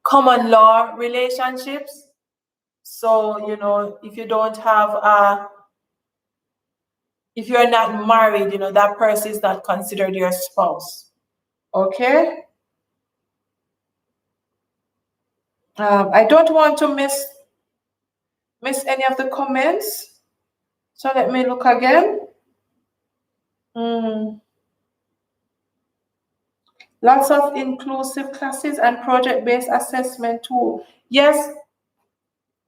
common law relationships. So, if you don't have if you're not married, that person is not considered your spouse. Okay? I don't want to miss any of the comments. So let me look again. Lots of inclusive classes and project-based assessment too. Yes,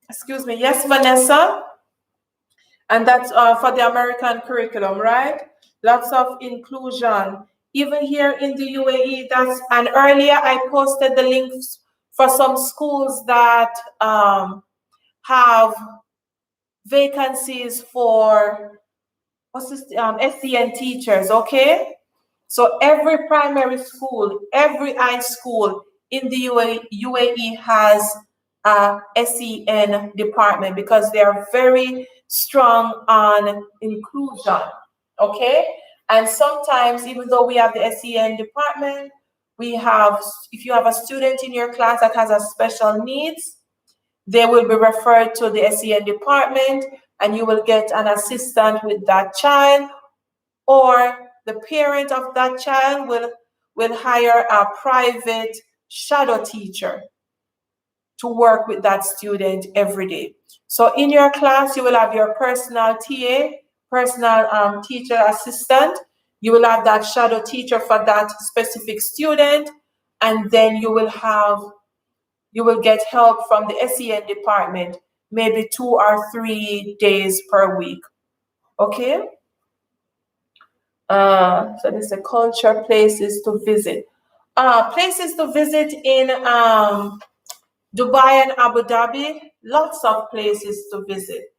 excuse me. Yes, Vanessa. And that's for the American curriculum, right? Lots of inclusion. Even here in the UAE, and earlier I posted the links for some schools that have vacancies for SEN teachers, okay? So every primary school, every high school in the UAE has a SEN department because they are very strong on inclusion, okay? And sometimes, even though we have the SEN department, if you have a student in your class that has a special needs, they will be referred to the SEN department and you will get an assistant with that child, or the parent of that child will hire a private shadow teacher to work with that student every day. So in your class, you will have your personal TA, personal teacher assistant. You will have that shadow teacher for that specific student, and then you will get help from the SEN department, maybe 2 or 3 days per week. Okay? So this is a culture, places to visit. Places to visit in Dubai and Abu Dhabi, lots of places to visit.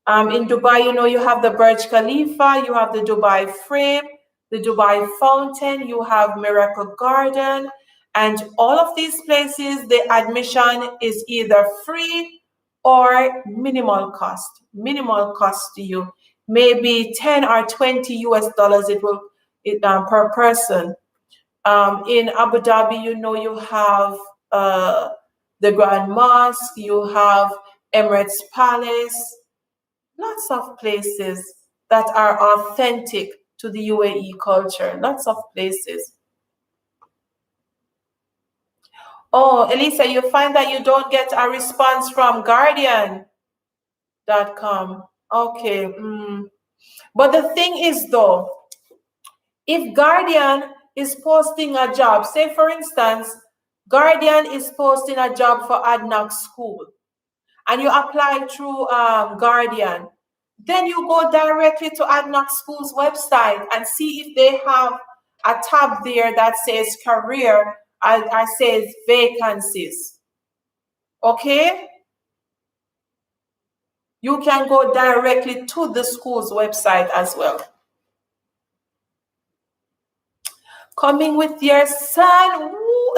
In Dubai, you have the Burj Khalifa, you have the Dubai Frame, the Dubai Fountain, you have Miracle Garden, and all of these places, the admission is either free or minimal cost. Minimal cost to you, maybe 10 or 20 US dollars per person. In Abu Dhabi, you have the Grand Mosque, you have Emirates Palace, lots of places that are authentic to the UAE culture, lots of places. Oh, Elisa, you find that you don't get a response from Guardian.com. Okay. But the thing is, though, if Guardian is posting a job, say for instance, Guardian is posting a job for ADNOC School, and you apply through Guardian, then you go directly to ADNOC School's website and see if they have a tab there that says career or says vacancies. Okay? You can go directly to the school's website as well. Coming with your son. Woo.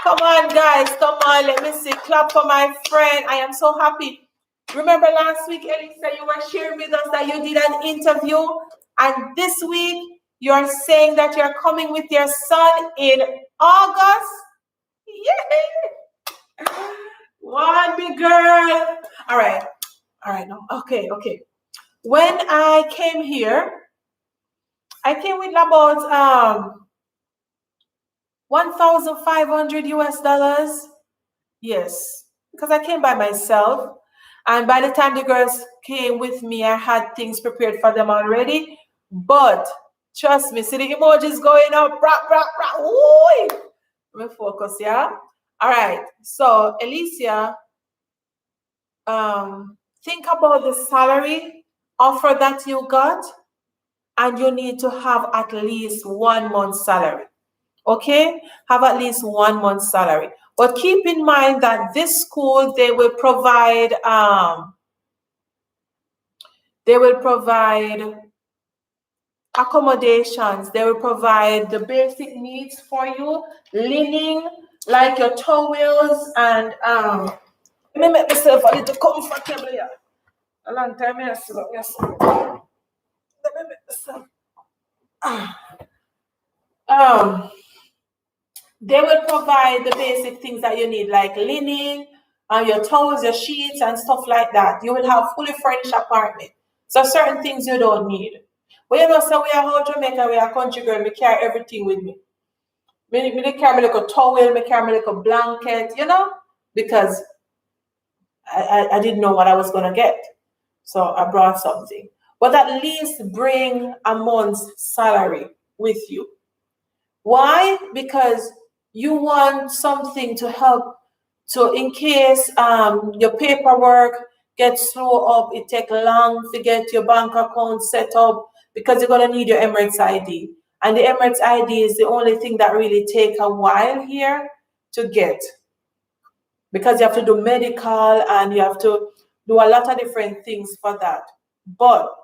Come on, guys. Come on. Let me see. Clap for my friend. I am so happy. Remember last week, Elisa, you were sharing with us that you did an interview. And this week, you're saying that you're coming with your son in August. Yay! One big girl. All right. No. Okay. When I came here, I came with about 1,500 US dollars. Yes, because I came by myself. And by the time the girls came with me, I had things prepared for them already. But trust me, see the emojis going up. Rah, rah, rah. Ooh. Let me focus, yeah? All right. So, Alicia, think about the salary offer that you got, and you need to have at least 1 month's salary. Okay? Have at least 1 month's salary. But keep in mind that this school, they will provide accommodations. They will provide the basic needs for you, linen, like your towels, and let me make myself a little comfortable here. A long time I sit up, yes. Let me make myself. They will provide the basic things that you need, like linen, your towels, your sheets, and stuff like that. You will have fully furnished apartment. So certain things you don't need. But you know, so we are whole Jamaica, we are country girl, we carry everything with me. Me carry me like a towel, me carry me like a blanket, you know, because I didn't know what I was gonna get. So I brought something. But at least bring a month's salary with you. Why? Because you want something to help. So in case your paperwork gets slow up, it take long to get your bank account set up, because you're gonna need your Emirates ID. And the Emirates ID is the only thing that really take a while here to get, because you have to do medical and you have to do a lot of different things for that. But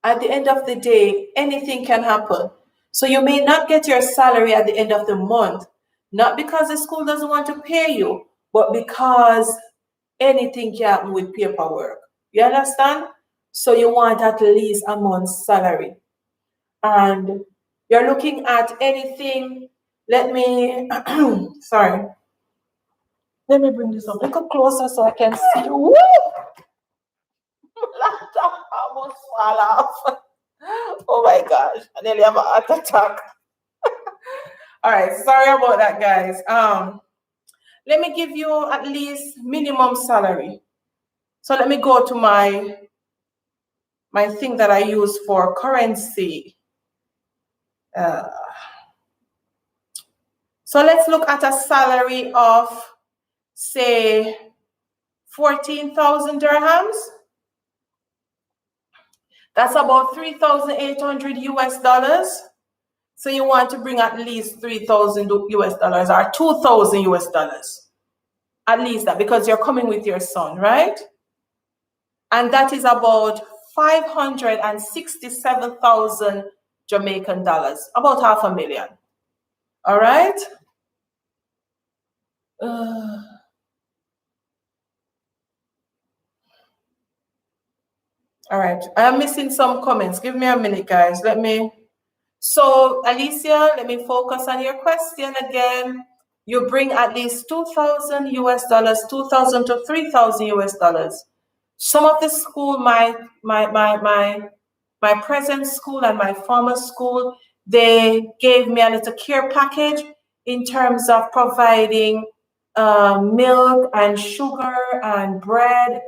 at the end of the day, anything can happen. So you may not get your salary at the end of the month, not because the school doesn't want to pay you, but because anything can happen with paperwork. You understand? So you want at least a month's salary. And you're looking at anything. Let me, sorry. Let me bring this up a little closer so I can see. Woo! Laptop almost fall off. Oh my gosh, I nearly have a heart attack. All right, sorry about that, guys. Let me give you at least minimum salary. So let me go to my thing that I use for currency. So let's look at a salary of, say, 14,000 dirhams. That's about 3,800 US dollars. So you want to bring at least 3,000 US dollars or 2,000 US dollars. At least that, because you're coming with your son, right? And that is about 567,000 Jamaican dollars, about $500,000. All right. All right. I'm missing some comments. Give me a minute, guys. So Alicia, let me focus on your question again. You bring at least 2,000 US dollars, 2,000 to 3,000 US dollars. Some of the school, my present school and my former school, they gave me a little care package in terms of providing milk and sugar and bread,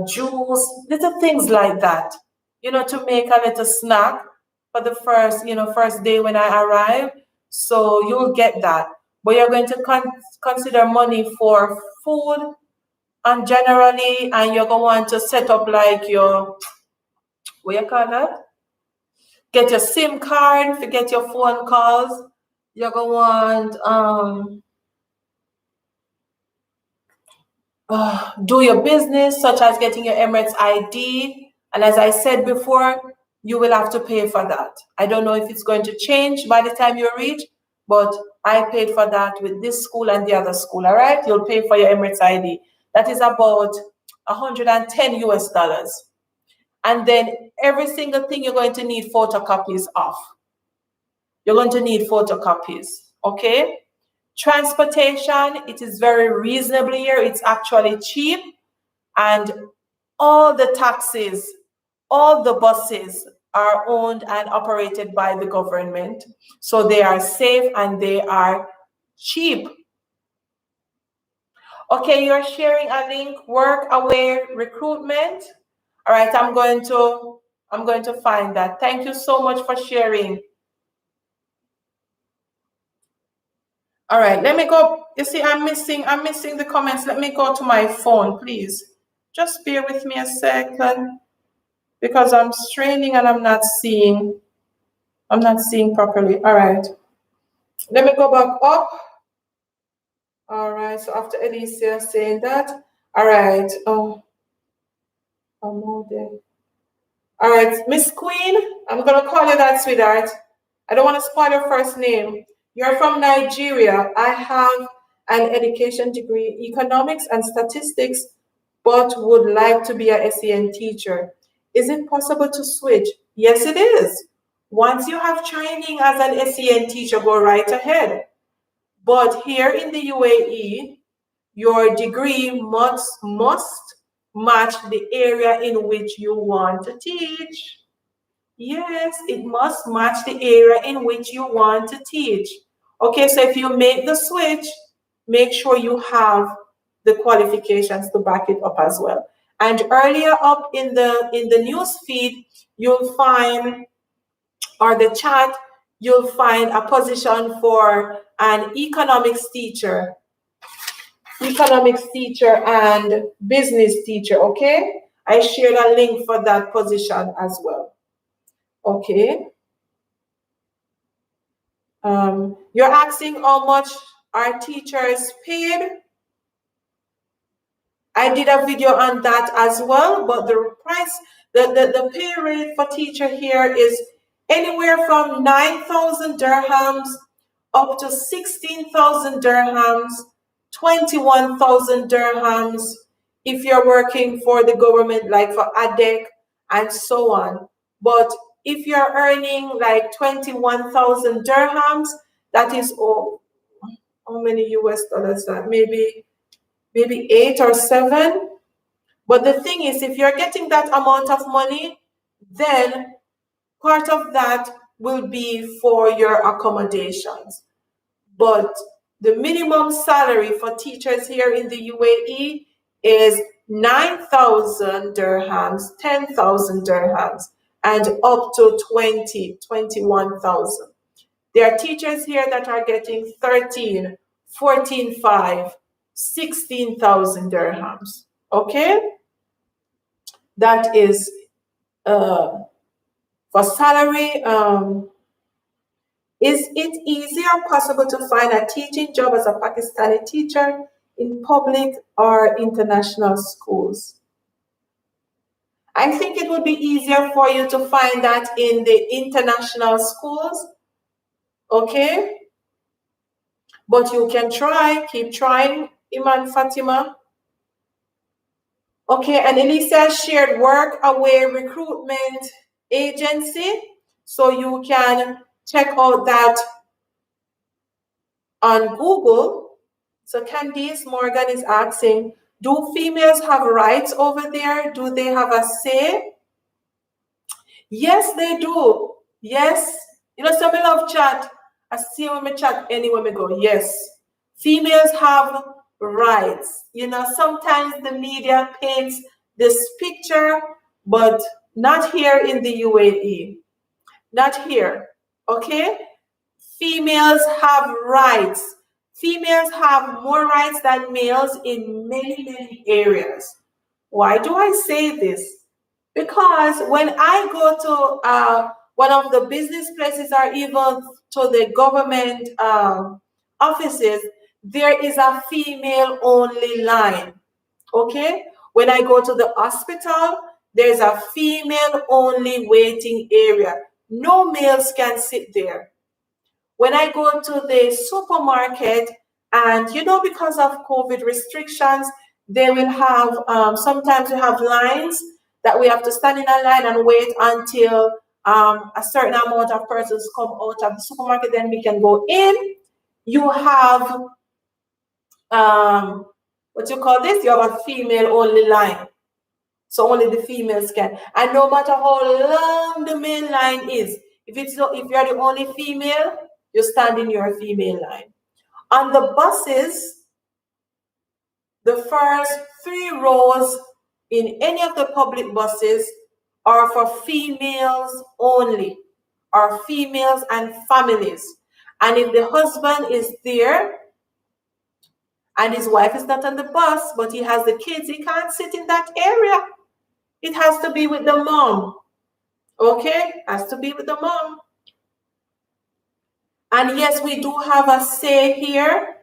juice, little things like that, to make a little snack for the first day when I arrive. So you'll get that. But you're going to consider money for food and generally, and you're going to want to set up like your, what you call that? Get your SIM card to get your phone calls. You're going to want do your business, such as getting your Emirates ID. And as I said before, you will have to pay for that. I don't know if it's going to change by the time you reach, but I paid for that with this school and the other school, all right? You'll pay for your Emirates ID. That is about 110 US dollars. And then every single thing you're going to need photocopies of. You're going to need photocopies, okay? Transportation, it is very reasonable here. It's actually cheap. And all the taxis, all the buses are owned and operated by the government. So they are safe and they are cheap. Okay, you're sharing a link, work away recruitment. All right, I'm going to find that. Thank you so much for sharing. All right, let me go. You see, I'm missing the comments. Let me go to my phone, please. Just bear with me a second because I'm straining and I'm not seeing properly. All right. Let me go back up. All right. So after Alicia saying that, all right. Oh, I'm all there. All right, Miss Queen, I'm gonna call you that, sweetheart. I don't want to spoil your first name. You're from Nigeria. I have an education degree, economics and statistics, but would like to be a SEN teacher. Is it possible to switch? Yes, it is. Once you have training as an SEN teacher, go right ahead. But here in the UAE, your degree must match the area in which you want to teach. Yes, it must match the area in which you want to teach. Okay, so if you make the switch, make sure you have the qualifications to back it up as well. And earlier up in the news feed, you'll find, or the chat, you'll find a position for an economics teacher and business teacher. Okay, I shared a link for that position as well. Okay. You're asking how much are teachers paid? I did a video on that as well, but the price, the pay rate for teacher here is anywhere from 9,000 dirhams up to 16,000 dirhams, 21,000 dirhams if you're working for the government, like for ADEC and so on. But if you're earning like 21,000 dirhams, that is how many US dollars that? Maybe 8 or 7. But the thing is, if you're getting that amount of money, then part of that will be for your accommodations. But the minimum salary for teachers here in the UAE is 9,000 dirhams, 10,000 dirhams, and up to 21,000. There are teachers here that are getting 13, 14,500, 16,000 dirhams. Okay? That is for salary. Is it easier or possible to find a teaching job as a Pakistani teacher in public or international schools? I think it would be easier for you to find that in the international schools. Okay? But you can try, keep trying, Iman Fatima. Okay, and Elisa shared work away recruitment agency. So you can check out that on Google. So Candice Morgan is asking, do females have rights over there? Do they have a say? Yes, they do. Yes. You know, some love chat. I see when we chat anywhere we go. Yes. Females have rights. You know, sometimes the media paints this picture, but not here in the UAE. Not here. Okay? Females have rights. Females have more rights than males in many, many areas. Why do I say this? Because when I go to one of the business places or even to the government offices, there is a female only line. Okay? When I go to the hospital, there's a female only waiting area. No males can sit there. When I go to the supermarket, and you know, because of COVID restrictions, they will have sometimes we have lines that we have to stand in a line and wait until a certain amount of persons come out of the supermarket, then we can go in. You have what you call this? You have a female only line. So only the females can. And no matter how long the male line is, if you're the only female, you stand in your female line. On the buses, The first 3 rows in any of the public buses are for females only, or females and families. And if the husband is there and his wife is not on the bus, but he has the kids, he can't sit in that area. It has to be with the mom. Okay? Has to be with the mom. And yes, we do have a say here.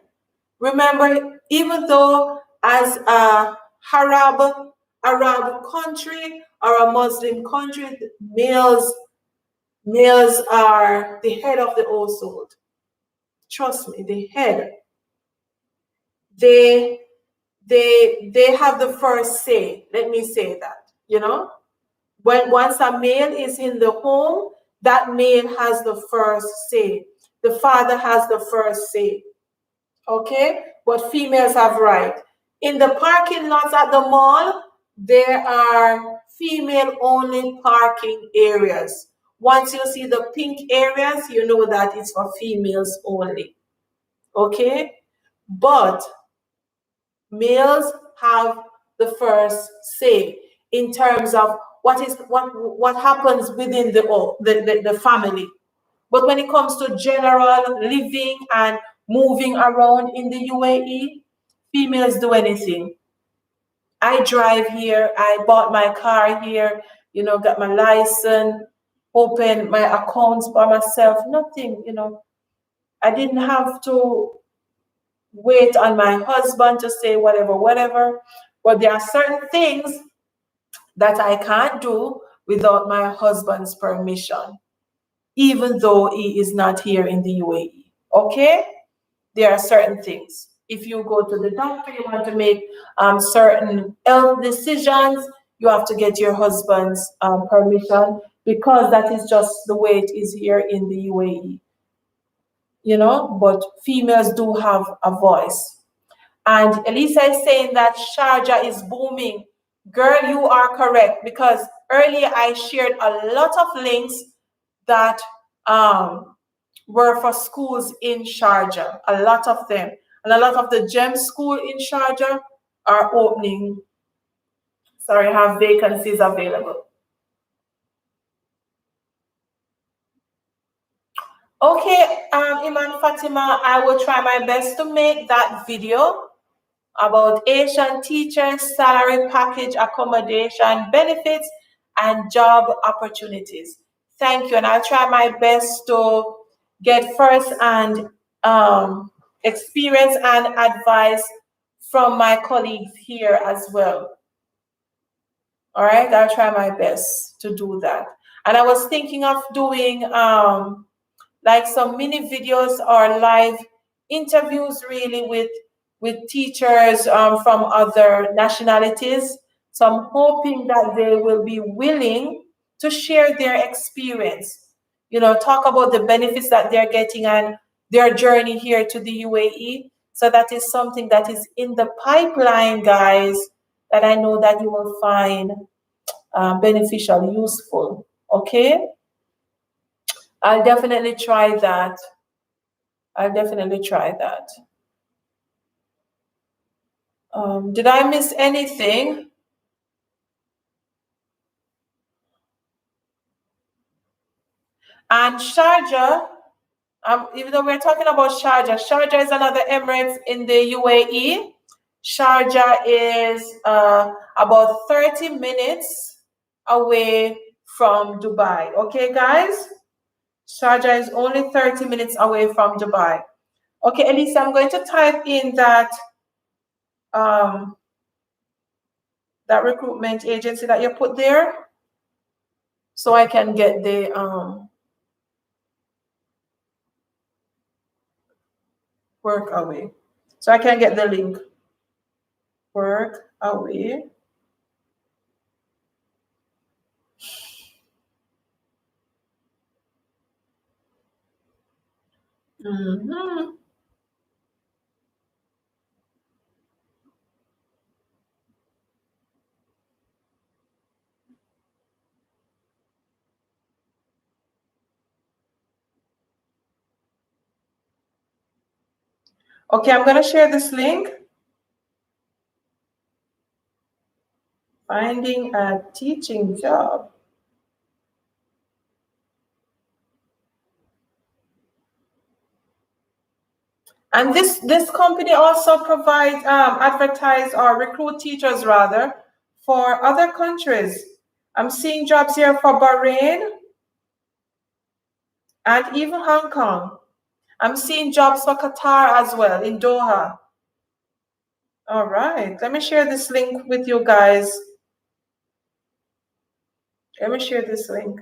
Remember, even though as a Arab country or a Muslim country, males are the head of the household. Trust me, the head. They they have the first say. Let me say that. When once a male is in the home, that male has the first say. The father has the first say. Okay? But females have right. In the parking lots at the mall, there are female only parking areas. Once you see the pink areas, you know that it's for females only. Okay? But males have the first say in terms of what happens within the family. But when it comes to general living and moving around in the UAE, females do anything. I drive here, I bought my car here, got my license, opened my accounts by myself, nothing. I didn't have to wait on my husband to say whatever. But there are certain things that I can't do without my husband's permission, even though he is not here in the UAE. Okay? There are certain things. If you go to the doctor, you want to make certain health decisions, you have to get your husband's permission, because that is just the way it is here in the UAE. But females do have a voice. And Elisa is saying that Sharjah is booming. Girl, you are correct, because earlier I shared a lot of links that were for schools in Sharjah, a lot of them. And a lot of the GEM school in Sharjah are opening, have vacancies available. Okay, Iman Fatima, I will try my best to make that video about Asian teachers, salary package, accommodation, benefits, and job opportunities. Thank you, and I'll try my best to get first-hand experience and advice from my colleagues here as well. All right, I'll try my best to do that. And I was thinking of doing like some mini videos or live interviews, really, with teachers from other nationalities. So I'm hoping that they will be willing to share their experience, talk about the benefits that they're getting and their journey here to the UAE. So that is something that is in the pipeline, guys, that I know that you will find beneficial, useful. Okay? I'll definitely try that. Did I miss anything? And Sharjah, even though we're talking about Sharjah is another Emirates in the UAE. Sharjah is about 30 minutes away from Dubai. Okay, guys? Sharjah is only 30 minutes away from Dubai. Okay, Elisa, I'm going to type in that that recruitment agency that you put there, so I can get the work away. So I can get the link. Work away. Mm-hmm. Okay, I'm going to share this link. Finding a teaching job. And this company also provides advertise or recruit teachers rather for other countries. I'm seeing jobs here for Bahrain and even Hong Kong. I'm seeing jobs for Qatar as well in Doha. All right, let me share this link with you guys. Let me share this link.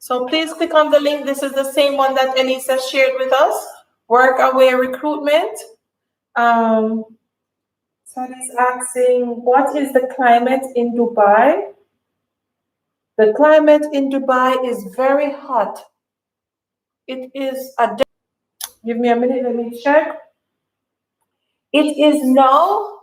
So please click on the link. This is the same one that Elisa shared with us. Workaway recruitment. Somebody's asking, what is the climate in Dubai? The climate in Dubai is very hot. It is give me a minute, let me check. It is now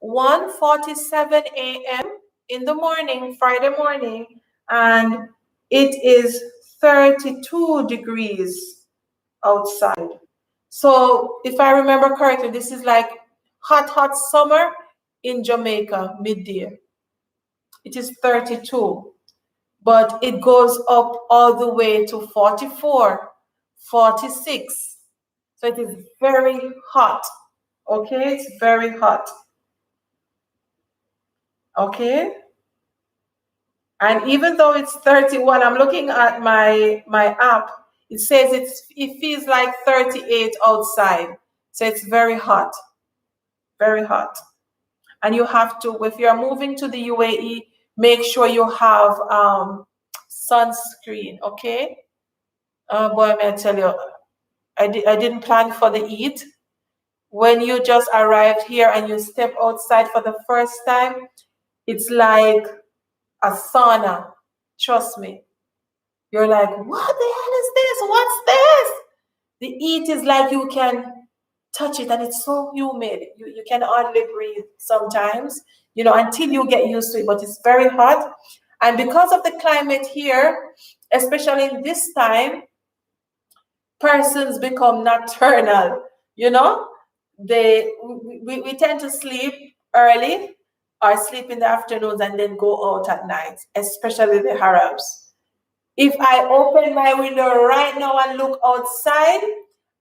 1:47 a.m. in the morning, Friday morning, and it is 32 degrees outside. So if I remember correctly, this is like hot summer in Jamaica midday. It is 32, but it goes up all the way to 44, 46. So it is very hot. Okay, it's very hot. Okay. And even though it's 31, I'm looking at my app. It says it feels like 38 outside. So it's very hot. Very hot. And you have to, if you're moving to the UAE, make sure you have sunscreen, okay? Boy, may I tell you, I didn't plan for the heat. When you just arrived here and you step outside for the first time, it's like a sauna. Trust me. You're like, what the hell is this? What's this? The heat is like you can touch it and it's so humid. You can hardly breathe sometimes, until you get used to it, but it's very hot. And because of the climate here, especially in this time, persons become nocturnal, we tend to sleep early or sleep in the afternoons and then go out at night, especially the Arabs. If I open my window right now and look outside,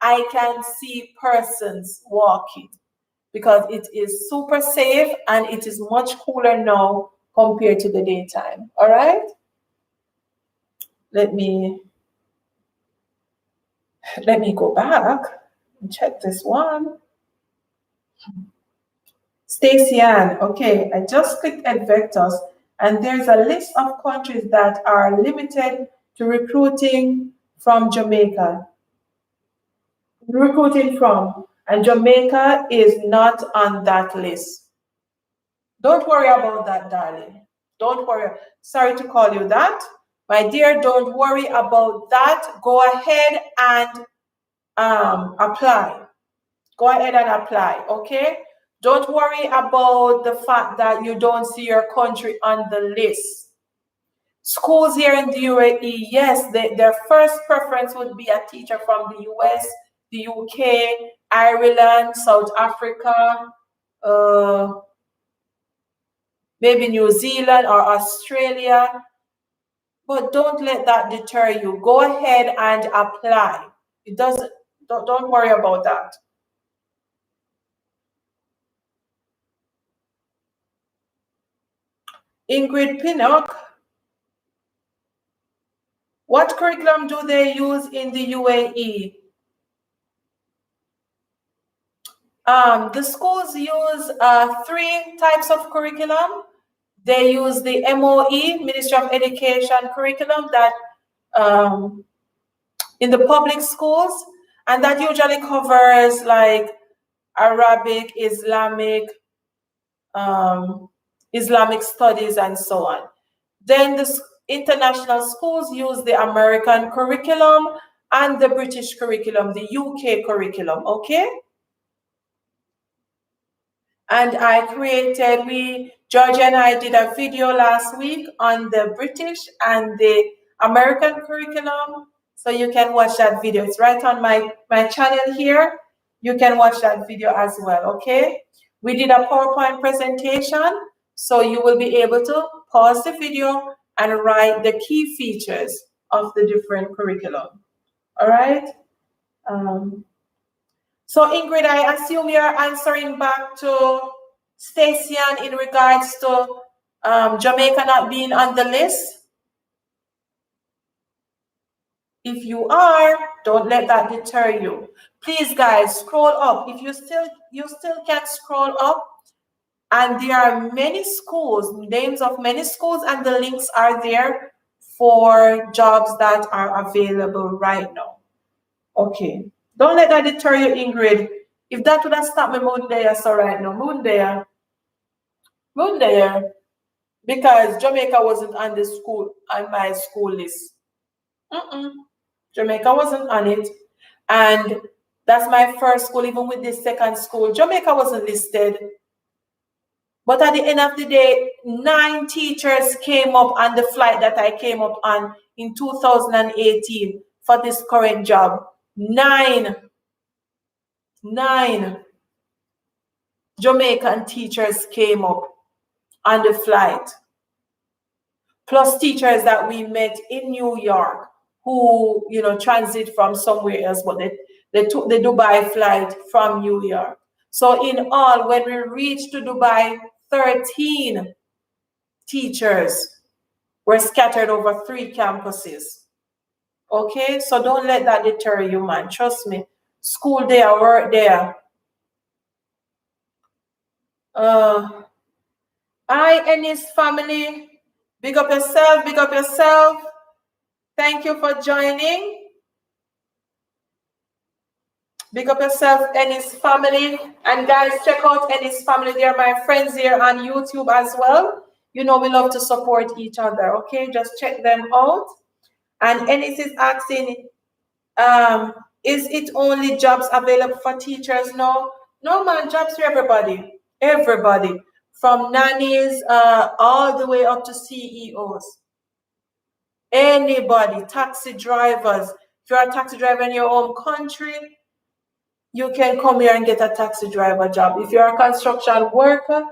I can see persons walking because it is super safe and it is much cooler now compared to the daytime. All right? Let me go back and check this one. Stacy Ann, okay, I just clicked at Vectors and there's a list of countries that are limited to recruiting from Jamaica. And Jamaica is not on that list. Don't worry about that, darling. Don't worry. Sorry to call you that. My dear, don't worry about that. Go ahead and apply. Go ahead and apply, okay? Don't worry about the fact that you don't see your country on the list. Schools here in the UAE, yes, their first preference would be a teacher from the US, the UK, Ireland, South Africa, maybe New Zealand or Australia. But don't let that deter you. Go ahead and apply. Don't worry about that. Ingrid Pinnock, what curriculum do they use in the UAE? The schools use 3 types of curriculum. They use the MOE, Ministry of Education curriculum that in the public schools, and that usually covers like Arabic, Islamic studies, and so on. Then the international schools use the American curriculum and the British curriculum, the UK curriculum, okay? And Georgia and I did a video last week on the British and the American curriculum. So you can watch that video. It's right on my channel here. You can watch that video as well, okay? We did a PowerPoint presentation, so you will be able to pause the video and write the key features of the different curriculum. All right? So Ingrid, I assume you're answering back to Stacyan in regards to Jamaica not being on the list. If you are, don't let that deter you. Please, guys, scroll up. If you still can scroll up, and there are many schools, names of many schools, and the links are there for jobs that are available right now. Okay. Don't let that deter you, Ingrid. If that would have stopped me, moon there, so right now, moon there, because Jamaica wasn't on my school list. Jamaica wasn't on it, and that's my first school. Even with this second school, Jamaica wasn't listed. But at the end of the day, 9 teachers came up on the flight that I came up on in 2018 for this current job. 9 Jamaican teachers came up on the flight, plus teachers that we met in New York who, transit from somewhere else, but they took the Dubai flight from New York. So in all, when we reached to Dubai, 13 teachers were scattered over 3 campuses. Okay, so don't let that deter you, man. Trust me. School there, work there. Ennis family, big up yourself, big up yourself. Thank you for joining. Big up yourself, Ennis family. And guys, check out Ennis family. They're my friends here on YouTube as well. We love to support each other, okay? Just check them out. And Ennis is asking, is it only jobs available for teachers? No, man, jobs for everybody. Everybody. From nannies all the way up to CEOs. Anybody, taxi drivers. If you're a taxi driver in your own country, you can come here and get a taxi driver job. If you're a construction worker,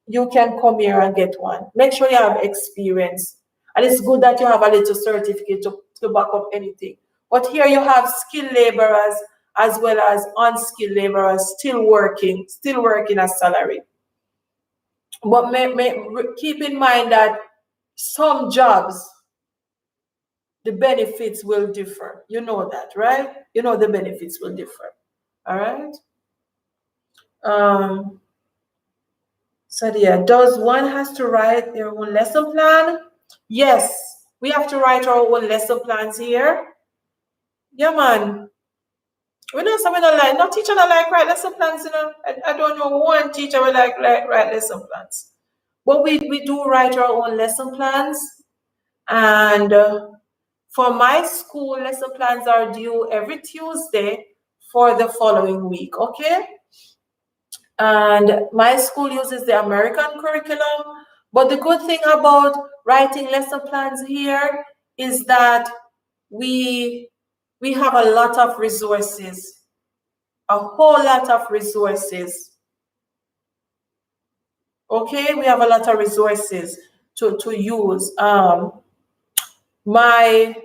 you can come here and get one. Make sure you have experience. And it's good that you have a little certificate to back up anything. But here you have skilled laborers as well as unskilled laborers still working as salary. But keep in mind that some jobs, the benefits will differ. You know that, right? The benefits will differ. All right? So yeah, does one has to write their own lesson plan? Yes, we have to write our own lesson plans here. Yeah, man. We know something like no teacher don't like write lesson plans, I don't know one teacher will like write lesson plans. But we do write our own lesson plans. And for my school, lesson plans are due every Tuesday for the following week, okay? And my school uses the American curriculum. But the good thing about writing lesson plans here is that we have a lot of resources, a whole lot of resources. Okay, we have a lot of resources to use. My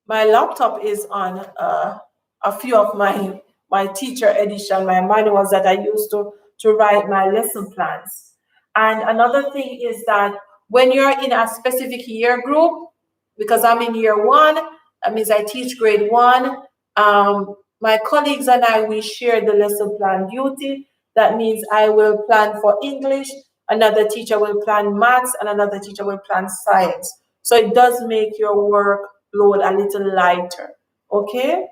laptop is on a few of my teacher edition, my manuals that I used to write my lesson plans. And another thing is that when you're in a specific year group, because I'm in year 1, that means I teach grade 1, my colleagues and I, we share the lesson plan duty. That means I will plan for English, another teacher will plan maths, and another teacher will plan science. So it does make your workload a little lighter, okay?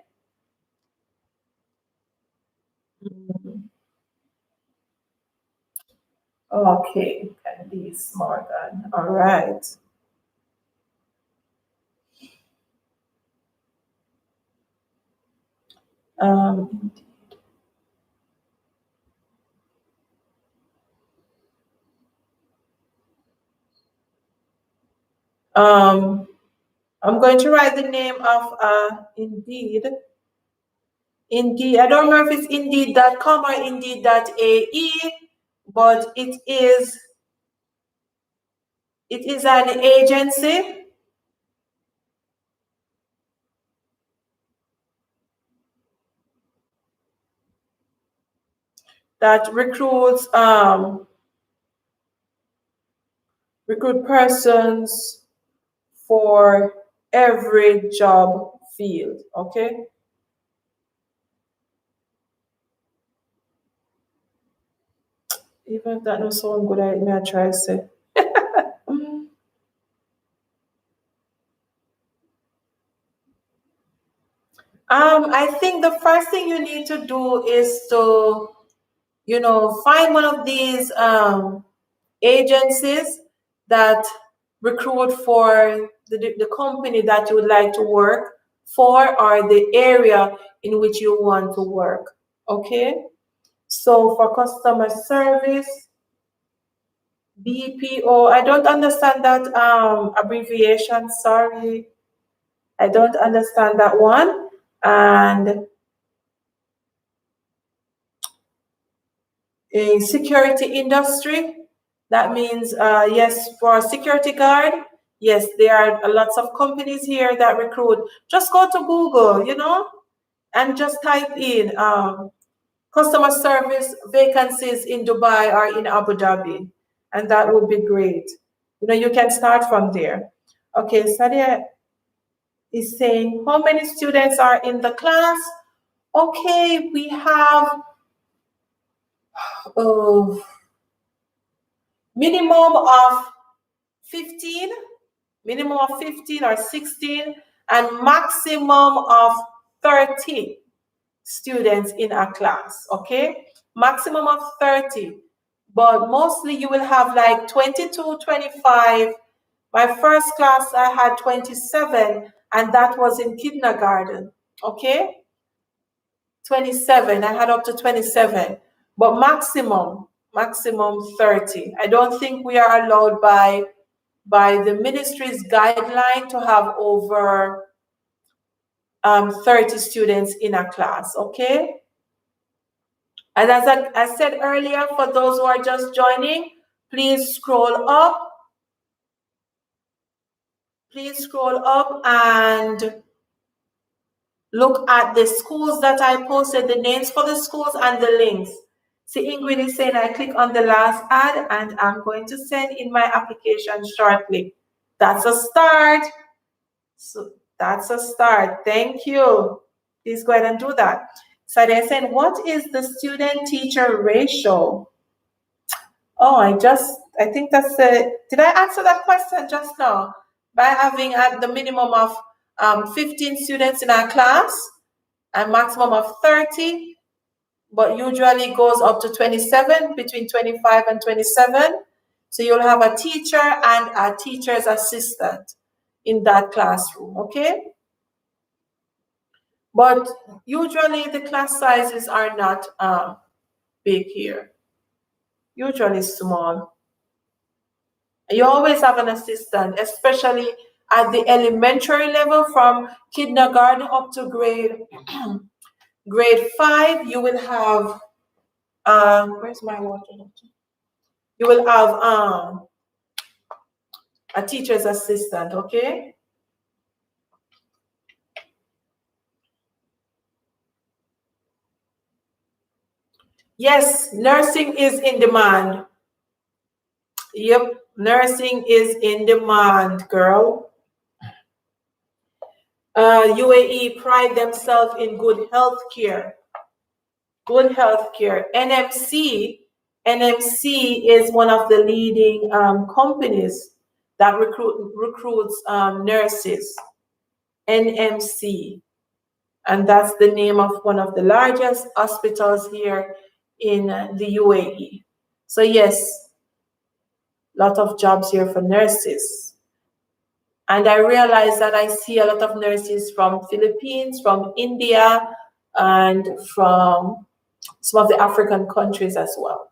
Okay, Candice Morgan, all right. Um, I'm going to write the name of Indeed. Indeed, I don't know if it's Indeed.com or Indeed.ae, but it is an agency that recruit persons for every job field. Okay. Even if that no sound good, I may try to say. I think the first thing you need to do is to, find one of these agencies that recruit for the company that you would like to work for or the area in which you want to work. Okay? So for customer service, BPO, I don't understand that abbreviation. Sorry. I don't understand that one. And a security industry, that means yes, for a security guard, yes, there are lots of companies here that recruit. Just go to Google, and just type in customer service vacancies in Dubai or in Abu Dhabi, and that would be great. You can start from there. Okay, Sadia is saying, how many students are in the class? Okay, we have uh, minimum of 15, minimum of 15 or 16, and maximum of 30 students in a class, okay? Maximum of 30, but mostly you will have like 22, 25. My first class, I had 27, and that was in kindergarten, okay? 27, I had up to 27, but maximum 30. I don't think we are allowed by the ministry's guideline to have over 30 students in a class, okay? And as I said earlier, for those who are just joining, please scroll up. Please scroll up and look at the schools that I posted, the names for the schools and the links. See, Ingrid is saying I click on the last ad and I'm going to send in my application shortly. That's a start. So that's a start. Thank you. Please go ahead and do that. So they're saying, what is the student-teacher ratio? Oh, I think that's did I answer that question just now? By having at the minimum of 15 students in our class and maximum of 30, but usually goes up to 27, between 25 and 27. So you'll have a teacher and a teacher's assistant in that classroom, okay? But usually the class sizes are not big here, usually small. You always have an assistant, especially at the elementary level from kindergarten up to grade 5. You will have where's my water? You will have a teacher's assistant, okay? Yes, nursing is in demand. Yep, nursing is in demand, girl. UAE pride themselves in good health care. Good health care. NMC is one of the leading companies that recruits nurses. NMC. And that's the name of one of the largest hospitals here in the UAE. So yes, lot of jobs here for nurses. And I realize that I see a lot of nurses from Philippines, from India, and from some of the African countries as well.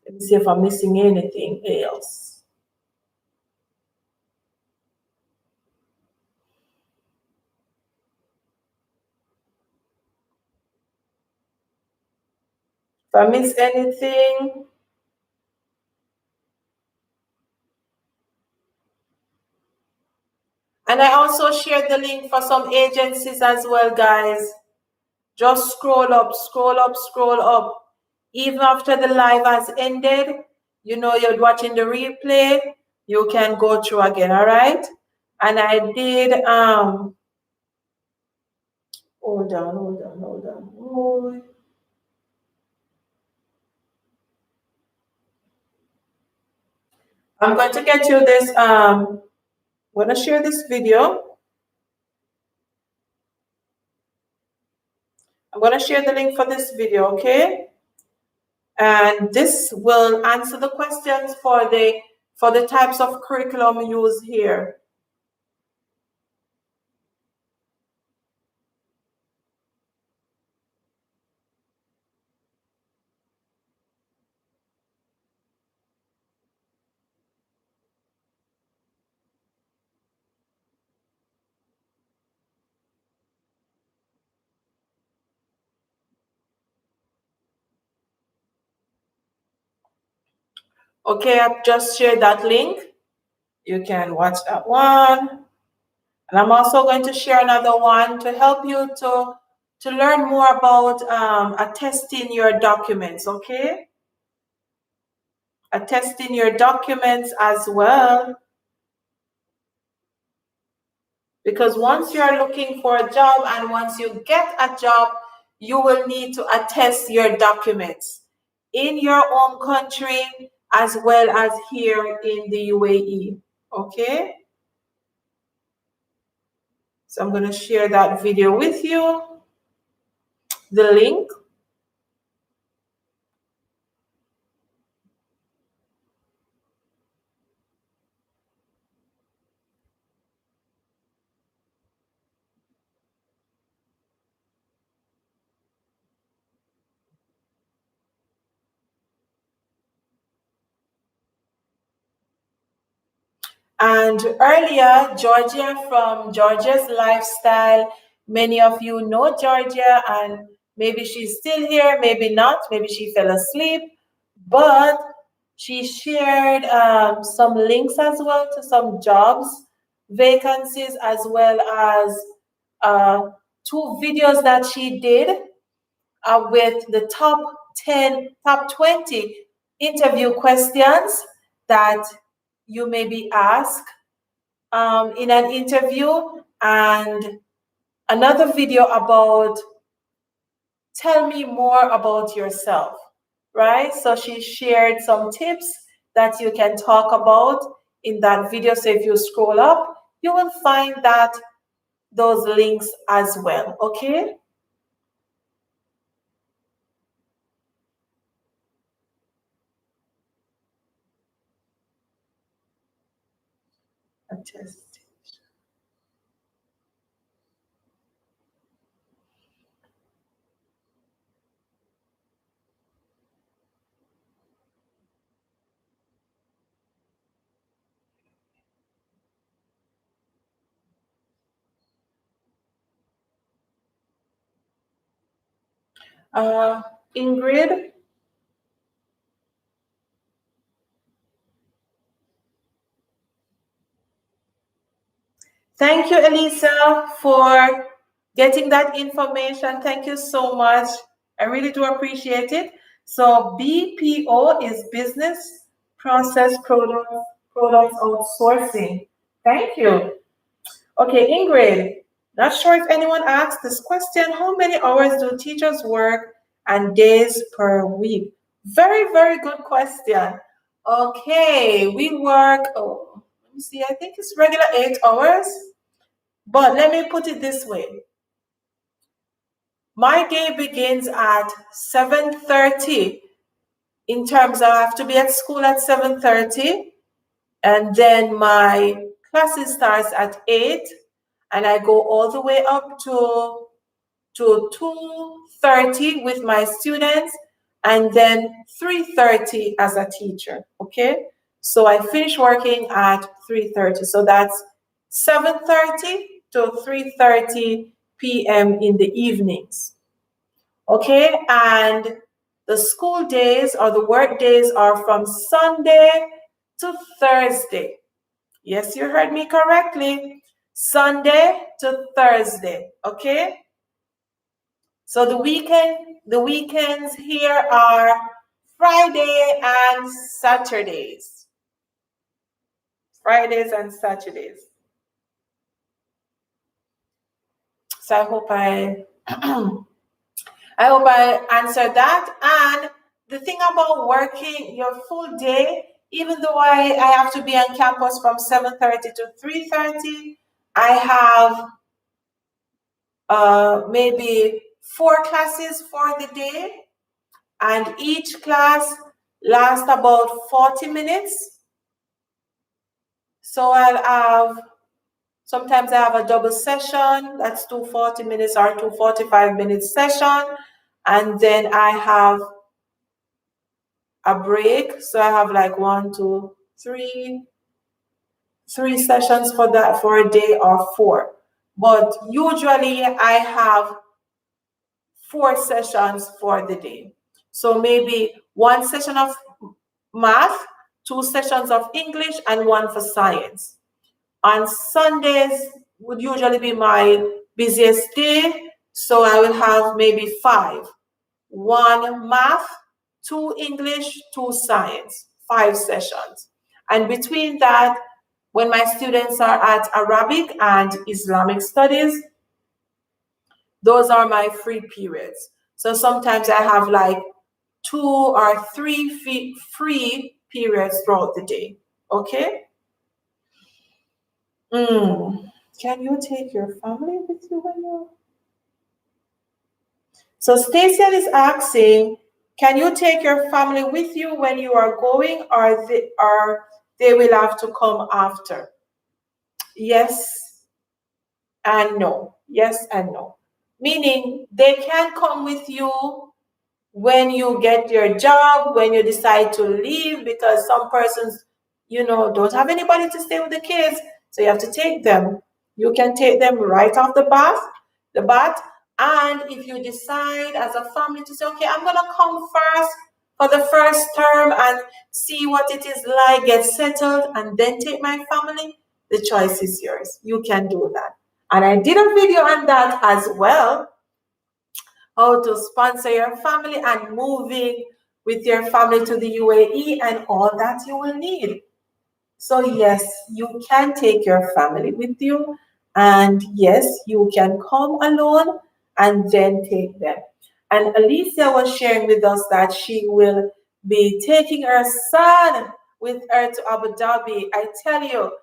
Let me see if I'm missing anything else. If I miss anything, and I also shared the link for some agencies as well, guys. Just scroll up, scroll up, scroll up. Even after the live has ended, you know you're watching the replay, you can go through again, all right? And I did, hold on. I'm going to get you this, I'm going to share this video. I'm going to share the link for this video, okay? And this will answer the questions for the types of curriculum used here. Okay, I've just shared that link. You can watch that one. And I'm also going to share another one to help you to learn more about attesting your documents, okay? Attesting your documents as well. Because once you're looking for a job and once you get a job, you will need to attest your documents in your own country as well as here in the UAE, okay? So I'm going to share that video with you, the link. And earlier, Georgia from Georgia's Lifestyle, many of you know Georgia, and maybe she's still here, maybe not, maybe she fell asleep, but she shared some links as well to some jobs, vacancies, as well as two videos that she did with the top 20 interview questions that you may be asked in an interview, and another video about tell me more about yourself, right? So she shared some tips that you can talk about in that video. So if you scroll up, you will find that those links as well, okay? Ingrid. Thank you, Elisa, for getting that information. Thank you so much. I really do appreciate it. So BPO is business process products outsourcing. Thank you. Okay, Ingrid, not sure if anyone asked this question. How many hours do teachers work and days per week? Very, very good question. Okay, we work, oh, let me see, I think it's regular 8 hours. But let me put it this way. My day begins at 7:30 in terms of I have to be at school at 7:30, and then my classes starts at 8, and I go all the way up to 2:30 with my students, and then 3:30 as a teacher, okay? So I finish working at 3:30. So that's 7:30 to 3:30 p.m. in the evenings, okay? And the school days or the work days are from Sunday to Thursday. Yes, you heard me correctly. Sunday to Thursday, okay? So the weekends here are Friday and Saturdays. Fridays and Saturdays. So I hope I I hope I answered that. And the thing about working your full day, even though I have to be on campus from 7:30 to 3:30, I have maybe 4 classes for the day, and each class lasts about 40 minutes. So sometimes I have a double session, that's 2 40 minutes or 2 45 minute session, and then I have a break. So I have like 3 sessions for that for a day or 4. But usually I have 4 sessions for the day. So maybe 1 session of math, 2 sessions of English, and 1 for science. On Sundays would usually be my busiest day, so I will have maybe 5. 1 math, 2 English, 2 science, 5 sessions. And between that, when my students are at Arabic and Islamic studies, those are my free periods. So sometimes I have like 2 or 3 free periods throughout the day. Okay? Can you take your family with you when you're... So Stacia is asking, can you take your family with you when you are going, or they will have to come after? Yes and no. Yes and no. Meaning they can come with you when you get your job, when you decide to leave, because some persons, don't have anybody to stay with the kids, so you have to take them. You can take them right off the bat, and if you decide as a family to say, okay, I'm gonna come first for the first term and see what it is like, get settled, and then take my family, the choice is yours. You can do that. And I did a video on that as well, how to sponsor your family and moving with your family to the UAE and all that you will need. So yes, you can take your family with you, and yes, you can come alone and then take them. And Alicia was sharing with us that she will be taking her son with her to Abu Dhabi. I tell you,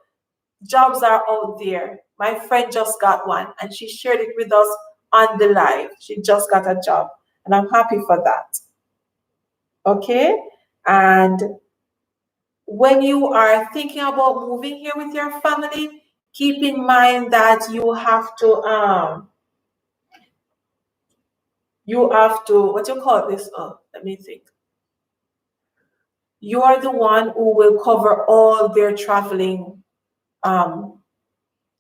jobs are out there. My friend just got one and she shared it with us on the live. She just got a job and I'm happy for that. Okay? And when you are thinking about moving here with your family, keep in mind that you have to, what you call this? Let me think. You are the one who will cover all their traveling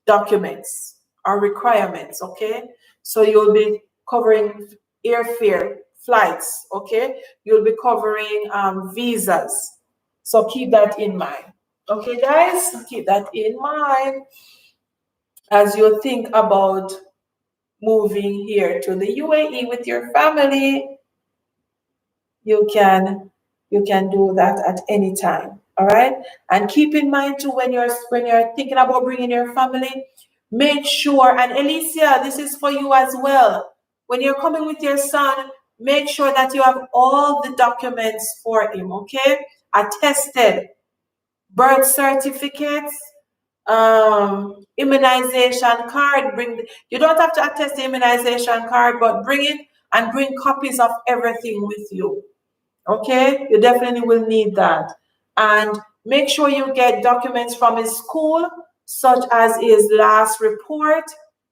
documents or requirements, okay? So you'll be covering airfare, flights, okay? You'll be covering visas. So keep that in mind. Okay, guys? Keep that in mind as you think about moving here to the UAE with your family. You can do that at any time. All right, and keep in mind too, when you're thinking about bringing your family, make sure, and Alicia, this is for you as well, when you're coming with your son, make sure that you have all the documents for him, okay? Attested birth certificates, immunization card. You don't have to attest the immunization card, but bring it and bring copies of everything with you. Okay, you definitely will need that. And make sure you get documents from his school, such as his last report,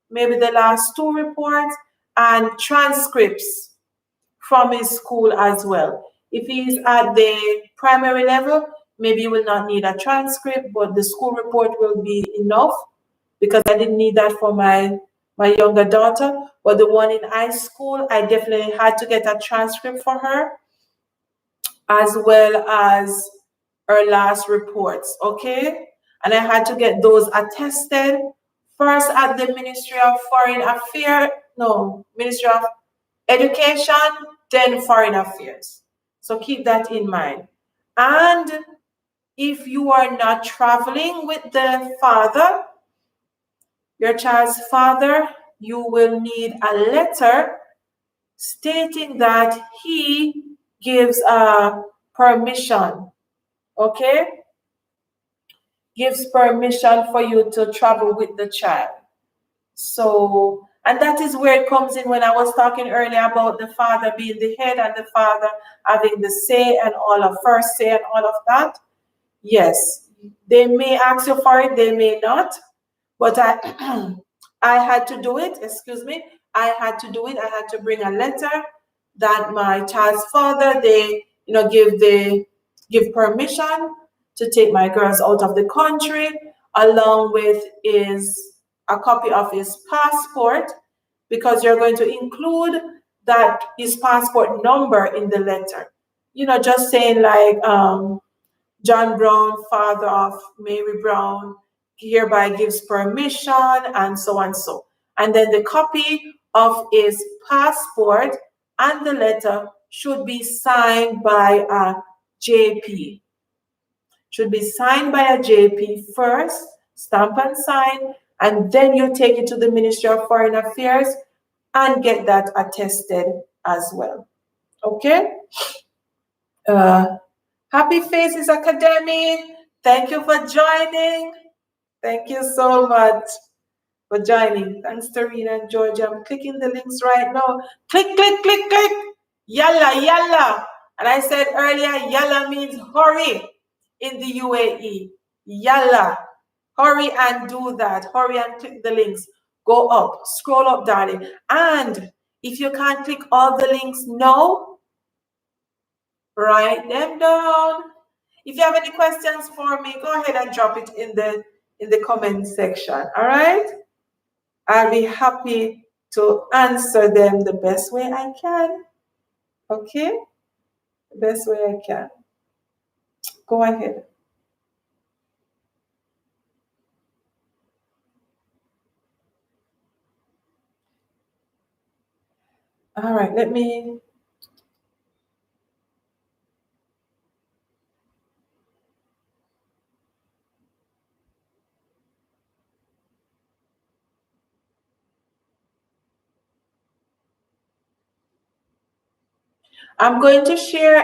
maybe the last 2 reports, and transcripts from his school as well. If he's at the primary level, maybe you will not need a transcript, but the school report will be enough because I didn't need that for my younger daughter. But the one in high school, I definitely had to get a transcript for her as well as her last reports, okay? And I had to get those attested first at the Ministry of Foreign Affairs, no, Ministry of Education, then Foreign Affairs. So keep that in mind. And if you are not traveling with the father, your child's father, you will need a letter stating that he gives permission, okay? Gives permission for you to travel with the child. So, and that is where it comes in when I was talking earlier about the father being the head and the father having the say and all of first say and all of that. Yes, they may ask you for it, they may not, but I I had to do it, excuse me. I had to do it. I had to bring a letter that my child's father, they, give permission to take my girls out of the country, along with a copy of his passport, because you're going to include that his passport number in the letter. Just saying like John Brown, father of Mary Brown, hereby gives permission, and so and so. And then the copy of his passport and the letter should be signed by a JP. Should be signed by a JP first, stamp and sign, and then you take it to the Ministry of Foreign Affairs and get that attested as well. Okay? Happy Faces Academy, thank you for joining. Thank you so much for joining. Thanks, Tarina and Georgia. I'm clicking the links right now. Click, click, click, click. Yalla, yalla. And I said earlier, yalla means hurry in the UAE. Yalla. Hurry and do that. Hurry and click the links. Go up, scroll up, darling. And if you can't click all the links now, write them down. If you have any questions for me, go ahead and drop it in the comment section. All right? I'll be happy to answer them the best way I can. Okay? The best way I can. Go ahead. All right, I'm going to share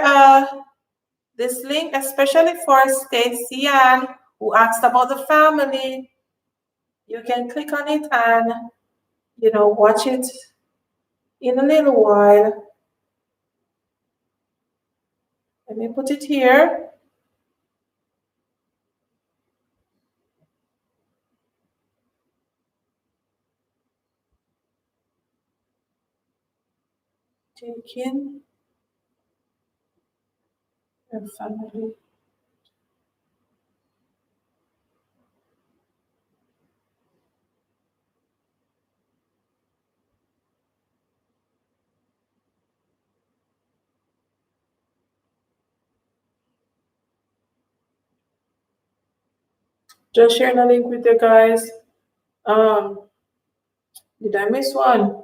this link, especially for Stacy Ann, who asked about the family. You can click on it and, watch it in a little while. Let me put it here. Taking your family. Just sharing a link with you guys. Did I miss one?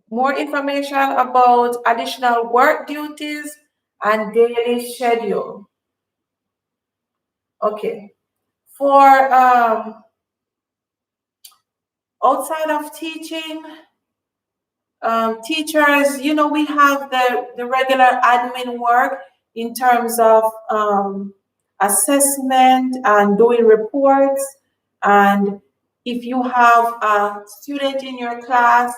More information about additional work duties and daily schedule. Okay. For outside of teaching, teachers, we have the regular admin work in terms of assessment and doing reports. And if you have a student in your class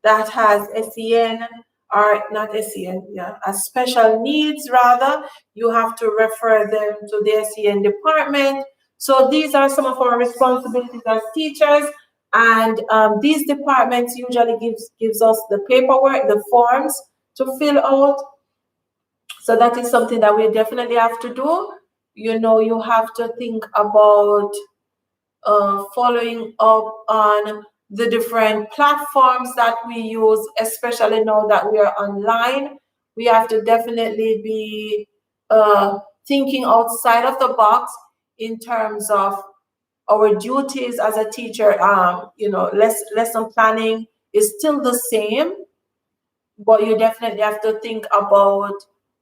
that has SEN, or not SEN, a special needs rather, you have to refer them to the SEN department. So these are some of our responsibilities as teachers. And these departments usually gives us the paperwork, the forms to fill out. So that is something that we definitely have to do. You have to think about following up on the different platforms that we use, especially now that we are online. We have to definitely be thinking outside of the box in terms of our duties as a teacher. Lesson planning is still the same, but you definitely have to think about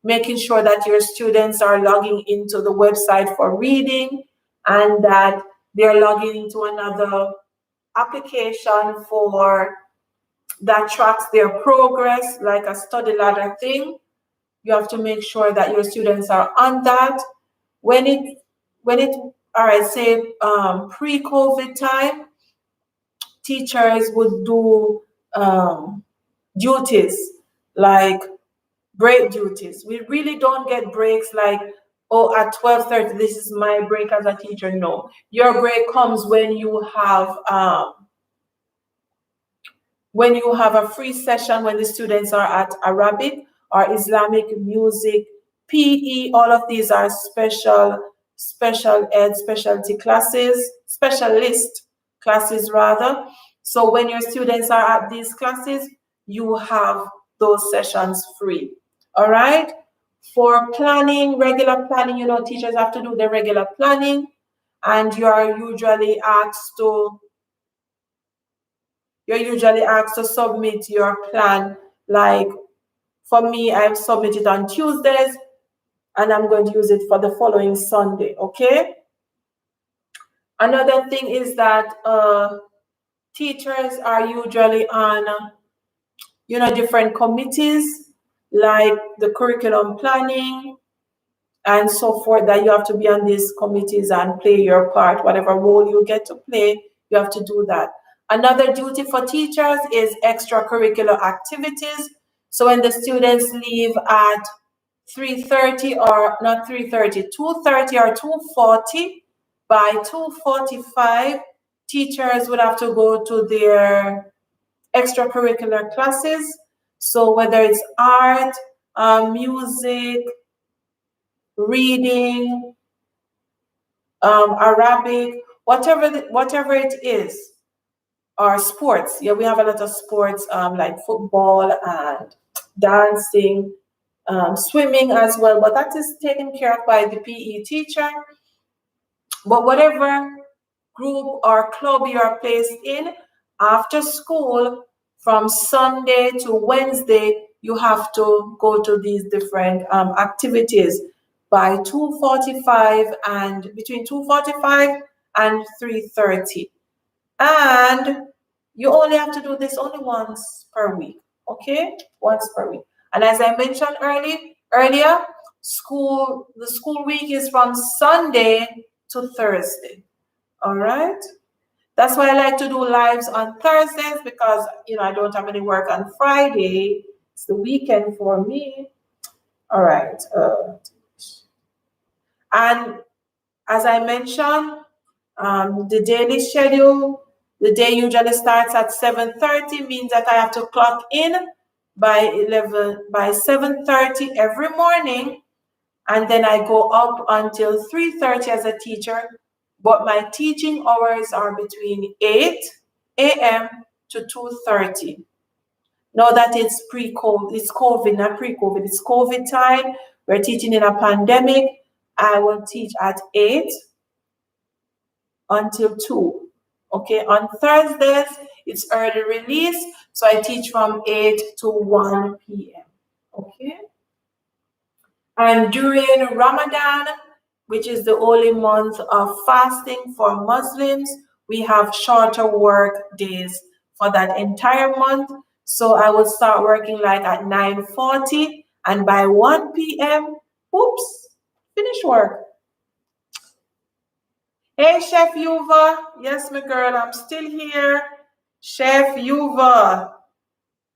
making sure that your students are logging into the website for reading, and that they're logging into another application for that tracks their progress, like a study ladder thing. You have to make sure that your students are on that. When it all right, say pre-COVID time, teachers would do duties like break duties. We really don't get breaks like, oh, at 12:30 this is my break as a teacher. No, your break comes when you have a free session, when the students are at Arabic or Islamic music, PE. All of these are special ed specialty classes, specialist classes rather. So when your students are at these classes, you have those sessions free. All right. For planning, regular planning, teachers have to do the regular planning, and you're usually asked to submit your plan. Like for me, I've submitted on Tuesdays, and I'm going to use it for the following Sunday. Okay. Another thing is that teachers are usually on different committees, like the curriculum planning and so forth, that you have to be on these committees and play your part. Whatever role you get to play, you have to do that. Another duty for teachers is extracurricular activities. So when the students leave at 3:30, or not 3:30, 2:30 or 2:40, by 2:45, teachers would have to go to their extracurricular classes. So whether it's art, music, reading, Arabic, whatever it is, or sports. Yeah, we have a lot of sports, like football and dancing, swimming as well, but that is taken care of by the PE teacher. But whatever group or club you are placed in, after school, from Sunday to Wednesday, you have to go to these different activities by 2:45, and between 2:45 and 3:30. And you only have to do this only once per week. Okay? Once per week. And as I mentioned earlier, the school week is from Sunday to Thursday. All right? That's why I like to do lives on Thursdays, because I don't have any work on Friday. It's the weekend for me. All right. And as I mentioned, the daily schedule, the day usually starts at 7:30, means that I have to clock in by 7:30 every morning, and then I go up until 3:30 as a teacher. But my teaching hours are between 8 a.m. to 2:30. Now that it's pre-COVID, it's COVID, not pre-COVID, it's COVID time. We're teaching in a pandemic. I will teach at 8 until 2. Okay, on Thursdays, it's early release, so I teach from 8 to 1 p.m. Okay. And during Ramadan, which is the holy month of fasting for Muslims, we have shorter work days for that entire month. So I would start working like at 9:40, and by 1 p.m., oops, finish work. Hey, Chef Yuva. Yes, my girl, I'm still here. Chef Yuva,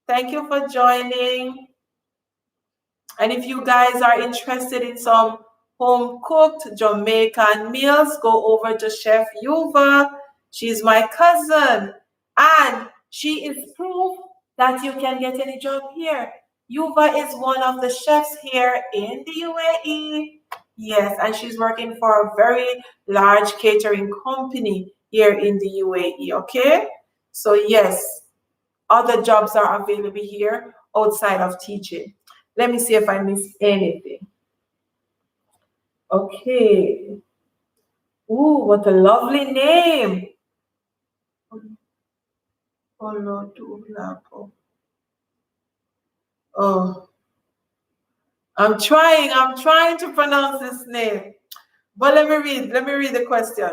thank you for joining. And if you guys are interested in some home cooked Jamaican meals, go over to Chef Yuva. She's my cousin. And she is proof that you can get any job here. Yuva is one of the chefs here in the UAE. Yes, and she's working for a very large catering company here in the UAE, okay? So yes, other jobs are available here outside of teaching. Let me see if I missed anything. Okay. Ooh, what a lovely name. Oh, I'm trying to pronounce this name. But let me read the question.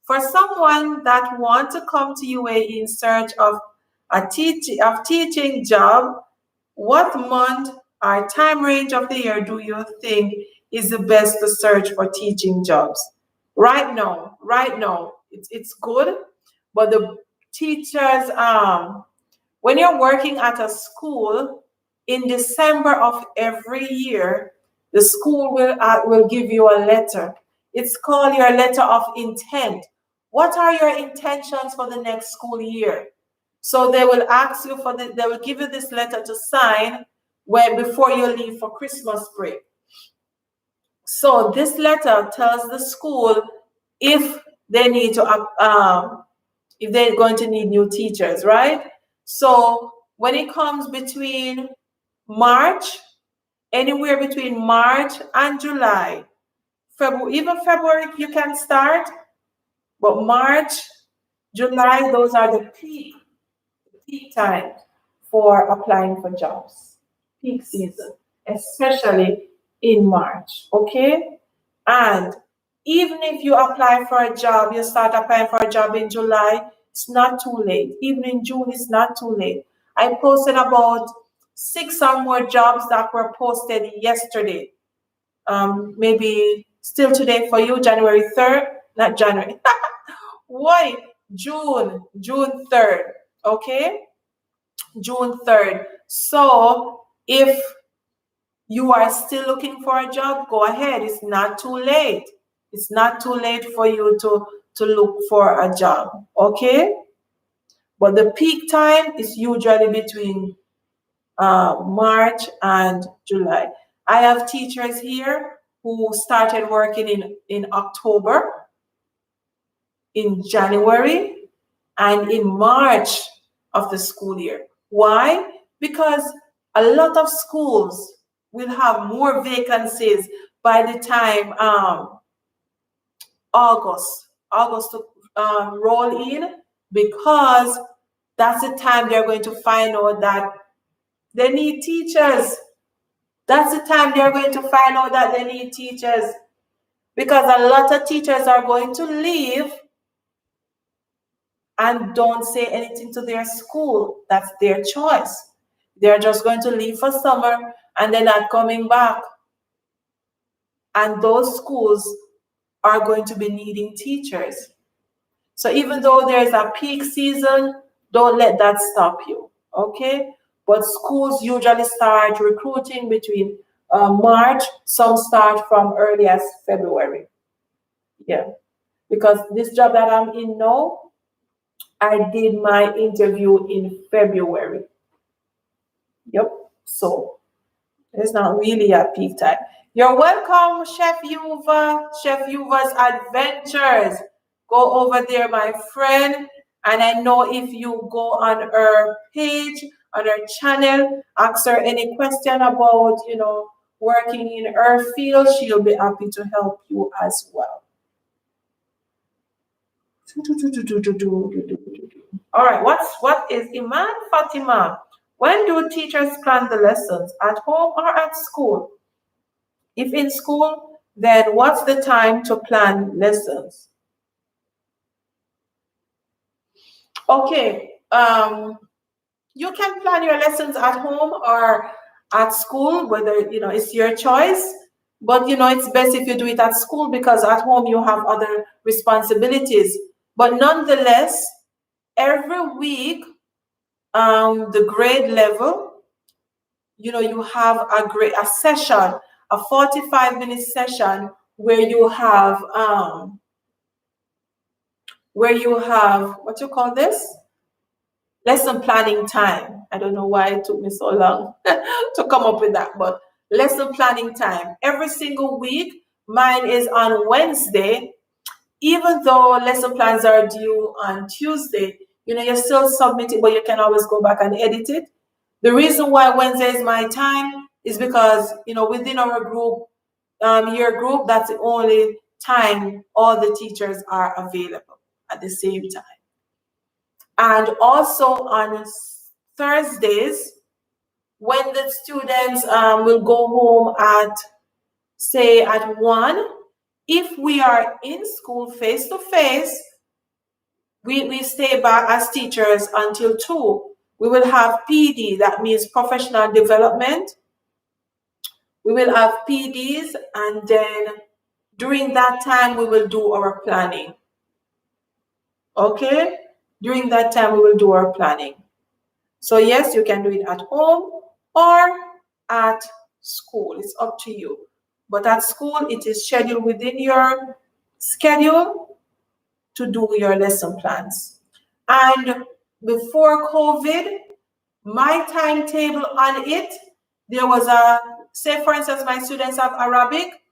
For someone that want to come to UAE in search of teaching job, what month or time range of the year do you think is the best to search for teaching jobs? Right now, it's good, but the teachers when you're working at a school in December of every year, the school will give you a letter. It's called your letter of intent. What are your intentions for the next school year? So they will ask you they will give you this letter to sign before you leave for Christmas break. So this letter tells the school if they need to if they're going to need new teachers, right? So when it comes between March, anywhere between March and July, even February you can start, but March, July, those are the peak time for applying for jobs, peak season, especially in March, okay? And even if you apply for a job, you start applying for a job in July, it's not too late. Even in June, it's not too late. I posted about 6 or more jobs that were posted yesterday. Maybe still today for you, January 3rd, not January. Why? June 3rd, okay? June 3rd. So if you are still looking for a job, go ahead. It's not too late. It's not too late for you to look for a job, okay? But the peak time is usually between March and July. I have teachers here who started working in October, in January, and in March of the school year. Why? Because a lot of schools will have more vacancies by the time August to roll in, because that's the time they're going to find out that they need teachers. That's the time they're going to find out that they need teachers, because a lot of teachers are going to leave and don't say anything to their school. That's their choice. They're just going to leave for summer and they're not coming back. And those schools are going to be needing teachers. So even though there's a peak season, don't let that stop you, okay? But schools usually start recruiting between March. Some start from early as February. Yeah, because this job that I'm in now, I did my interview in February. Yep. So it's not really a peak time. You're welcome, Chef Yuva, Chef Yuva's Adventures. Go over there, my friend. And I know if you go on her page, on her channel, ask her any question about, working in her field, she'll be happy to help you as well. All right, what is Iman Fatima? When do teachers plan the lessons, at home or at school? If in school, then what's the time to plan lessons? Okay, you can plan your lessons at home or at school, whether it's your choice. But it's best if you do it at school, because at home you have other responsibilities. But nonetheless, every week, the grade level, you have a session, a 45-minute session where you have where you have, what you call this? Lesson planning time. I don't know why it took me so long to come up with that, but lesson planning time. Every single week, mine is on Wednesday. Even though lesson plans are due on Tuesday, you still submit it, but you can always go back and edit it. The reason why Wednesday is my time is because, within our group, your group, that's the only time all the teachers are available at the same time. And also on Thursdays, when the students will go home at, say, at 1, if we are in school face to face, we stay back as teachers until 2. We will have PD, that means professional development. We will have PDs, and then during that time, we will do our planning. Okay? During that time, we will do our planning. So yes, you can do it at home or at school. It's up to you. But at school, it is scheduled within your schedule to do your lesson plans. And before COVID, my timetable on it, there was say for instance, my students have Arabic,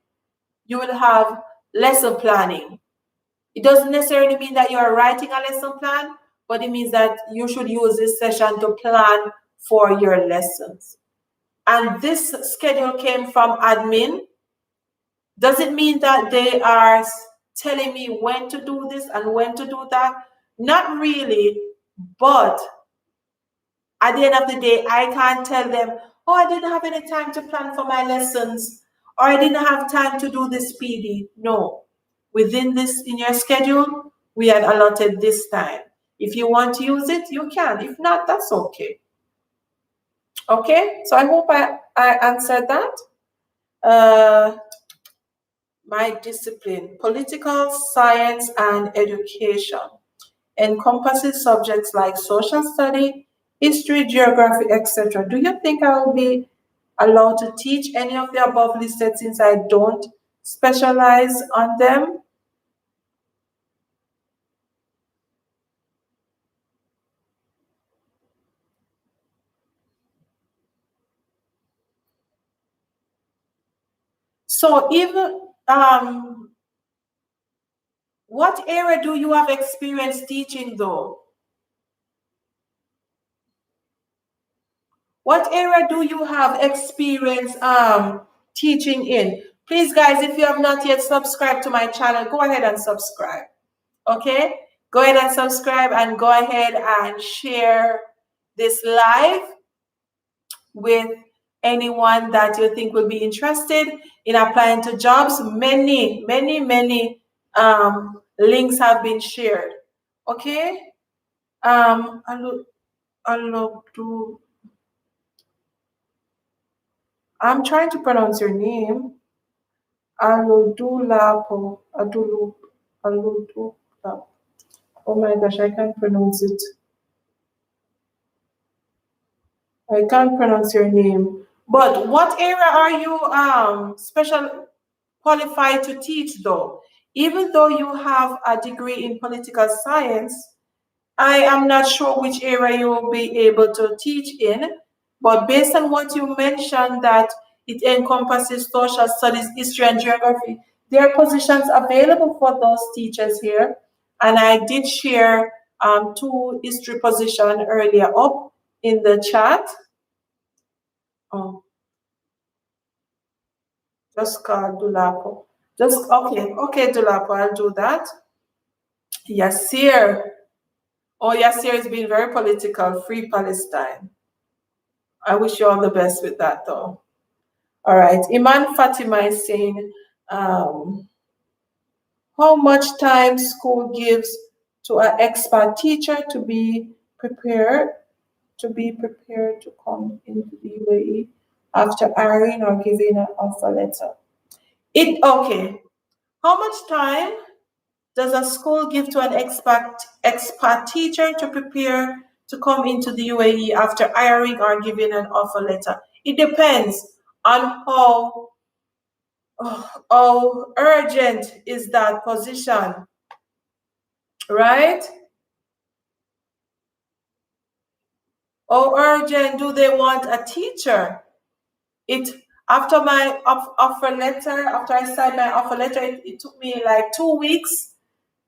you will have lesson planning. It doesn't necessarily mean that you are writing a lesson plan, but it means that you should use this session to plan for your lessons. And this schedule came from admin. Does it mean that they are telling me when to do this and when to do that? Not really, but at the end of the day, I can't tell them, oh, I didn't have any time to plan for my lessons, or I didn't have time to do this PD. No. Within this, in your schedule, we had allotted this time. If you want to use it, you can. If not, that's okay. Okay, so I hope I answered that. My discipline, political science and education, encompasses subjects like social study, history, geography, etc. Do you think I will be allowed to teach any of the above listed since I don't specialize on them? So even what area do you have experience teaching though? What area do you have experience teaching in? Please guys, if you have not yet subscribed to my channel, go ahead and subscribe. Okay? Go ahead and subscribe and go ahead and share this live with anyone that you think will be interested in applying to jobs. Many links have been shared. Okay? I'm trying to pronounce your name. Aludulapo. Aludulapo. Oh my gosh, I can't pronounce it. I can't pronounce your name. But what area are you special qualified to teach though? Even though you have a degree in political science, I am not sure which area you will be able to teach in, but based on what you mentioned that it encompasses social studies, history, and geography, there are positions available for those teachers here. And I did share 2 history positions earlier up in the chat. Oh, just call Dulapo. Okay, Dulapo, I'll do that. Yasir. Oh, Yasir has been very political. Free Palestine. I wish you all the best with that, though. All right. Iman Fatima is saying, how much time school gives to an expert teacher to be prepared to come into the UAE after hiring or giving an offer letter? Okay. How much time does a school give to an expert teacher to prepare to come into the UAE after hiring or giving an offer letter? It depends on how urgent is that position. right? Or urgent, do they want a teacher? It after my offer letter, after I signed my offer letter, it took me like 2 weeks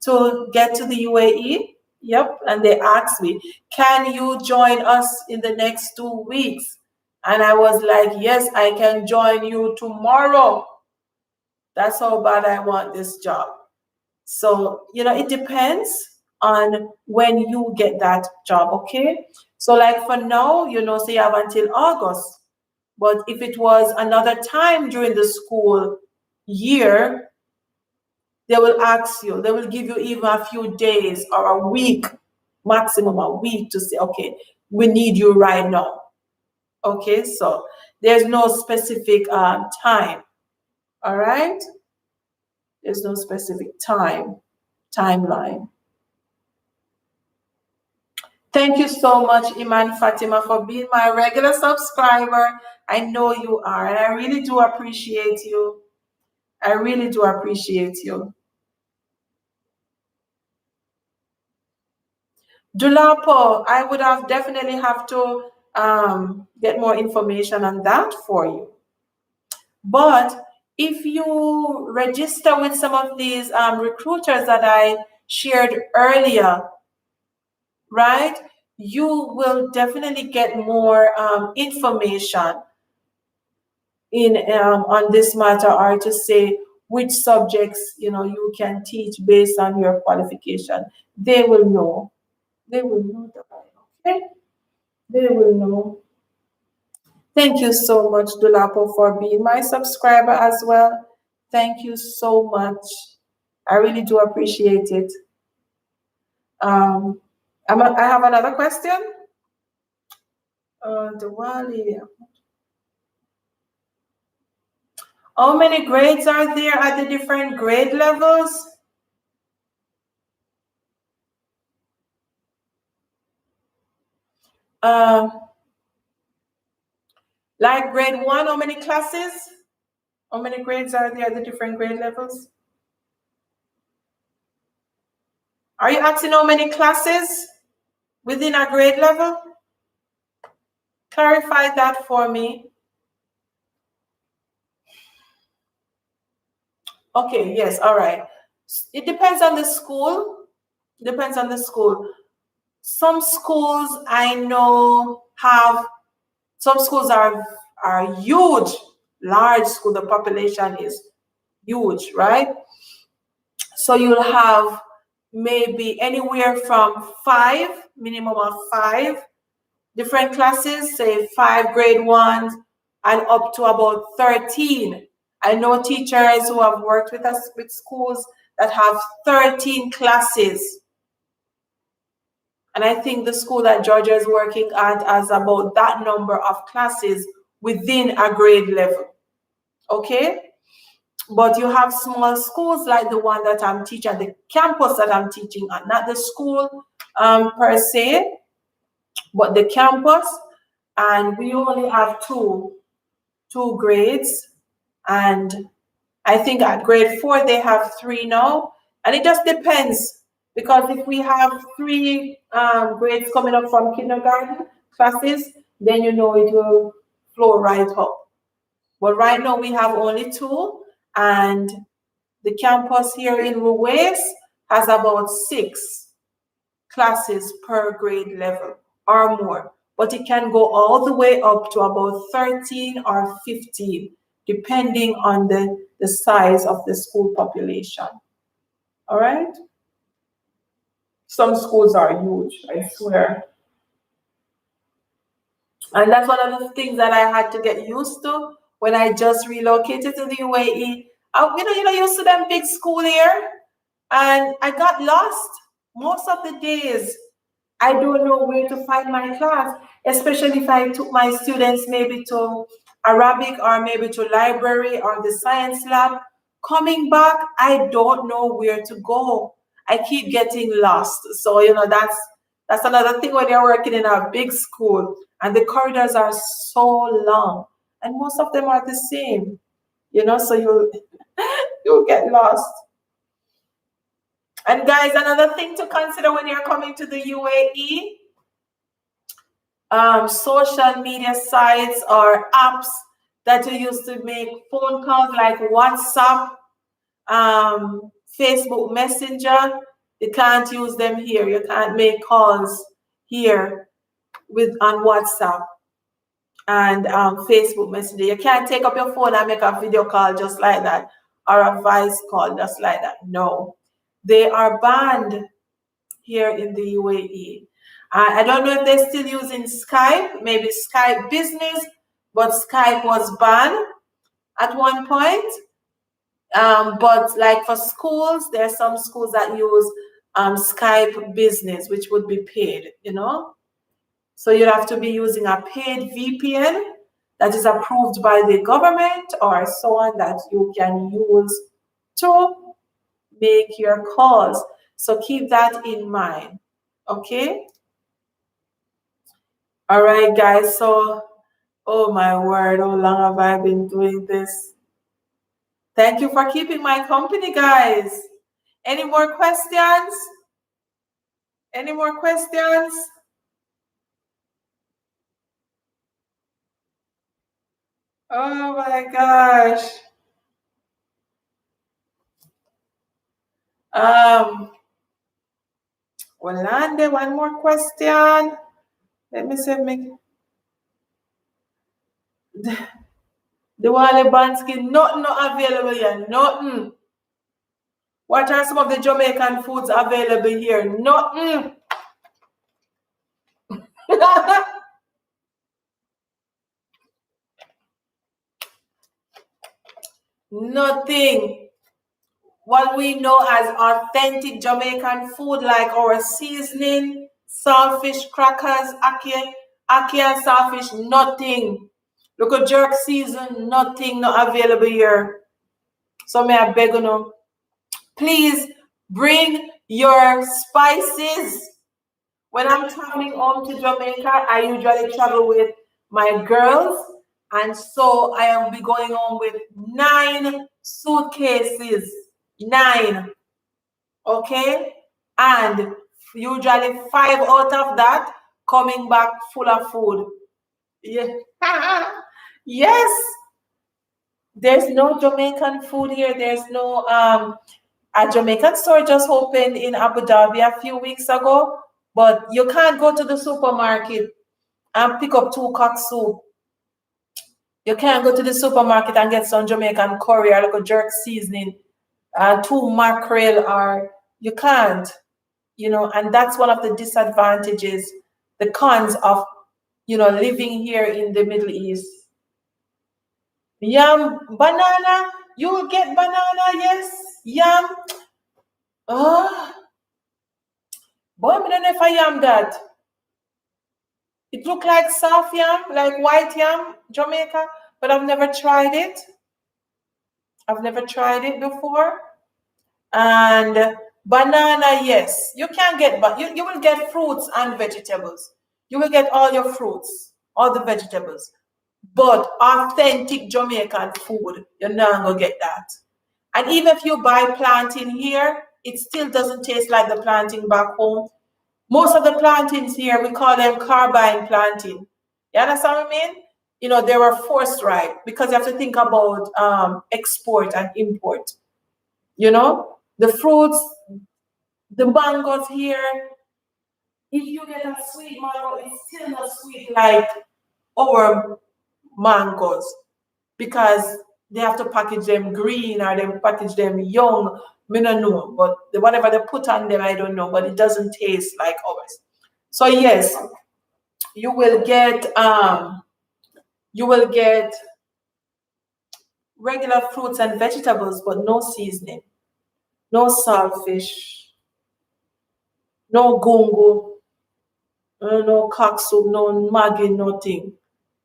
to get to the UAE. Yep, and they asked me, "Can you join us in the next 2 weeks?" And I was like, "Yes, I can join you tomorrow." That's how bad I want this job. So, it depends on when you get that job, okay? So, like for now, say you have until August. But if it was another time during the school year, they will ask you, they will give you even a few days or a week, maximum a week to say, okay, we need you right now. Okay, so there's no specific time. All right? There's no specific timeline. Thank you so much, Iman Fatima, for being my regular subscriber. I know you are, and I really do appreciate you. I really do appreciate you. Dulapo, I would definitely have to get more information on that for you. But if you register with some of these recruiters that I shared earlier, right, you will definitely get more information in on this matter, or to say which subjects you can teach based on your qualification. They will know. They will know that. Okay. They will know. Thank you so much, Dulapo, for being my subscriber as well. Thank you so much. I really do appreciate it. Um, I have another question. Diwali. How many grades are there at the different grade levels? Uh, like grade one, how many classes? How many grades are there at the different grade levels? Are you asking how many classes within a grade level? Clarify that for me. Okay, yes, all right. It depends on the school. Depends on the school. Some schools I know have, some schools are huge, large school. The population is huge, right? So you'll have maybe anywhere from five, minimum of five different classes, say five grade ones, and up to about 13. I know teachers who have worked with us with schools that have 13 classes. And I think the school that Georgia is working at has about that number of classes within a grade level. Okay? But you have small schools like the one that I'm teaching, the campus that I'm teaching at, not the school per se, but the campus. And we only have two grades. And I think at grade 4, they have 3 now. And it just depends, because if we have 3 grades coming up from kindergarten classes, then it will flow right up. But right now we have only 2, and the campus here in Ruwais has about 6 classes per grade level or more. But it can go all the way up to about 13 or 15, depending on the size of the school population. All right? Some schools are huge, I swear. And that's one of the things that I had to get used to when I just relocated to the UAE. Used to them big school here, and I got lost most of the days. I don't know where to find my class, especially if I took my students maybe to Arabic or maybe to library or the science lab. Coming back, I don't know where to go. I keep getting lost. So, that's another thing when you're working in a big school and the corridors are so long and most of them are the same, so you'll you'll get lost. And guys, another thing to consider when you're coming to the UAE, social media sites or apps that you use to make phone calls like WhatsApp, Facebook Messenger, you can't use them here. You can't make calls here on WhatsApp and Facebook Messenger. You can't take up your phone and make a video call just like that or a voice call just like that. No, they are banned here in the UAE. I don't know if they're still using Skype, maybe Skype Business, but Skype was banned at one point. But like for schools, there are some schools that use Skype Business, which would be paid, you know. So you'd have to be using a paid VPN that is approved by the government or so on that you can use to make your calls. So keep that in mind. Okay. All right, guys. So, oh my word, how long have I been doing this? Thank you for keeping my company, guys. Any more questions? Any more questions? Oh my gosh. Walande, one more question. Let me see me. The Wale Bansky, nothing not available here. Nothing. What are some of the Jamaican foods available here? Nothing. Nothing. What we know as authentic Jamaican food, like our seasoning, saltfish crackers, ackee and saltfish, nothing. Look at jerk season, nothing not available here. So may I beg you, please bring your spices. When I'm traveling home to Jamaica, I usually travel with my girls, and so I am be going home with 9 suitcases. 9. Okay? And usually 5 out of that coming back full of food. Yeah. Yes. There's no Jamaican food here. There's no a Jamaican store just opened in Abu Dhabi a few weeks ago, but you can't go to the supermarket and pick up 2 cock soup. You can't go to the supermarket and get some Jamaican curry or like a jerk seasoning, 2 mackerel, or you can't, you know, and that's one of the disadvantages, the cons of, you know, living here in the Middle East. Yam, banana, you will get banana, yes. Yam. Oh, boy, I don't know if I am that. It look like soft yam, like white yam, Jamaica, but I've never tried it. I've never tried it before. And banana, yes, you can get, but you will get fruits and vegetables. You will get all your fruits, all the vegetables. But authentic Jamaican food, you're not gonna get that. And even if you buy plantain here, it still doesn't taste like the plantain back home. Most of the plantains here, we call them carbine plantain. You understand what I mean? You know, they were forced ripe because you have to think about export and import. You know, the fruits, the mangoes here, if you get a sweet mango, it's still not sweet like our mangoes because they have to package them green or they package them young. I don't know, but whatever they put on them, I don't know, but it doesn't taste like ours. So yes, you will get regular fruits and vegetables, but no seasoning, no saltfish, no gungo, no cocksuit, no Maggi, nothing.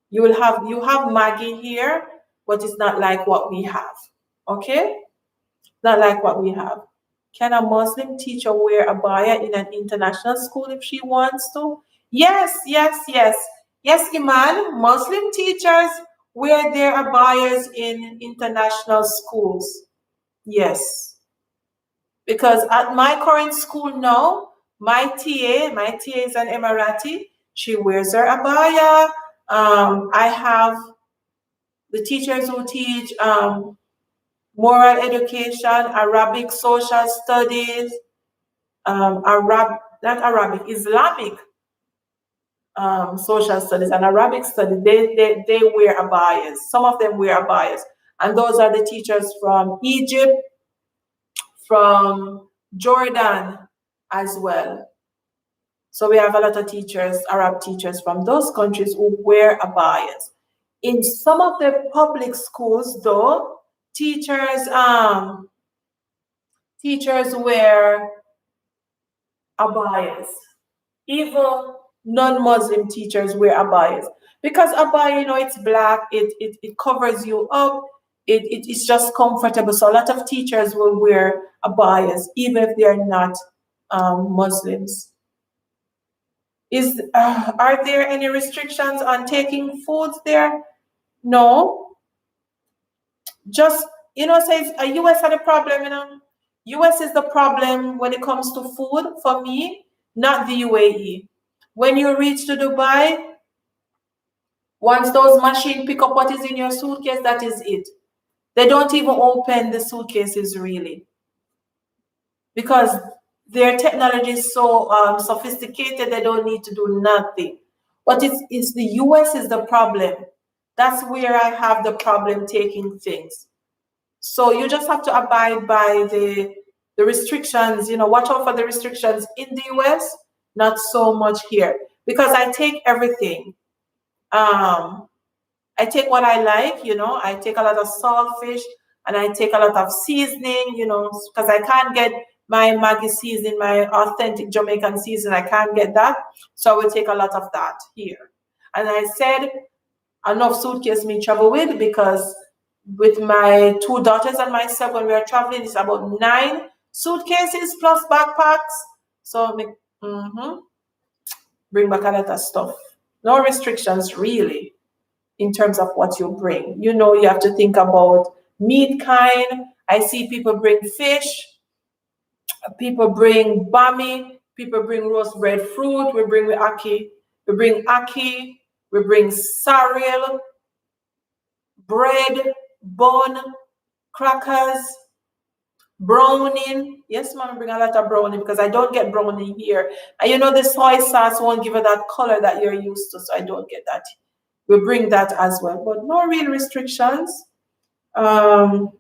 You have Maggi here, but it's not like what we have. Okay? Not like what we have. Can a Muslim teacher wear a abaya in an international school if she wants to? Yes, yes, yes. Yes, Iman, Muslim teachers wear their abayas in international schools. Yes. Because at my current school now, my TA is an Emirati. She wears her abaya. I have the teachers who teach moral education, Arabic social studies, Islamic social studies and Arabic studies. They wear abayas. Some of them wear abayas. And those are the teachers from Egypt, from Jordan as well. So we have a lot of teachers, Arab teachers from those countries who wear abayas. In some of the public schools, though, teachers wear abayas. Even non-Muslim teachers wear abayas because abaya, it's black. It covers you up. It's just comfortable. So a lot of teachers will wear abayas even if they are not Muslims. Are there any restrictions on taking foods there? No. Just says US had a problem. US is the problem when it comes to food for me, not the UAE. When you reach to Dubai, once those machines pick up what is in your suitcase, that is it. They don't even open the suitcases really because their technology is so sophisticated, they don't need to do nothing. But it's the US is the problem. That's where I have the problem taking things. So you just have to abide by the restrictions, watch out for the restrictions in the US, not so much here. Because I take everything. I take what I like, I take a lot of saltfish and I take a lot of seasoning, because I can't get my Maggi seasoning, my authentic Jamaican seasoning, I can't get that. So I will take a lot of that here. And I said, enough suitcase me travel with because with my 2 daughters and myself, when we are traveling, it's about 9 suitcases plus backpacks. So bring back a lot of stuff. No restrictions really in terms of what you bring. You have to think about meat kind. I see people bring fish, people bring bami, people bring roast breadfruit, we bring ackee, we bring cereal, bread, bun, crackers, browning. Yes, mom, bring a lot of browning because I don't get browning here. And the soy sauce won't give it that color that you're used to, so I don't get that. We bring that as well, but no real restrictions. Do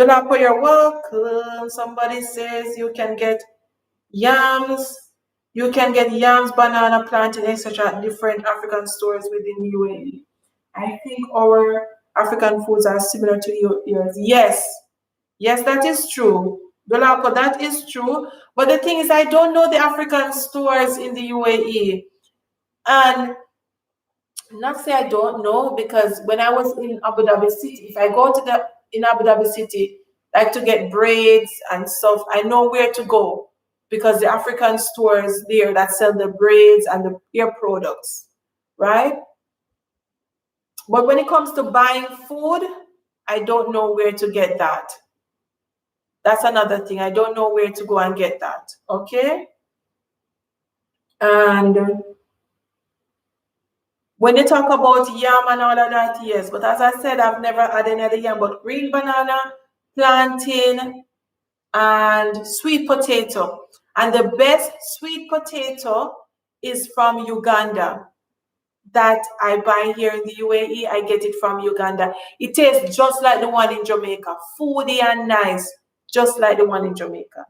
not put your welcome. Somebody says you can get yams. You can get yams, banana, plantain, etc. at different African stores within UAE. I think our African foods are similar to yours. Yes, that is true. Dolapo, that is true. But the thing is, I don't know the African stores in the UAE. And not say I don't know, because when I was in Abu Dhabi City, if I go to in Abu Dhabi City, like to get braids and stuff, I know where to go because the African stores there that sell the braids and the hair products, right? But when it comes to buying food, I don't know where to get that. That's another thing. I don't know where to go and get that. Okay? And when they talk about yam and all of that, yes. But as I said, I've never had any other yam. But green banana, plantain, and sweet potato. And the best sweet potato is from Uganda. That I buy here in the UAE, I get it from Uganda. It tastes just like the one in Jamaica. Foody and nice, just like the one in Jamaica.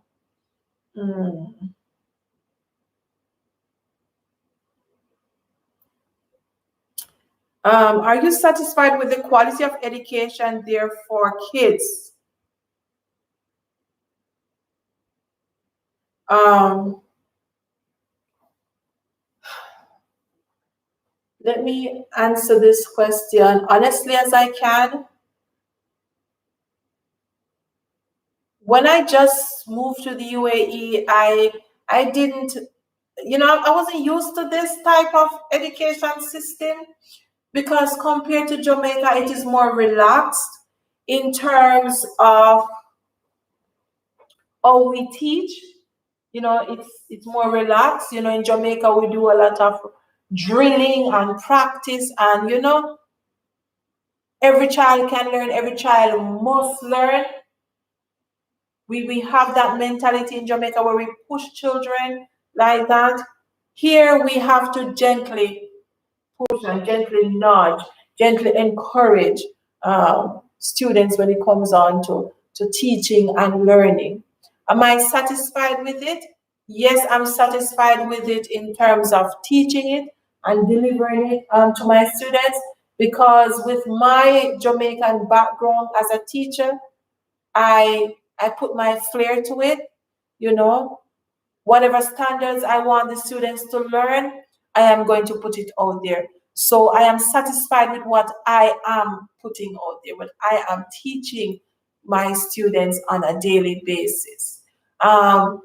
Are you satisfied with the quality of education there for kids? Let me answer this question honestly as I can. When I just moved to the UAE, I didn't, I wasn't used to this type of education system because compared to Jamaica, it is more relaxed in terms of how we teach. It's more relaxed. In Jamaica we do a lot of drilling and practice, and every child can learn, every child must learn. We have that mentality in Jamaica where we push children like that. Here we have to gently push and gently nudge, gently encourage students when it comes on to teaching and learning. Am I satisfied with it? Yes, I'm satisfied with it in terms of teaching it and delivering it to my students, because with my Jamaican background as a teacher, I put my flair to it, you know. Whatever standards I want the students to learn, I am going to put it out there. So I am satisfied with what I am putting out there, what I am teaching my students on a daily basis. Am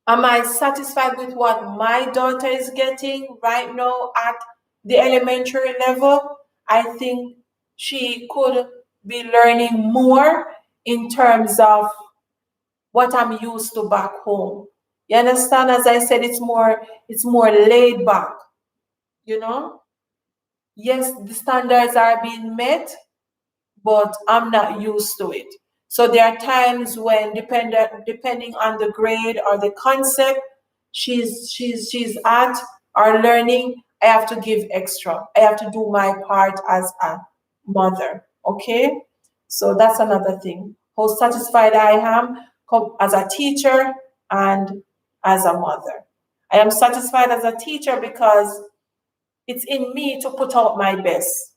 I satisfied with what my daughter is getting right now at the elementary level? I think she could be learning more in terms of what I'm used to back home. You understand? As I said, it's more laid back, you know? Yes, the standards are being met, but I'm not used to it. So there are times when, depending on the grade or the concept she's at or learning, I have to give extra. I have to do my part as a mother. Okay, so that's another thing. How satisfied I am as a teacher and as a mother. I am satisfied as a teacher because it's in me to put out my best.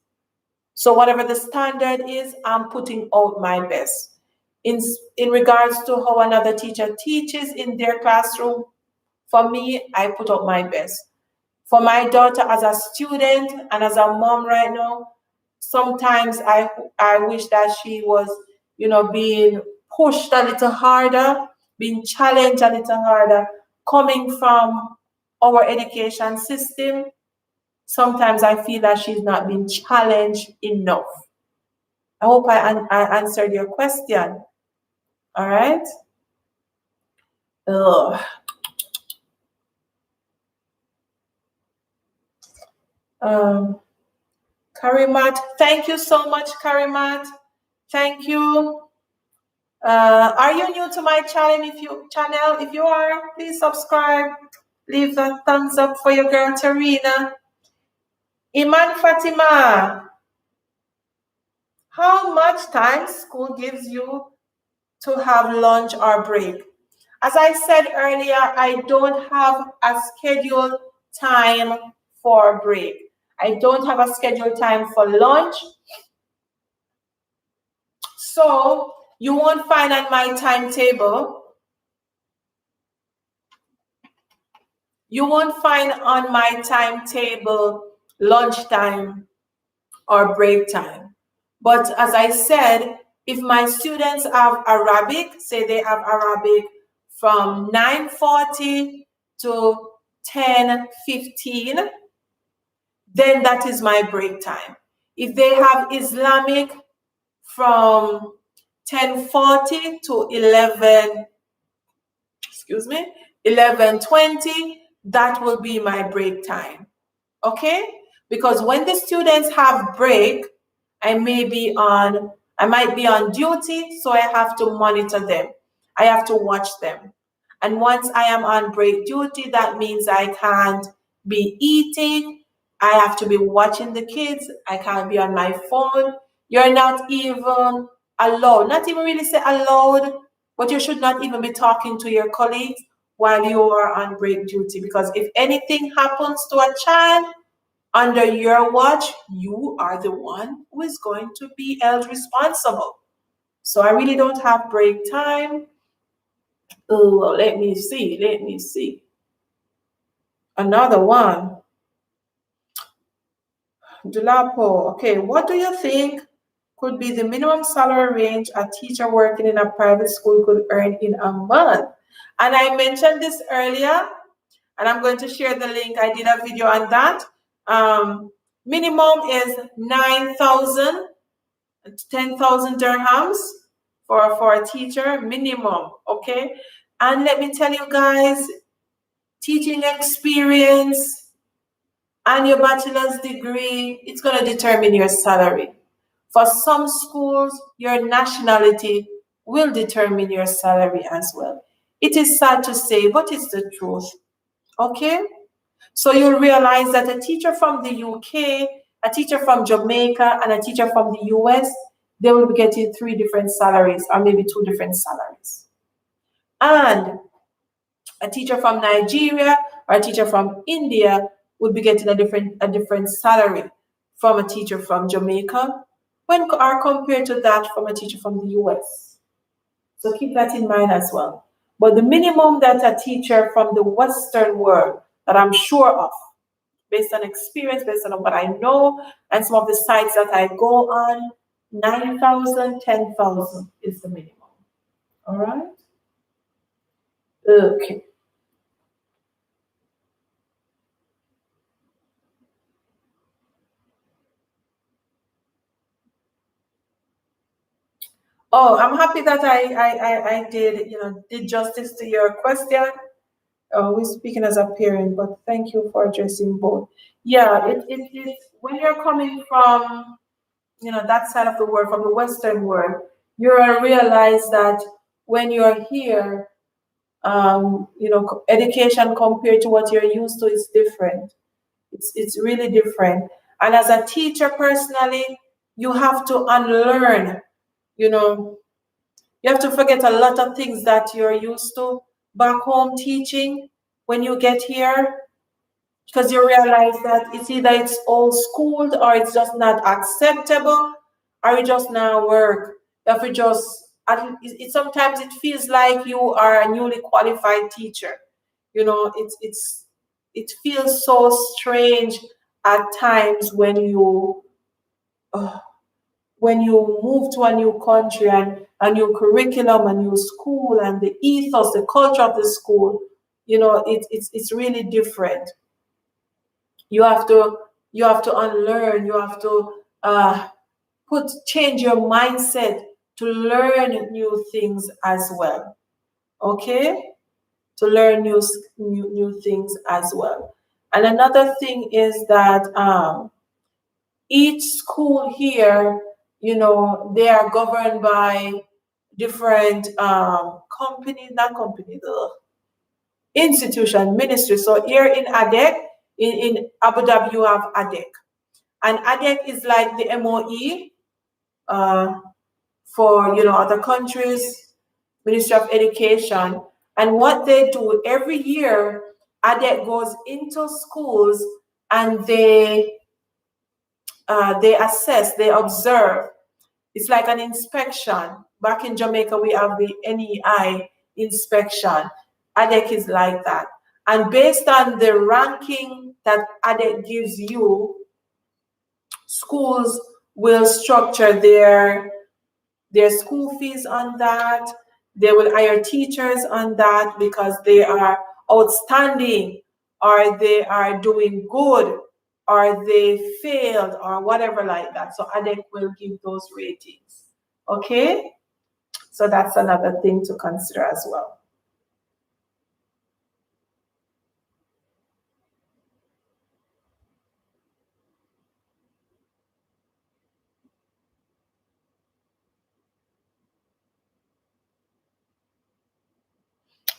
So whatever the standard is, I'm putting out my best. In regards to how another teacher teaches in their classroom, for me, I put out my best. For my daughter as a student and as a mom right now, sometimes I wish that she was, being pushed a little harder, being challenged a little harder, coming from our education system. Sometimes I feel that she's not being challenged enough. I hope I answered your question. All right. Ugh. Karimat, thank you so much, Karimat. Thank you. Are you new to my channel? If you are, please subscribe. Leave a thumbs up for your girl Tarina. Iman Fatima, how much time school gives you to have lunch or break? As I said earlier, I don't have a scheduled time for break. I don't have a scheduled time for lunch. So you won't find on my timetable, lunchtime or break time. But as I said, if my students have Arabic, say they have Arabic from 9:40 to 10:15, then that is my break time. If they have Islamic from 10:40 to 11:20, that will be my break time. Okay? Because when the students have break, I might be on duty, so I have to monitor them. I have to watch them. And once I am on break duty, that means I can't be eating. I have to be watching the kids. I can't be on my phone. You're not even allowed, not even really say allowed, but you should not even be talking to your colleagues while you are on break duty, because if anything happens to a child under your watch, you are the one who is going to be held responsible. So I really don't have break time. Oh, let me see. Another one. Dulapo, okay, what do you think could be the minimum salary range a teacher working in a private school could earn in a month? And I mentioned this earlier, and I'm going to share the link. I did a video on that. Minimum is 9,000, 10,000 dirhams for a teacher, minimum, okay? And let me tell you guys, teaching experience and your bachelor's degree, it's going to determine your salary. For some schools, your nationality will determine your salary as well. It is sad to say, but it's the truth. Okay? So you'll realize that a teacher from the UK, a teacher from Jamaica, and a teacher from the US, they will be getting three different salaries or maybe two different salaries. And a teacher from Nigeria or a teacher from India would be getting a different salary from a teacher from Jamaica when are compared to that from a teacher from the US. So keep that in mind as well. But the minimum that a teacher from the Western world that I'm sure of, based on experience, based on what I know, and some of the sites that I go on, 9,000, 10,000 is the minimum. All right? Okay. Oh, I'm happy that I did, did justice to your question. We're speaking as a parent, but thank you for addressing both. Yeah, it when you're coming from, that side of the world, from the Western world, you'll realize that when you're here, education compared to what you're used to is different. It's really different. And as a teacher personally, you have to unlearn, you know, you have to forget a lot of things that you're used to back home teaching when you get here, because you realize that it's either it's old schooled or it's just not acceptable or it just not work. If you just, and sometimes it feels like you are a newly qualified teacher. It feels so strange at times uh, when you move to a new country and a new curriculum, a new school, and the ethos, the culture of the school, it's really different. You have to unlearn. You have to change your mindset to learn new things as well. Okay, to learn new things as well. And another thing is that each school here, they are governed by different companies, not companies, the institution, ministry. So here in ADEC, in Abu Dhabi, you have ADEC. And ADEC is like the MOE uh, for other countries, Ministry of Education. And what they do every year, ADEC goes into schools and they assess, they observe. It's like an inspection. Back in Jamaica, we have the NEI inspection. ADEC is like that. And based on the ranking that ADEC gives you, schools will structure their school fees on that. They will hire teachers on that because they are outstanding, or they are doing good, or they failed, or whatever like that. So ADEC will give those ratings. Okay? So that's another thing to consider as well.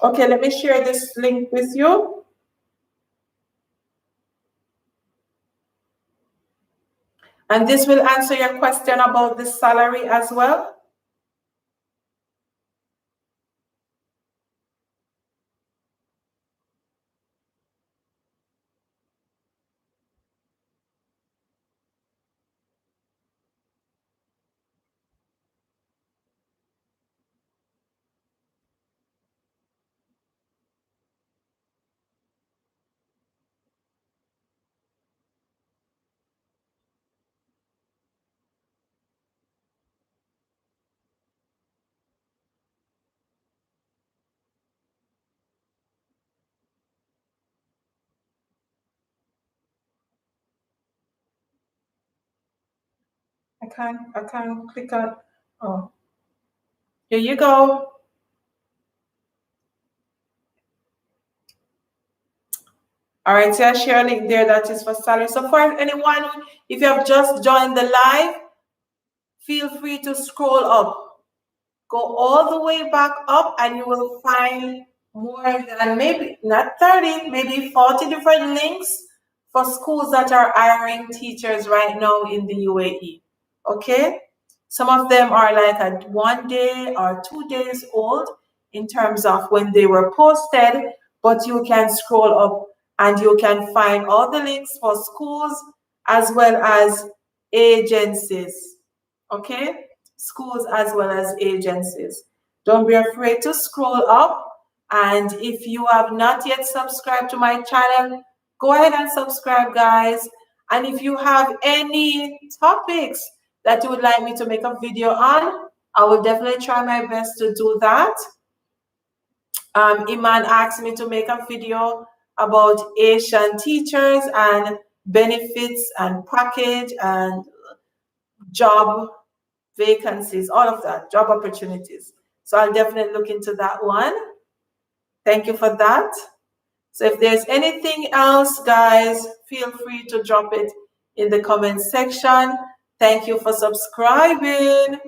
Okay, let me share this link with you. And this will answer your question about the salary as well. I can't click on. Oh. Here you go. All right, so I share a link there that is for salary. So for anyone, if you have just joined the live, feel free to scroll up. Go all the way back up and you will find more than maybe not 30, maybe 40 different links for schools that are hiring teachers right now in the UAE. Okay? Some of them are like at 1 day or 2 days old in terms of when they were posted, but you can scroll up and you can find all the links for schools as well as agencies. Okay? Schools as well as agencies. Don't be afraid to scroll up. And if you have not yet subscribed to my channel, go ahead and subscribe, guys. And if you have any topics that you would like me to make a video on, I will definitely try my best to do that. Iman asked me to make a video about Asian teachers and benefits and package and job vacancies, all of that, job opportunities. So I'll definitely look into that one. Thank you for that. So if there's anything else, guys, feel free to drop it in the comment section. Thank you for subscribing.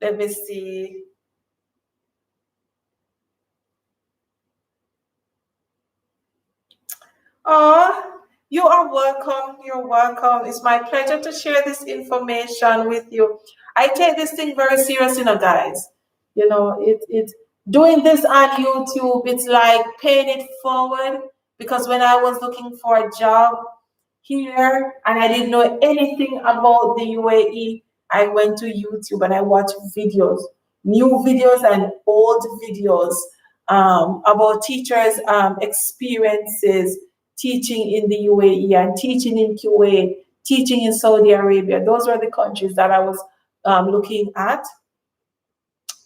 Let me see. Oh, you are welcome. You're welcome. It's my pleasure to share this information with you. I take this thing very serious, guys. Doing this on YouTube, it's like paying it forward because when I was looking for a job here and I didn't know anything about the UAE, I went to YouTube and I watched videos, new videos and old videos about teachers' experiences teaching in the UAE and teaching in Kuwait, teaching in Saudi Arabia. Those were the countries that I was looking at.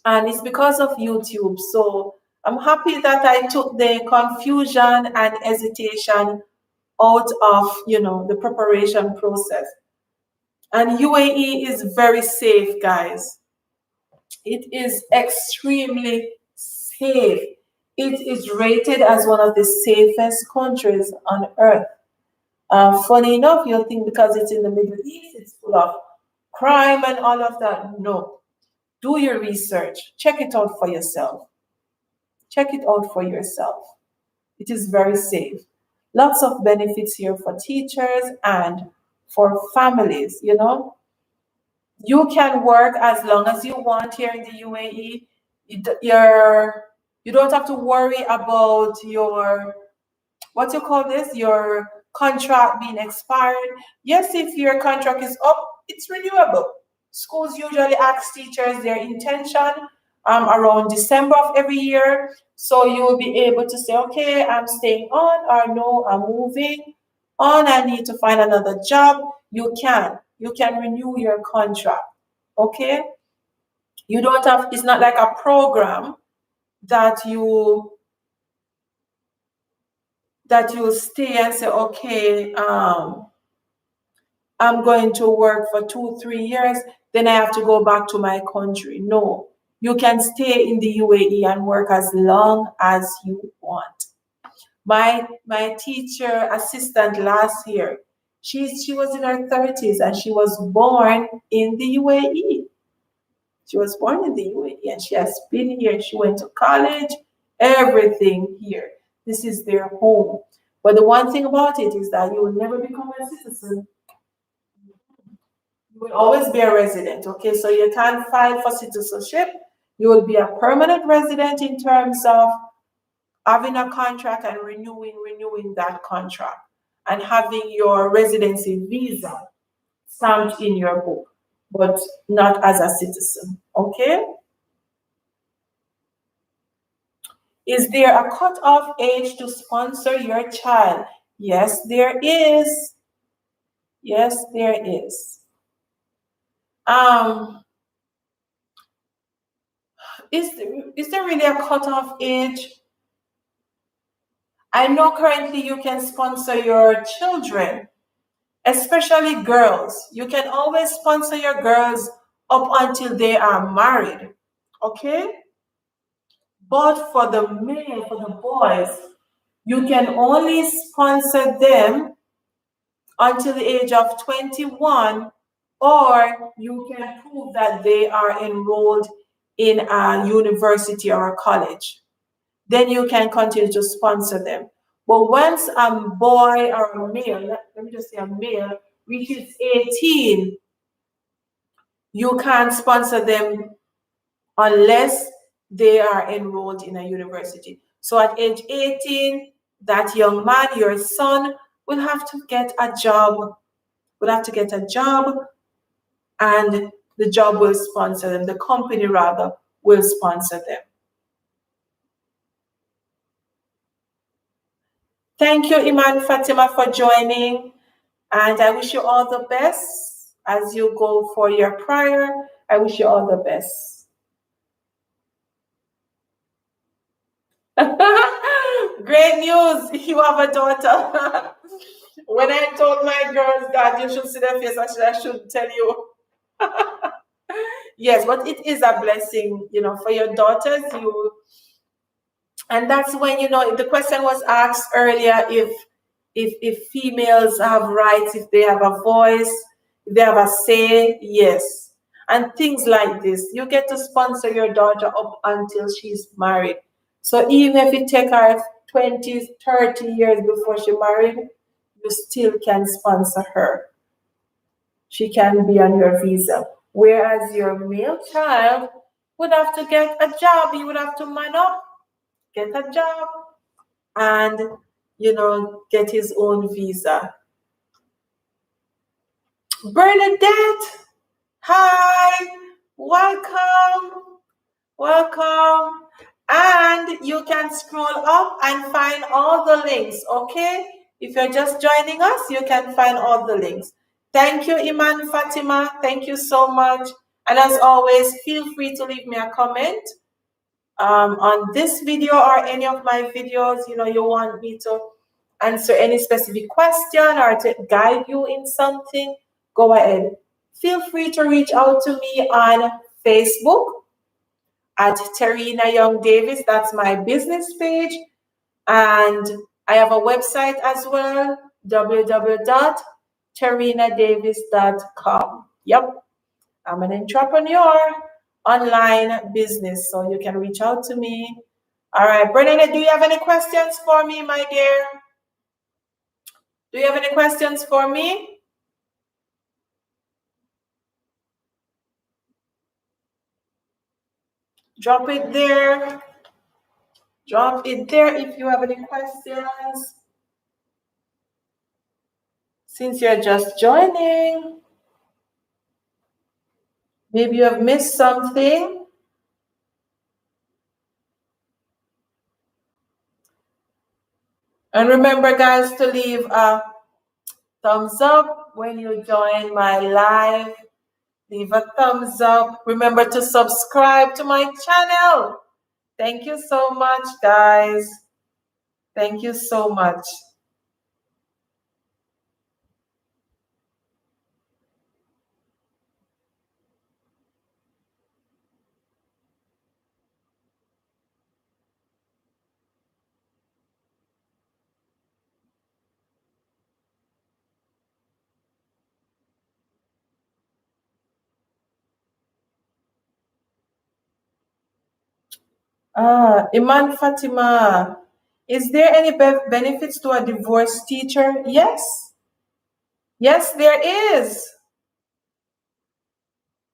And it's because of YouTube. So I'm happy that I took the confusion and hesitation out of, the preparation process. And UAE is very safe, guys. It is extremely safe. It is rated as one of the safest countries on earth. Funny enough, you'll think because it's in the Middle East, it's full of crime and all of that. No. Do your research. Check it out for yourself. Check it out for yourself. It is very safe. Lots of benefits here for teachers and for families, You can work as long as you want here in the UAE. You don't have to worry about your what you call this, your contract being expired. Yes, if your contract is up, it's renewable. Schools usually ask teachers their intention around December of every year. So you will be able to say, okay, I'm staying on, or no, I'm moving on, I need to find another job. You can renew your contract. Okay? You don't have, it's not like a program that you stay and say, okay, I'm going to work for 2-3 years, then I have to go back to my country. No, you can stay in the UAE and work as long as you want. My teacher assistant last year, she was in her 30s and she was born in the UAE. She was born in the UAE and she has been here. She went to college, everything here. This is their home. But the one thing about it is that you will never become a citizen. You will always be a resident, okay? So you can't file for citizenship. You will be a permanent resident in terms of having a contract and renewing that contract and having your residency visa stamped in your book, but not as a citizen, okay? Is there a cutoff age to sponsor your child? Yes, there is. Yes, there is. Is there really a cutoff age? I know currently you can sponsor your children, especially girls. You can always sponsor your girls up until they are married. Okay? But for the male, for the boys, you can only sponsor them until the age of 21, or you can prove that they are enrolled in a university or a college. Then you can continue to sponsor them. But once a boy or a male, let me just say a male, reaches 18, you can't sponsor them unless they are enrolled in a university. So at age 18, that young man, your son, will have to get a job, and the job will sponsor them. The company, rather, will sponsor them. Thank you, Iman Fatima, for joining. And I wish you all the best as you go for your prayer. I wish you all the best. Great news. You have a daughter. When I told my girls that you should see their face, I should tell you. Yes, but it is a blessing, for your daughters. And that's when, the question was asked earlier, if females have rights, if they have a voice, if they have a say. Yes. And things like this, you get to sponsor your daughter up until she's married. So even if it takes her 20, 30 years before she married, you still can sponsor her. She can be on your visa. Whereas your male child would have to get a job. He would have to man up, get a job, and get his own visa. Bernadette, hi, welcome. And you can scroll up and find all the links, okay? If you're just joining us, you can find all the links. Thank you, Iman Fatima. Thank you so much. And as always, feel free to leave me a comment on this video or any of my videos. You want me to answer any specific question or to guide you in something, go ahead. Feel free to reach out to me on Facebook at Terina Young Davis. That's my business page. And I have a website as well, www.terinadavis.com. Yep, I'm an entrepreneur, online business, so you can reach out to me. All right, Bernadette, do you have any questions for me, my dear? Do you have any questions for me? Drop it there. Drop it there if you have any questions. Since you're just joining, maybe you have missed something. And remember, guys, to leave a thumbs up when you join my live. Leave a thumbs up. Remember to subscribe to my channel. Thank you so much, guys. Thank you so much. Iman Fatima, is there any benefits to a divorced teacher? Yes. Yes, there is.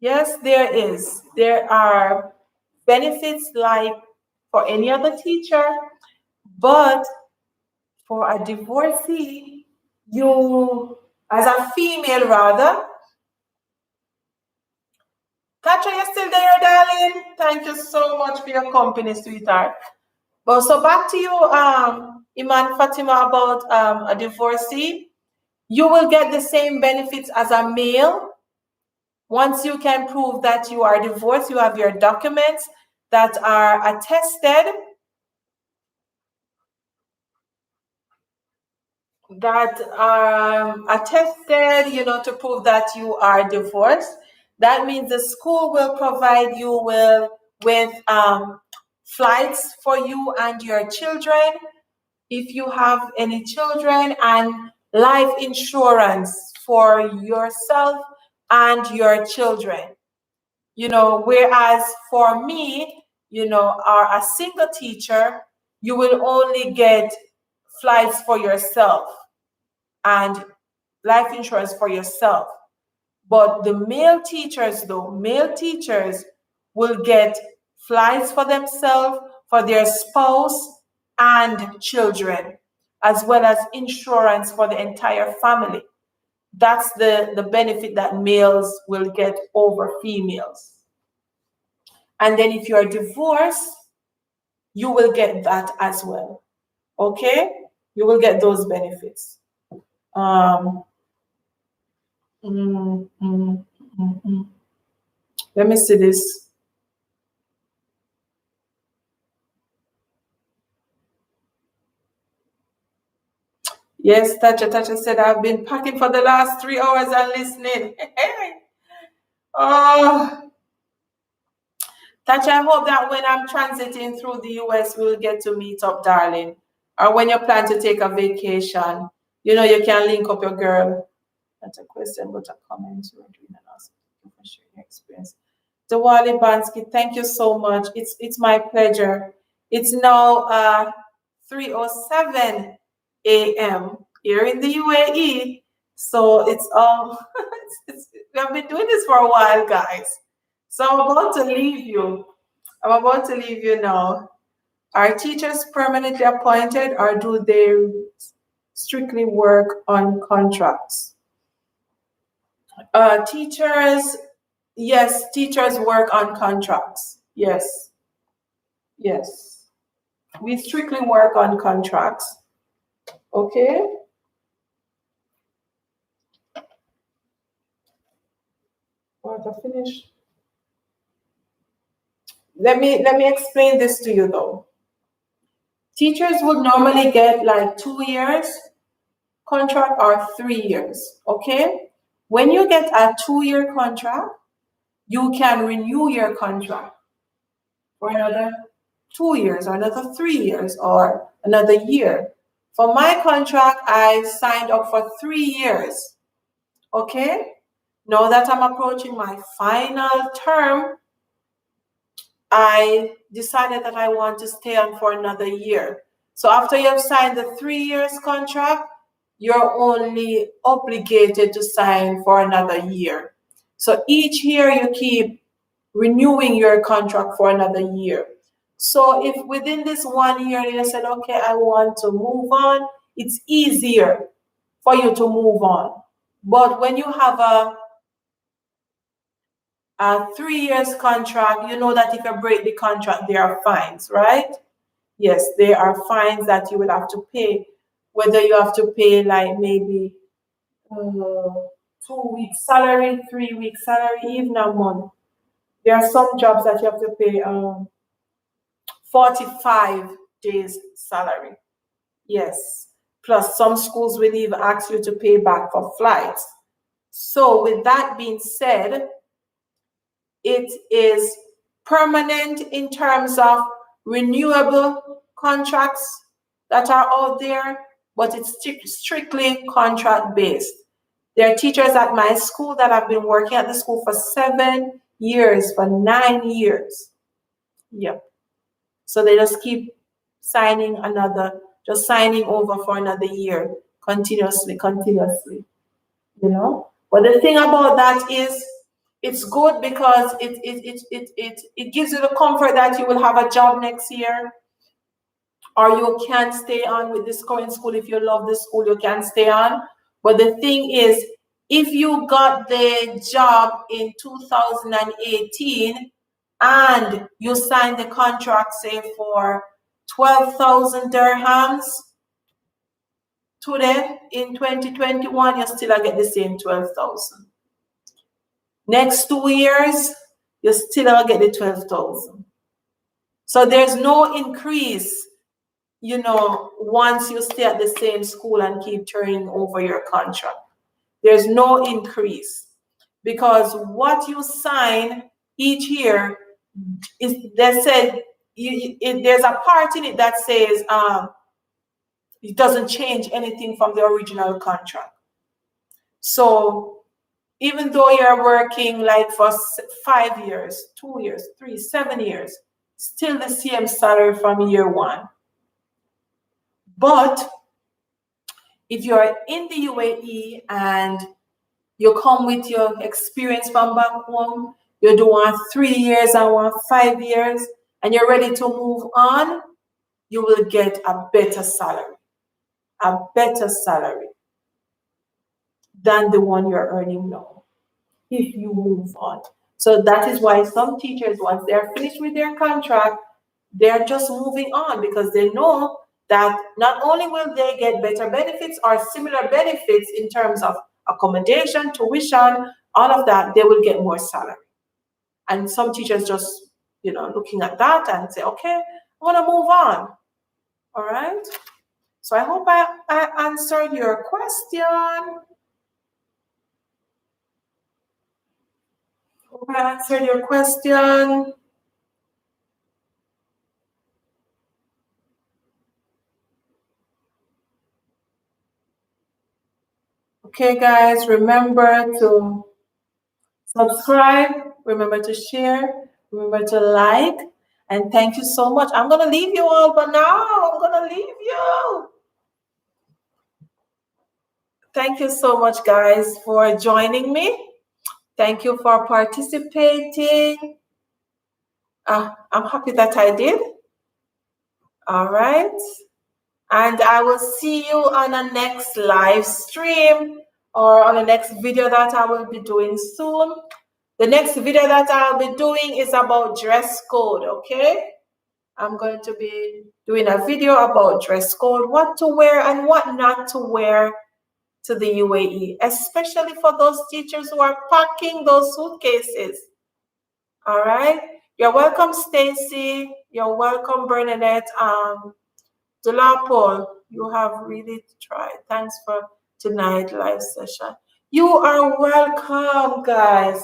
Yes, there is. There are benefits like for any other teacher, but for a divorcee, you, as a female rather, Katja, you're still there, darling? Thank you so much for your company, sweetheart. Well, so back to you, Iman Fatima, about a divorcee. You will get the same benefits as a male. Once you can prove that you are divorced, you have your documents that are attested, to prove that you are divorced. That means the school will provide you with with flights for you and your children, if you have any children, and life insurance for yourself and your children. Whereas for me, a single teacher, you will only get flights for yourself and life insurance for yourself. But the male teachers will get flights for themselves, for their spouse and children, as well as insurance for the entire family. That's the benefit that males will get over females. And then if you are divorced, you will get that as well. Okay? You will get those benefits. Let me see this. Yes, Tacha said, I've been packing for the last 3 hours and listening. Oh, Tacha, I hope that when I'm transiting through the US, we'll get to meet up, darling. Or when you plan to take a vacation, you can link up your girl. Not a question, but a comment. You are doing an awesome for sharing your experience. Dewali Bansky, thank you so much. It's my pleasure. It's now 3:07 a.m. here in the UAE. So it's we have been doing this for a while, guys. So I'm about to leave you. Now. Are teachers permanently appointed, or do they strictly work on contracts? Teachers, yes, teachers work on contracts. Yes. We strictly work on contracts. Okay? Want to finish? Let me explain this to you though. Teachers would normally get like 2 years contract or 3 years. Okay? When you get a 2-year contract, you can renew your contract for another 2 years or another 3 years or another year. For my contract, I signed up for 3 years. Okay? Now that I'm approaching my final term, I decided that I want to stay on for another year. So after you have signed the 3 years contract, you're only obligated to sign for another year. So each year you keep renewing your contract for another year. So if within this 1 year you said, okay, I want to move on, it's easier for you to move on. But when you have a 3 years contract, you know that if you break the contract, there are fines, right? Yes, there are fines that you will have to pay. Whether you have to pay like maybe 2 weeks salary, 3 weeks salary, even a month. There are some jobs that you have to pay 45 days salary. Yes. Plus some schools will even ask you to pay back for flights. So with that being said, it is permanent in terms of renewable contracts that are out there, but it's strictly contract based. There are teachers at my school that have been working at the school for 7 years, for 9 years. Yep. So they just keep signing over for another year, continuously. But the thing about that is, it's good because it gives you the comfort that you will have a job next year, or you can stay on with this current school. If you love the school, you can stay on. But the thing is, if you got the job in 2018 and you signed the contract, say for 12,000 dirhams, today in 2021, you still get the same 12,000. Next 2 years, you still get the 12,000. So there's no increase, once you stay at the same school and keep turning over your contract. There's no increase, because what you sign each year, they said there's a part in it that says it doesn't change anything from the original contract. So even though you're working like for 5 years, 2 years, 3, 7 years, still the same salary from year one. But if you're in the UAE and you come with your experience from back home, you do want 3 years and want 5 years, and you're ready to move on, you will get a better salary than the one you're earning now if you move on. So that is why some teachers, once they're finished with their contract, they're just moving on because they know that not only will they get better benefits or similar benefits in terms of accommodation, tuition, all of that, they will get more salary. And some teachers just, looking at that and say, okay, I want to move on. All right. So I hope I answered your question. Hope I answered your question. Okay, guys, remember to subscribe, remember to share, remember to like, and thank you so much. I'm going to leave you all, but now I'm going to leave you. Thank you so much, guys, for joining me. Thank you for participating. I'm happy that I did. All right. And I will see you on the next live stream or on the next video that I will be doing soon. The next video that I'll be doing is about dress code, okay? I'm going to be doing a video about dress code, what to wear and what not to wear to the UAE, especially for those teachers who are packing those suitcases. All right? You're welcome, Stacy. You're welcome, Bernadette. Dulapol, you have really tried. Thanks for tonight's live session. You are welcome, guys.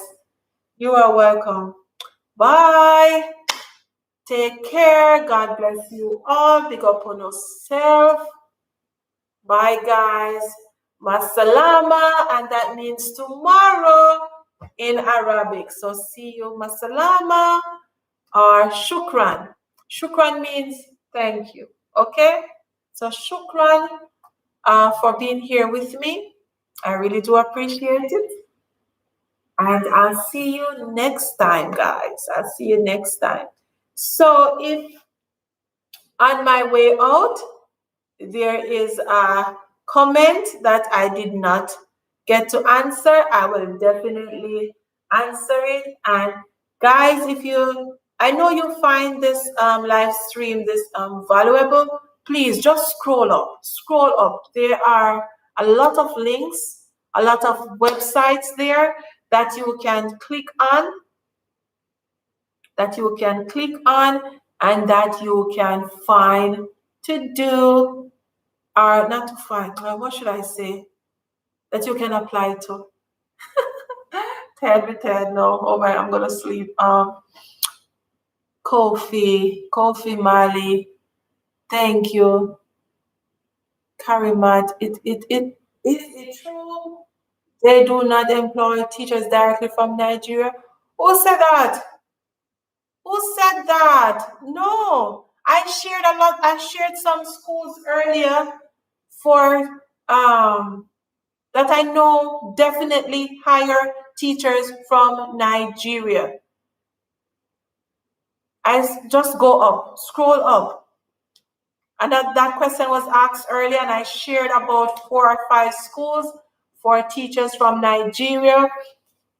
You are welcome. Bye. Take care. God bless you all. Big up on yourself. Bye, guys. Masalama, and that means tomorrow in Arabic. So see you, masalama, or shukran. Shukran means thank you. Okay? So shukran for being here with me. I really do appreciate it. And I'll see you next time, guys. I'll see you next time. So if on my way out, there is a comment that I did not get to answer, I will definitely answer it. And guys, I know you find this live stream, this valuable, please just scroll up. There are a lot of links, a lot of websites there that you can click on, and that you can find to do, or not to find, what should I say, that you can apply to. Ted, no, oh my, I'm gonna sleep. Kofi Mali, thank you. Karimat, is it true they do not employ teachers directly from Nigeria? Who said that? No, I shared some schools earlier for that I know definitely hire teachers from Nigeria. I just scroll up. And that question was asked earlier, and I shared about 4 or 5 schools for teachers from Nigeria.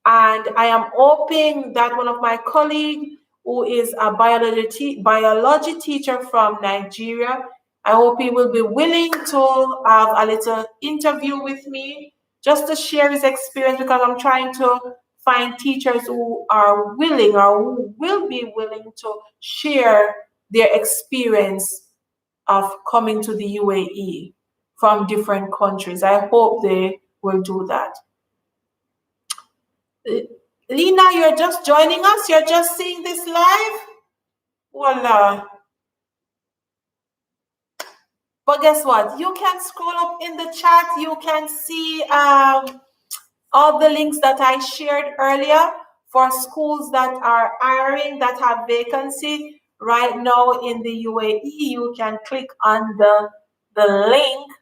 And I am hoping that one of my colleagues, who is a biology teacher from Nigeria, I hope he will be willing to have a little interview with me just to share his experience, because I'm trying to find teachers who are willing or who will be willing to share their experience of coming to the UAE from different countries. I hope they will do that. Lena, you're just joining us. You're just seeing this live. Voila. But guess what? You can scroll up in the chat. You can see all the links that I shared earlier for schools that are hiring, that have vacancy right now in the UAE. You can click on the link.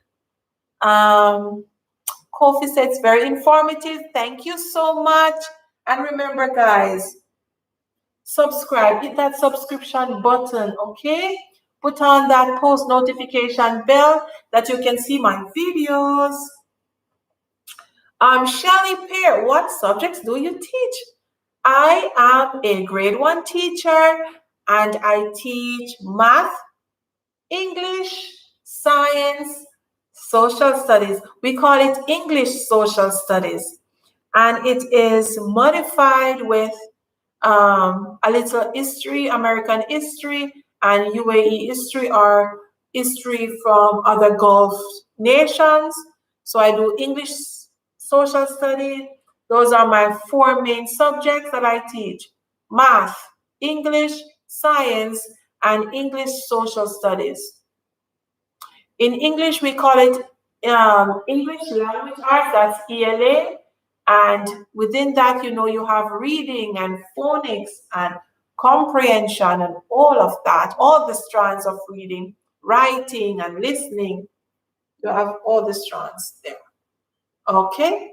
Kofi said it's very informative. Thank you so much. And remember, guys, subscribe. Hit that subscription button, okay? Put on that post notification bell that you can see my videos. Shelly Pear, what subjects do you teach? I am a grade 1 teacher and I teach math, English, science, social studies. We call it English social studies. And it is modified with a little history, American history, and UAE history, or history from other Gulf nations. So I do English social study. Those are my 4 main subjects that I teach: math, English, science, and English social studies. In English, we call it English language arts, that's ELA. And within that, you have reading and phonics and comprehension and all of that, all the strands of reading, writing and listening. You have all the strands there. Okay?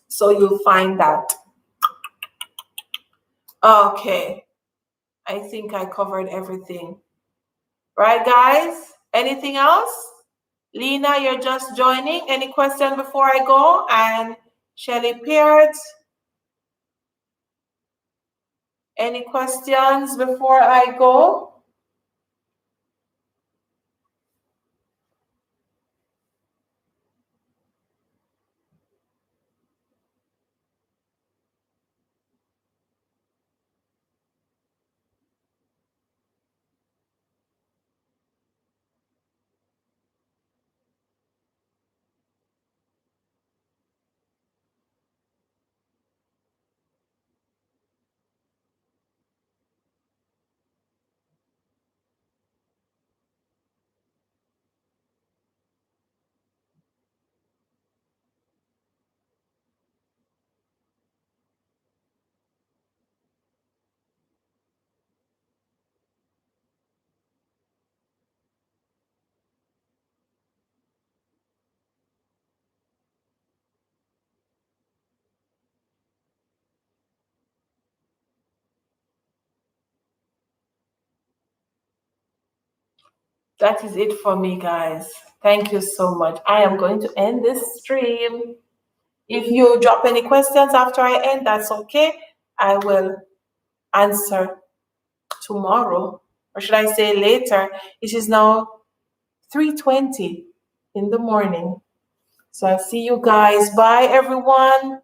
So you'll find that. Okay. I think I covered everything. Right, guys? Anything else? Lena, you're just joining. Any question before I go? And Shelly Peart, any questions before I go? That is it for me, guys. Thank you so much. I am going to end this stream. If you drop any questions after I end, that's okay. I will answer tomorrow, or should I say later. It is now 3:20 in the morning. So I'll see you guys. Bye, everyone.